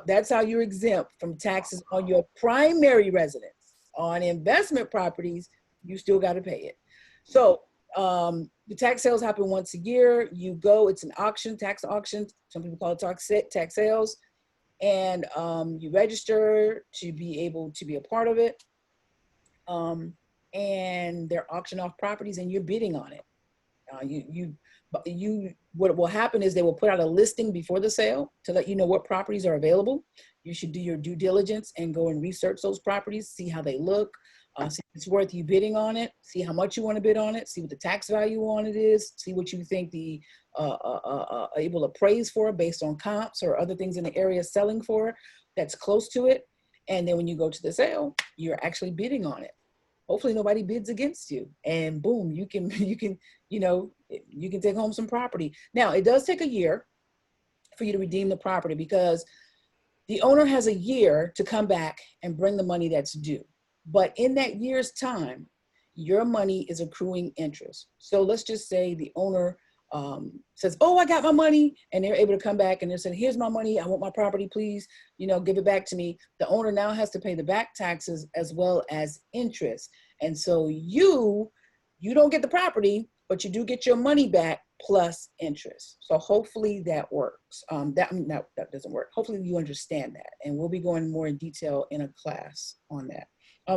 that's how you're exempt from taxes on your primary residence. On investment properties, you still got to pay it. So the tax sales happen once a year. You go, it's an auction, tax auction. Some people call it tax sales. And you register to be able to be a part of it. And they're auction off properties and you're bidding on it. What will happen is they will put out a listing before the sale to let you know what properties are available. You should do your due diligence and go and research those properties, see how they look, see if it's worth you bidding on it, see how much you want to bid on it, see what the tax value on it is, see what you think the able to appraise for based on comps or other things in the area selling for that's close to it. And then when you go to the sale, you're actually bidding on it. Hopefully nobody bids against you, and boom, you can take home some property. Now, it does take a year for you to redeem the property, because the owner has a year to come back and bring the money that's due. But in that year's time, your money is accruing interest. So let's just say the owner says, oh, I got my money, and they're able to come back and they're saying, here's my money, I want my property, please, give it back to me. The owner now has to pay the back taxes as well as interest. And so you don't get the property, but you do get your money back plus interest. So hopefully that works. That doesn't work. Hopefully you understand that. And we'll be going more in detail in a class on that.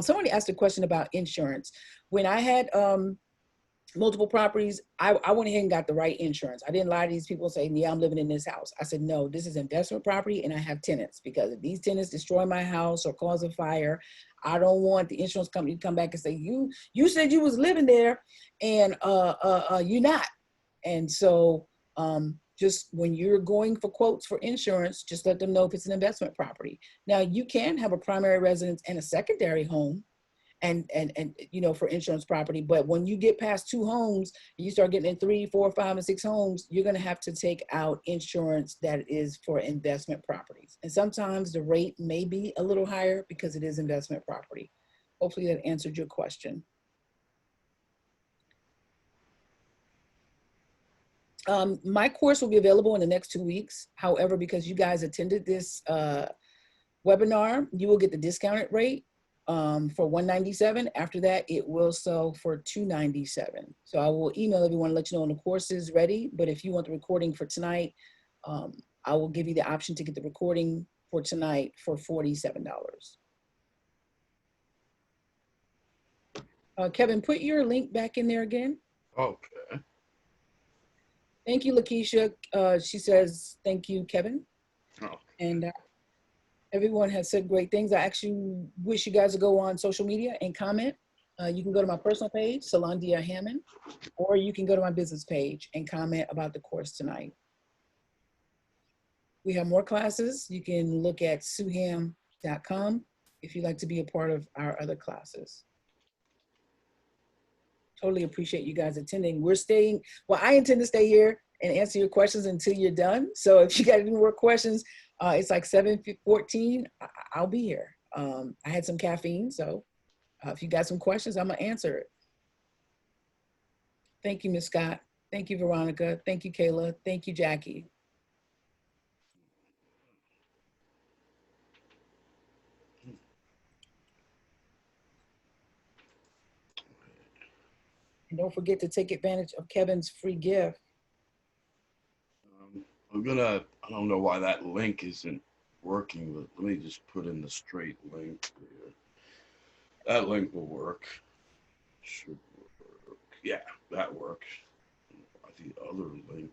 Somebody asked a question about insurance. When I had multiple properties, I went ahead and got the right insurance. I didn't lie to these people saying, yeah, I'm living in this house. I said, no, this is investment property and I have tenants, because if these tenants destroy my house or cause a fire, I don't want the insurance company to come back and say, you said you was living there and you're not. And so just when you're going for quotes for insurance, just let them know if it's an investment property. Now, you can have a primary residence and a secondary home and for insurance property. But when you get past 2 homes, you start getting in 3, 4, 5, and 6 homes, you're going to have to take out insurance that is for investment properties. And sometimes the rate may be a little higher because it is investment property. Hopefully that answered your question. My course will be available in the next 2 weeks. However, because you guys attended this webinar, you will get the discounted rate for $197. After that, it will sell for $297. So I will email everyone and let you know when the course is ready. But if you want the recording for tonight, I will give you the option to get the recording for tonight for $47. Kevin, put your link back in there again. Okay. Thank you, Lakeisha. She says, thank you, Kevin. Oh. And everyone has said great things. I actually wish you guys to go on social media and comment. You can go to my personal page, Salandia Hammond, or you can go to my business page and comment about the course tonight. We have more classes. You can look at suham.com if you'd like to be a part of our other classes. Totally appreciate you guys attending. I intend to stay here and answer your questions until you're done. So if you got any more questions, it's like 7:14, I'll be here. I had some caffeine, so if you got some questions, I'm gonna answer it. Thank you, Ms. Scott. Thank you, Veronica. Thank you, Kayla. Thank you, Jackie. And don't forget to take advantage of Kevin's free gift. I don't know why that link isn't working, but let me just put in the straight link here. That link will work. Should work. Yeah, that works. The other link.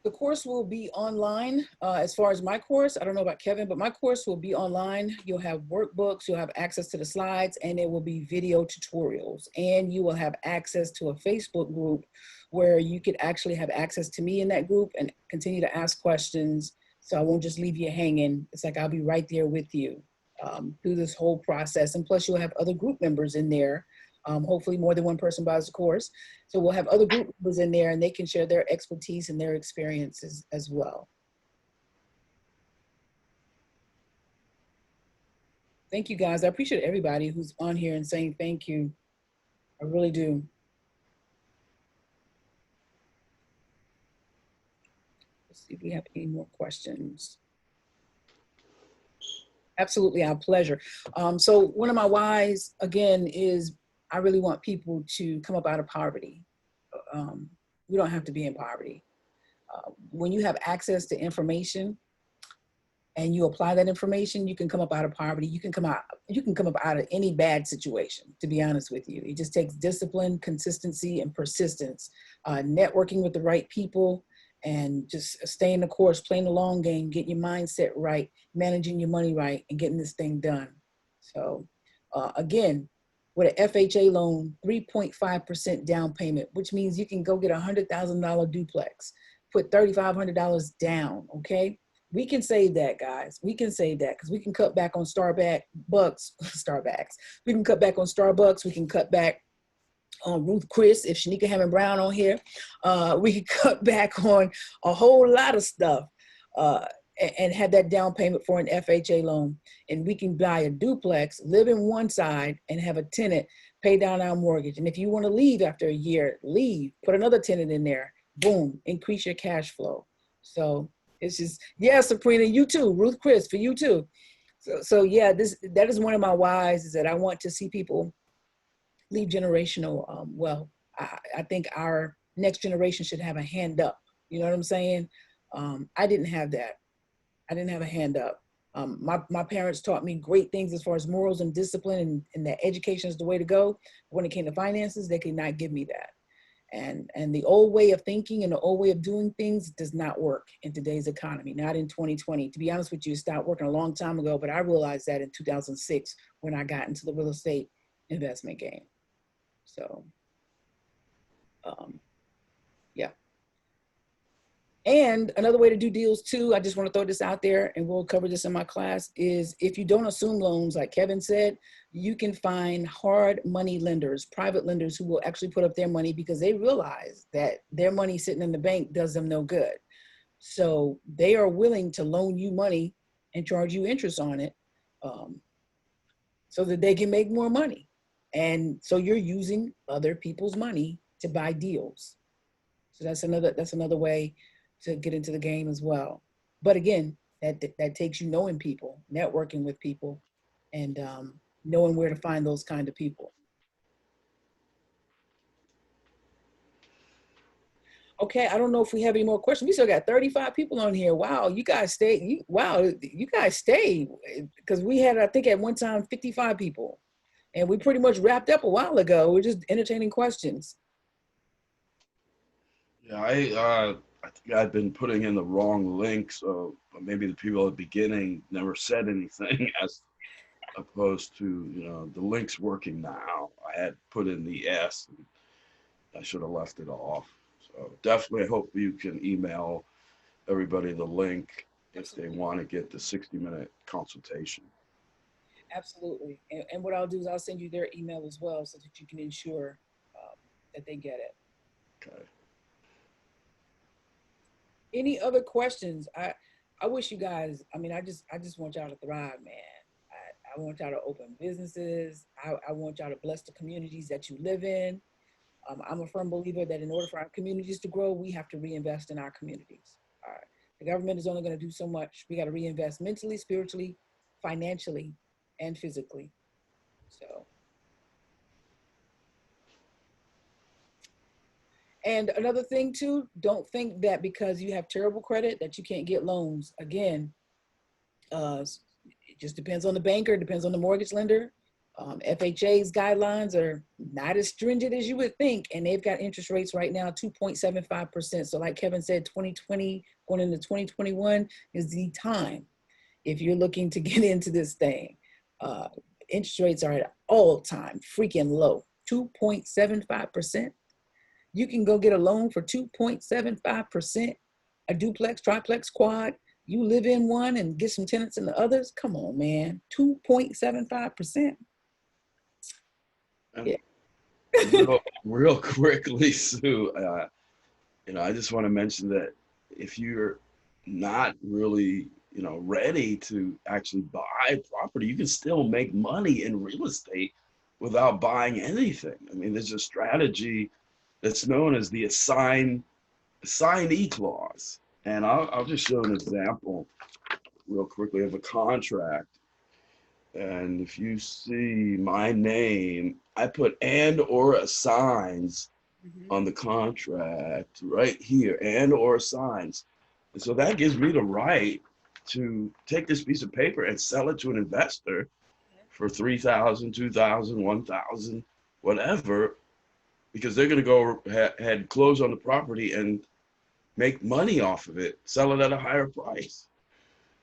The course will be online. As far as my course, I don't know about Kevin, but my course will be online. You'll have workbooks, you'll have access to the slides, and it will be video tutorials. And you will have access to a Facebook group where you could actually have access to me in that group and continue to ask questions. So I won't just leave you hanging. It's like I'll be right there with you through this whole process. And plus you'll have other group members in there. Hopefully more than one person buys the course. So we'll have other group members in there and they can share their expertise and their experiences as well. Thank you guys. I appreciate everybody who's on here and saying thank you. I really do. Let's see if we have any more questions. Absolutely, our pleasure. So one of my whys, again, is I really want people to come up out of poverty. We don't have to be in poverty. When you have access to information and you apply that information, you can come up out of poverty. You can come up out of any bad situation, to be honest with you. It just takes discipline, consistency, and persistence, networking with the right people, and just staying the course, playing the long game, getting your mindset right, managing your money right, and getting this thing done. So again, with an FHA loan, 3.5% down payment, which means you can go get a $100,000 duplex, put $3,500 down, okay? We can save that, guys. We can save that because we can cut back on Starbucks. We can cut back on Starbucks. We can cut back on Ruth Chris, if Shanika Hammond Brown on here. We can cut back on a whole lot of stuff and have that down payment for an FHA loan. And we can buy a duplex, live in one side, and have a tenant pay down our mortgage. And if you want to leave after a year, leave, put another tenant in there, boom, increase your cash flow. So it's just, yeah, Sabrina, you too, Ruth Chris, for you too. So yeah, that is one of my whys, is that I want to see people leave generational wealth. I think our next generation should have a hand up. You know what I'm saying? I didn't have that. I didn't have a hand up. My parents taught me great things as far as morals and discipline, and that education is the way to go. When it came to finances, they could not give me that. And the old way of thinking and the old way of doing things does not work in today's economy, not in 2020. To be honest with you, it stopped working a long time ago, but I realized that in 2006 when I got into the real estate investment game. So, yeah. And another way to do deals too, I just want to throw this out there, and we'll cover this in my class, is if you don't assume loans, like Kevin said, you can find hard money lenders, private lenders who will actually put up their money because they realize that their money sitting in the bank does them no good. So they are willing to loan you money and charge you interest on it so that they can make more money. And so you're using other people's money to buy deals. So that's another way to get into the game as well. But again, that takes you knowing people, networking with people, and knowing where to find those kind of people. Okay, I don't know if we have any more questions. We still got 35 people on here. Wow, you guys stay. You guys stay, because we had, I think at one time, 55 people. And we pretty much wrapped up a while ago. We're just entertaining questions. Yeah, I think I've been putting in the wrong link, so maybe the people at the beginning never said anything, as opposed to, the link's working now. I had put in the S, and I should have left it off. So definitely hope you can email everybody the link if they want to get the 60-minute consultation. Absolutely. And what I'll do is I'll send you their email as well so that you can ensure that they get it. Okay. Any other questions? I wish you guys, I just want y'all to thrive, man. I want y'all to open businesses. I want y'all to bless the communities that you live in. I'm a firm believer that in order for our communities to grow, we have to reinvest in our communities. All right. The government is only going to do so much. We got to reinvest mentally, spiritually, financially, and physically. So. And another thing too, don't think that because you have terrible credit that you can't get loans. Again, It just depends on the banker, depends on the mortgage lender. FHA's guidelines are not as stringent as you would think, and they've got interest rates right now 2.75%. So like Kevin said, 2020 going into 2021 is the time if you're looking to get into this thing. Interest rates are at all-time freaking low, 2.75%. You can go get a loan for 2.75%, a duplex, triplex, quad. You live in one and get some tenants in the others. Come on, man, 2.75%. And Yeah. real quickly, Sue, I just want to mention that if you're not really, ready to actually buy property, you can still make money in real estate without buying anything. I mean, there's a strategy that's known as the assignee clause. And I'll just show an example real quickly of a contract. And if you see my name, I put and or assigns on the contract right here, and or assigns. And so that gives me the right to take this piece of paper and sell it to an investor for $3,000, $2,000, $1,000, whatever, because they're going to go ahead, close on the property and make money off of it, sell it at a higher price.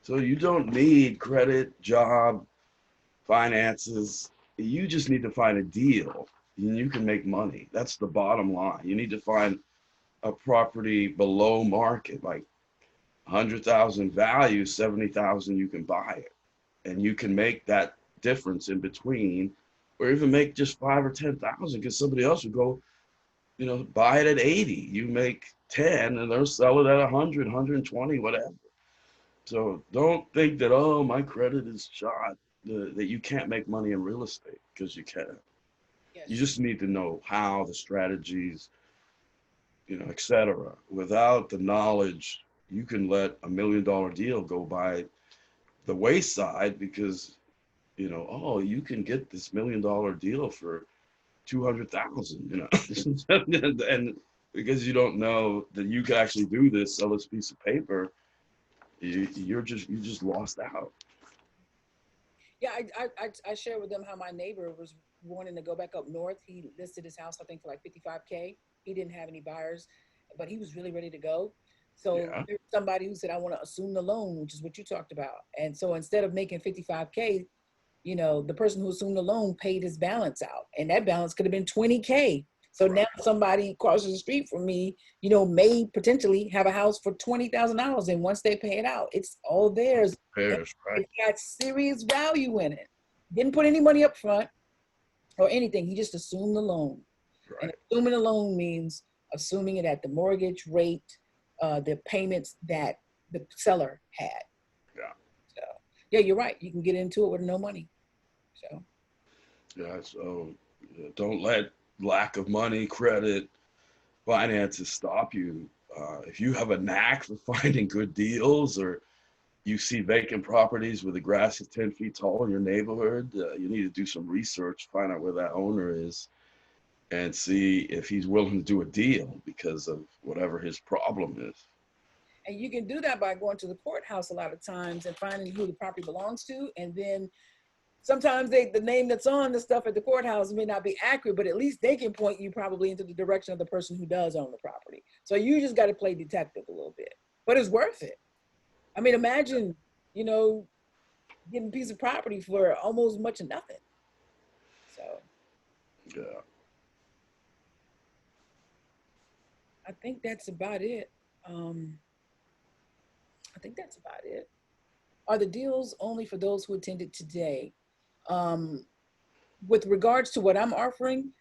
So you don't need credit, job, finances. You just need to find a deal and you can make money. That's the bottom line. You need to find a property below market, like 100,000 value, 70,000 you can buy it, and you can make that difference in between, or even make just 5 or 10,000, because somebody else would go, buy it at 80. You make 10 and they'll sell it at 100, 120, whatever. So don't think that, oh, my credit is shot, that you can't make money in real estate, because you can. Yes. You just need to know how, the strategies, et cetera. Without the knowledge, you can let $1 million deal go by the wayside because, you can get this $1 million deal for 200,000, and because you don't know that you can actually do this, sell this piece of paper, you just lost out. Yeah, I shared with them how my neighbor was wanting to go back up north. He listed his house, I think, for like $55K. He didn't have any buyers, but he was really ready to go. So Yeah. there's somebody who said, I want to assume the loan, which is what you talked about. And so instead of making $55K, the person who assumed the loan paid his balance out, and that balance could have been $20K. So now somebody crosses the street from me, may potentially have a house for $20,000. And once they pay it out, it's all theirs. Pairs, right? It got serious value in it. Didn't put any money up front or anything. He just assumed the loan. Right. And assuming the loan means assuming it at the mortgage rate, the payments that the seller had. Yeah. So, yeah, you're right. You can get into it with no money. So. Yeah. So don't let lack of money, credit, finances stop you. If you have a knack for finding good deals, or you see vacant properties where the grass is 10 feet tall in your neighborhood, you need to do some research, find out where that owner is, and see if he's willing to do a deal because of whatever his problem is. And you can do that by going to the courthouse a lot of times and finding who the property belongs to. And then sometimes the name that's on the stuff at the courthouse may not be accurate, but at least they can point you probably into the direction of the person who does own the property. So you just got to play detective a little bit, but it's worth it. I mean, imagine, getting a piece of property for almost much of nothing. So. Yeah. I think that's about it. Are the deals only for those who attended today? With regards to what I'm offering,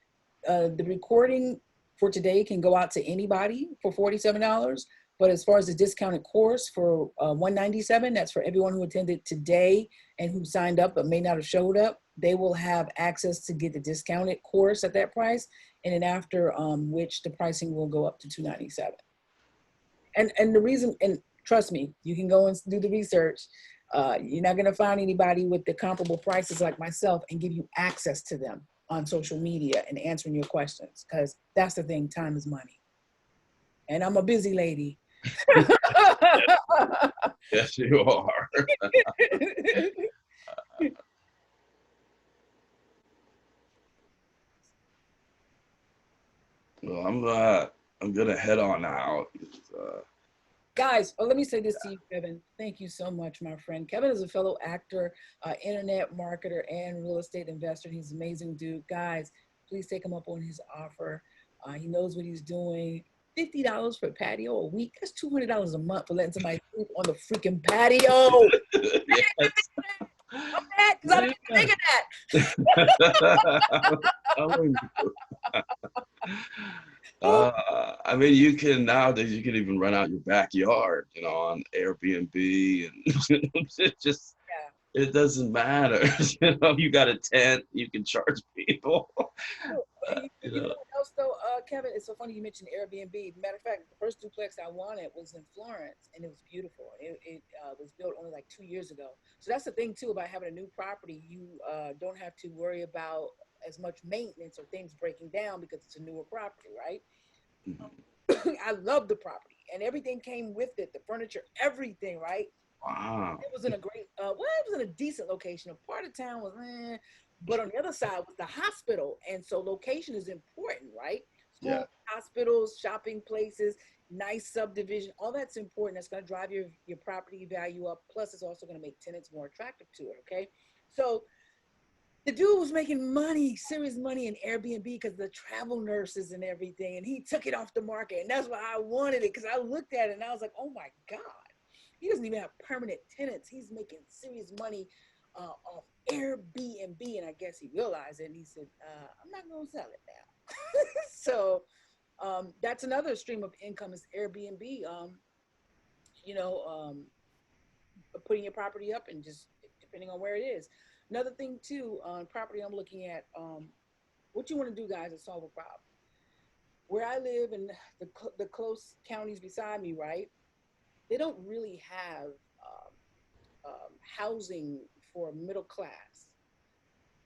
the recording for today can go out to anybody for $47. But as far as the discounted course for $197, that's for everyone who attended today and who signed up but may not have showed up. They will have access to get the discounted course at that price, and then after which the pricing will go up to $297. And the reason, and trust me, you can go and do the research. You're not going to find anybody with the comparable prices like myself and give you access to them on social media and answering your questions, because that's the thing, time is money. And I'm a busy lady. Yes, you are. Well, I'm gonna head on out. Guys, let me say this to you, Kevin. Thank you so much, my friend. Kevin is a fellow actor, internet marketer, and real estate investor. He's an amazing dude. Guys, please take him up on his offer. He knows what he's doing. $50 for a patio a week. That's $200 a month for letting somebody sleep on the freaking patio. Yes. Because I didn't even think of that. I'm telling you. I mean, you can nowadays you can even rent out your backyard, on Airbnb, and it just it doesn't matter. You got a tent, you can charge people. You know what else though, Kevin? It's so funny you mentioned Airbnb. Matter of fact, the first duplex I wanted was in Florence, and it was beautiful. It was built only like 2 years ago. So that's the thing too about having a new property. You don't have to worry about as much maintenance or things breaking down because it's a newer property, right? Mhm. I love the property, and everything came with it, the furniture, everything, right? Wow. It was in a great, well, it was in a decent location. A part of town was, but on the other side was the hospital. And so location is important, right? Yeah. Schools, hospitals, shopping places, nice subdivision, all that's important. That's going to drive your property value up. Plus, it's also going to make tenants more attractive to it, okay? So the dude was making money, serious money in Airbnb because the travel nurses and everything. And he took it off the market. And that's why I wanted it, because I looked at it and I was like, oh my God. He doesn't even have permanent tenants. He's making serious money off Airbnb. And I guess he realized it. And he said, I'm not going to sell it now. So that's another stream of income is Airbnb. Putting your property up and just depending on where it is. Another thing too, on property I'm looking at, what you want to do, guys, is solve a problem. Where I live and the close counties beside me, right? They don't really have housing for middle class,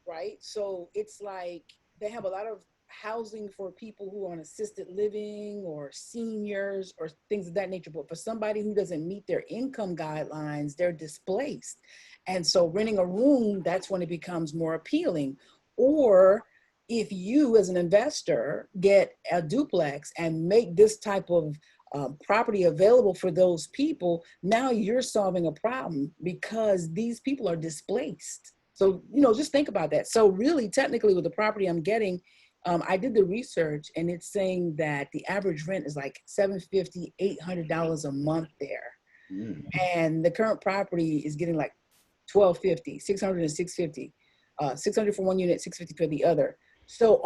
right? So it's like they have a lot of housing for people who are on assisted living or seniors or things of that nature. But for somebody who doesn't meet their income guidelines, they're displaced. And so renting a room, that's when it becomes more appealing. Or if you as an investor get a duplex and make this type of property available for those people, now you're solving a problem because these people are displaced. So, just think about that. So really, technically with the property I'm getting, I did the research and it's saying that the average rent is like $750, $800 a month there. Mm. And the current property is getting like $1,250, $600 and $650, $600 for one unit, $650 for the other. So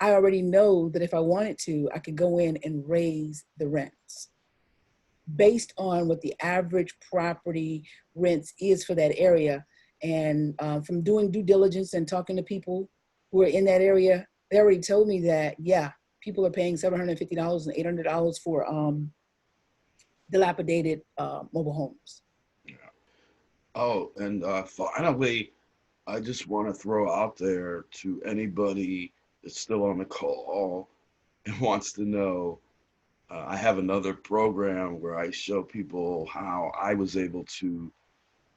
I already know that if I wanted to, I could go in and raise the rents based on what the average property rents is for that area. And from doing due diligence and talking to people who are in that area, they already told me that, yeah, people are paying $750 and $800 for dilapidated mobile homes. Yeah. Oh, and finally, I just want to throw out there to anybody that's still on the call and wants to know. I have another program where I show people how I was able to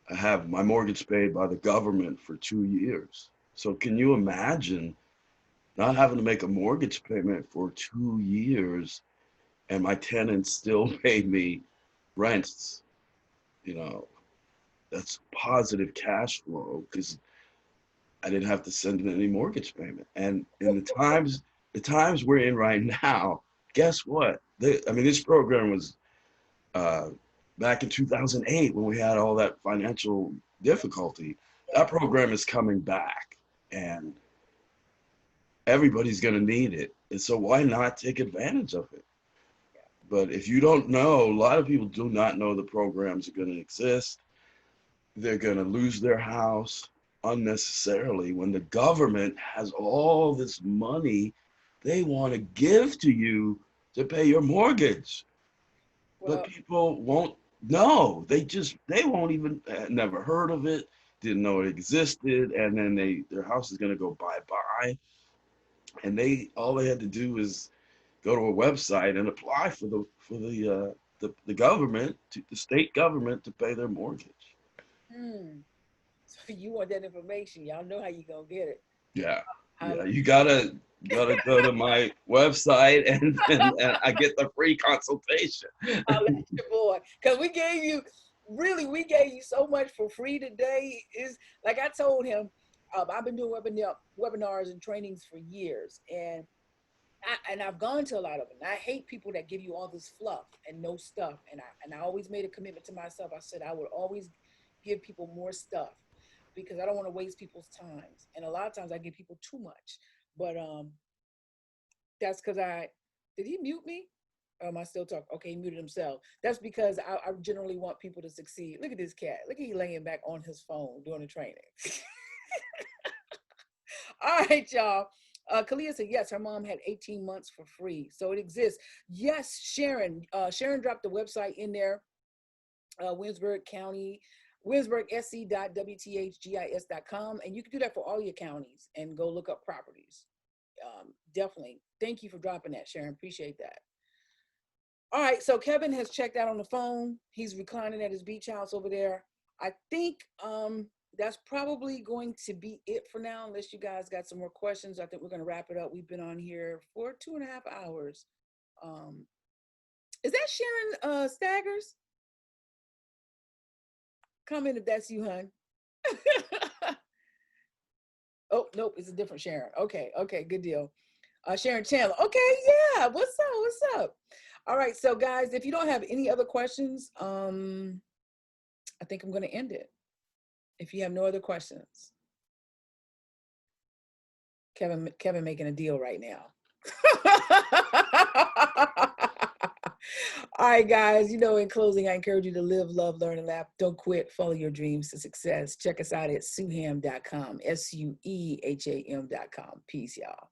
have my mortgage paid by the government for 2 years. So can you imagine not having to make a mortgage payment for 2 years and my tenants still pay me rents? You know, that's positive cash flow because I didn't have to send in any mortgage payment. And in the times we're in right now, guess what? This program was uh, back in 2008 when we had all that financial difficulty. That program is coming back, and everybody's going to need it. And so why not take advantage of it? But if you don't know, a lot of people do not know the programs are going to exist. They're going to lose their house unnecessarily when the government has all this money they want to give to you to pay your mortgage. Well, But people won't know. They won't even never heard of it, didn't know it existed, and then their house is gonna go bye-bye. And all they had to do is go to a website and apply for the government, the state government, to pay their mortgage. so you want that information. Y'all know how you gonna get it. Yeah. Yeah, you gotta go to my website and I get the free consultation. I'll let your boy, because we gave you so much for free today. Is like I told him, I've been doing webinars and trainings for years, and I've gone to a lot of them. I hate people that give you all this fluff and no stuff. And I always made a commitment to myself. I said I would always give people more stuff because I don't want to waste people's times. And a lot of times I give people too much. But that's because did he mute me? Or am I still talking? Okay, he muted himself. That's because I generally want people to succeed. Look at this cat. Look at he laying back on his phone doing the training. All right, y'all. Kalia said, yes, her mom had 18 months for free. So it exists. Yes, Sharon. Sharon dropped the website in there. Winsburg County, winsburgsc.wthgis.com. And you can do that for all your counties and go look up properties. Definitely. Thank you for dropping that, Sharon. Appreciate that. All right, so Kevin has checked out on the phone. He's reclining at his beach house over there. I think that's probably going to be it for now, unless you guys got some more questions. I think we're going to wrap it up. We've been on here for 2.5 hours. Is that Sharon Staggers? Comment if that's you, hun. Oh, nope, it's a different Sharon. Okay, good deal. Sharon Chandler. Okay, yeah, what's up? All right, so guys, if you don't have any other questions, I think I'm going to end it. If you have no other questions. Kevin making a deal right now. All right, guys, in closing, I encourage you to live, love, learn, and laugh. Don't quit. Follow your dreams to success. Check us out at suham.com, SUEHAM.com. Peace, y'all.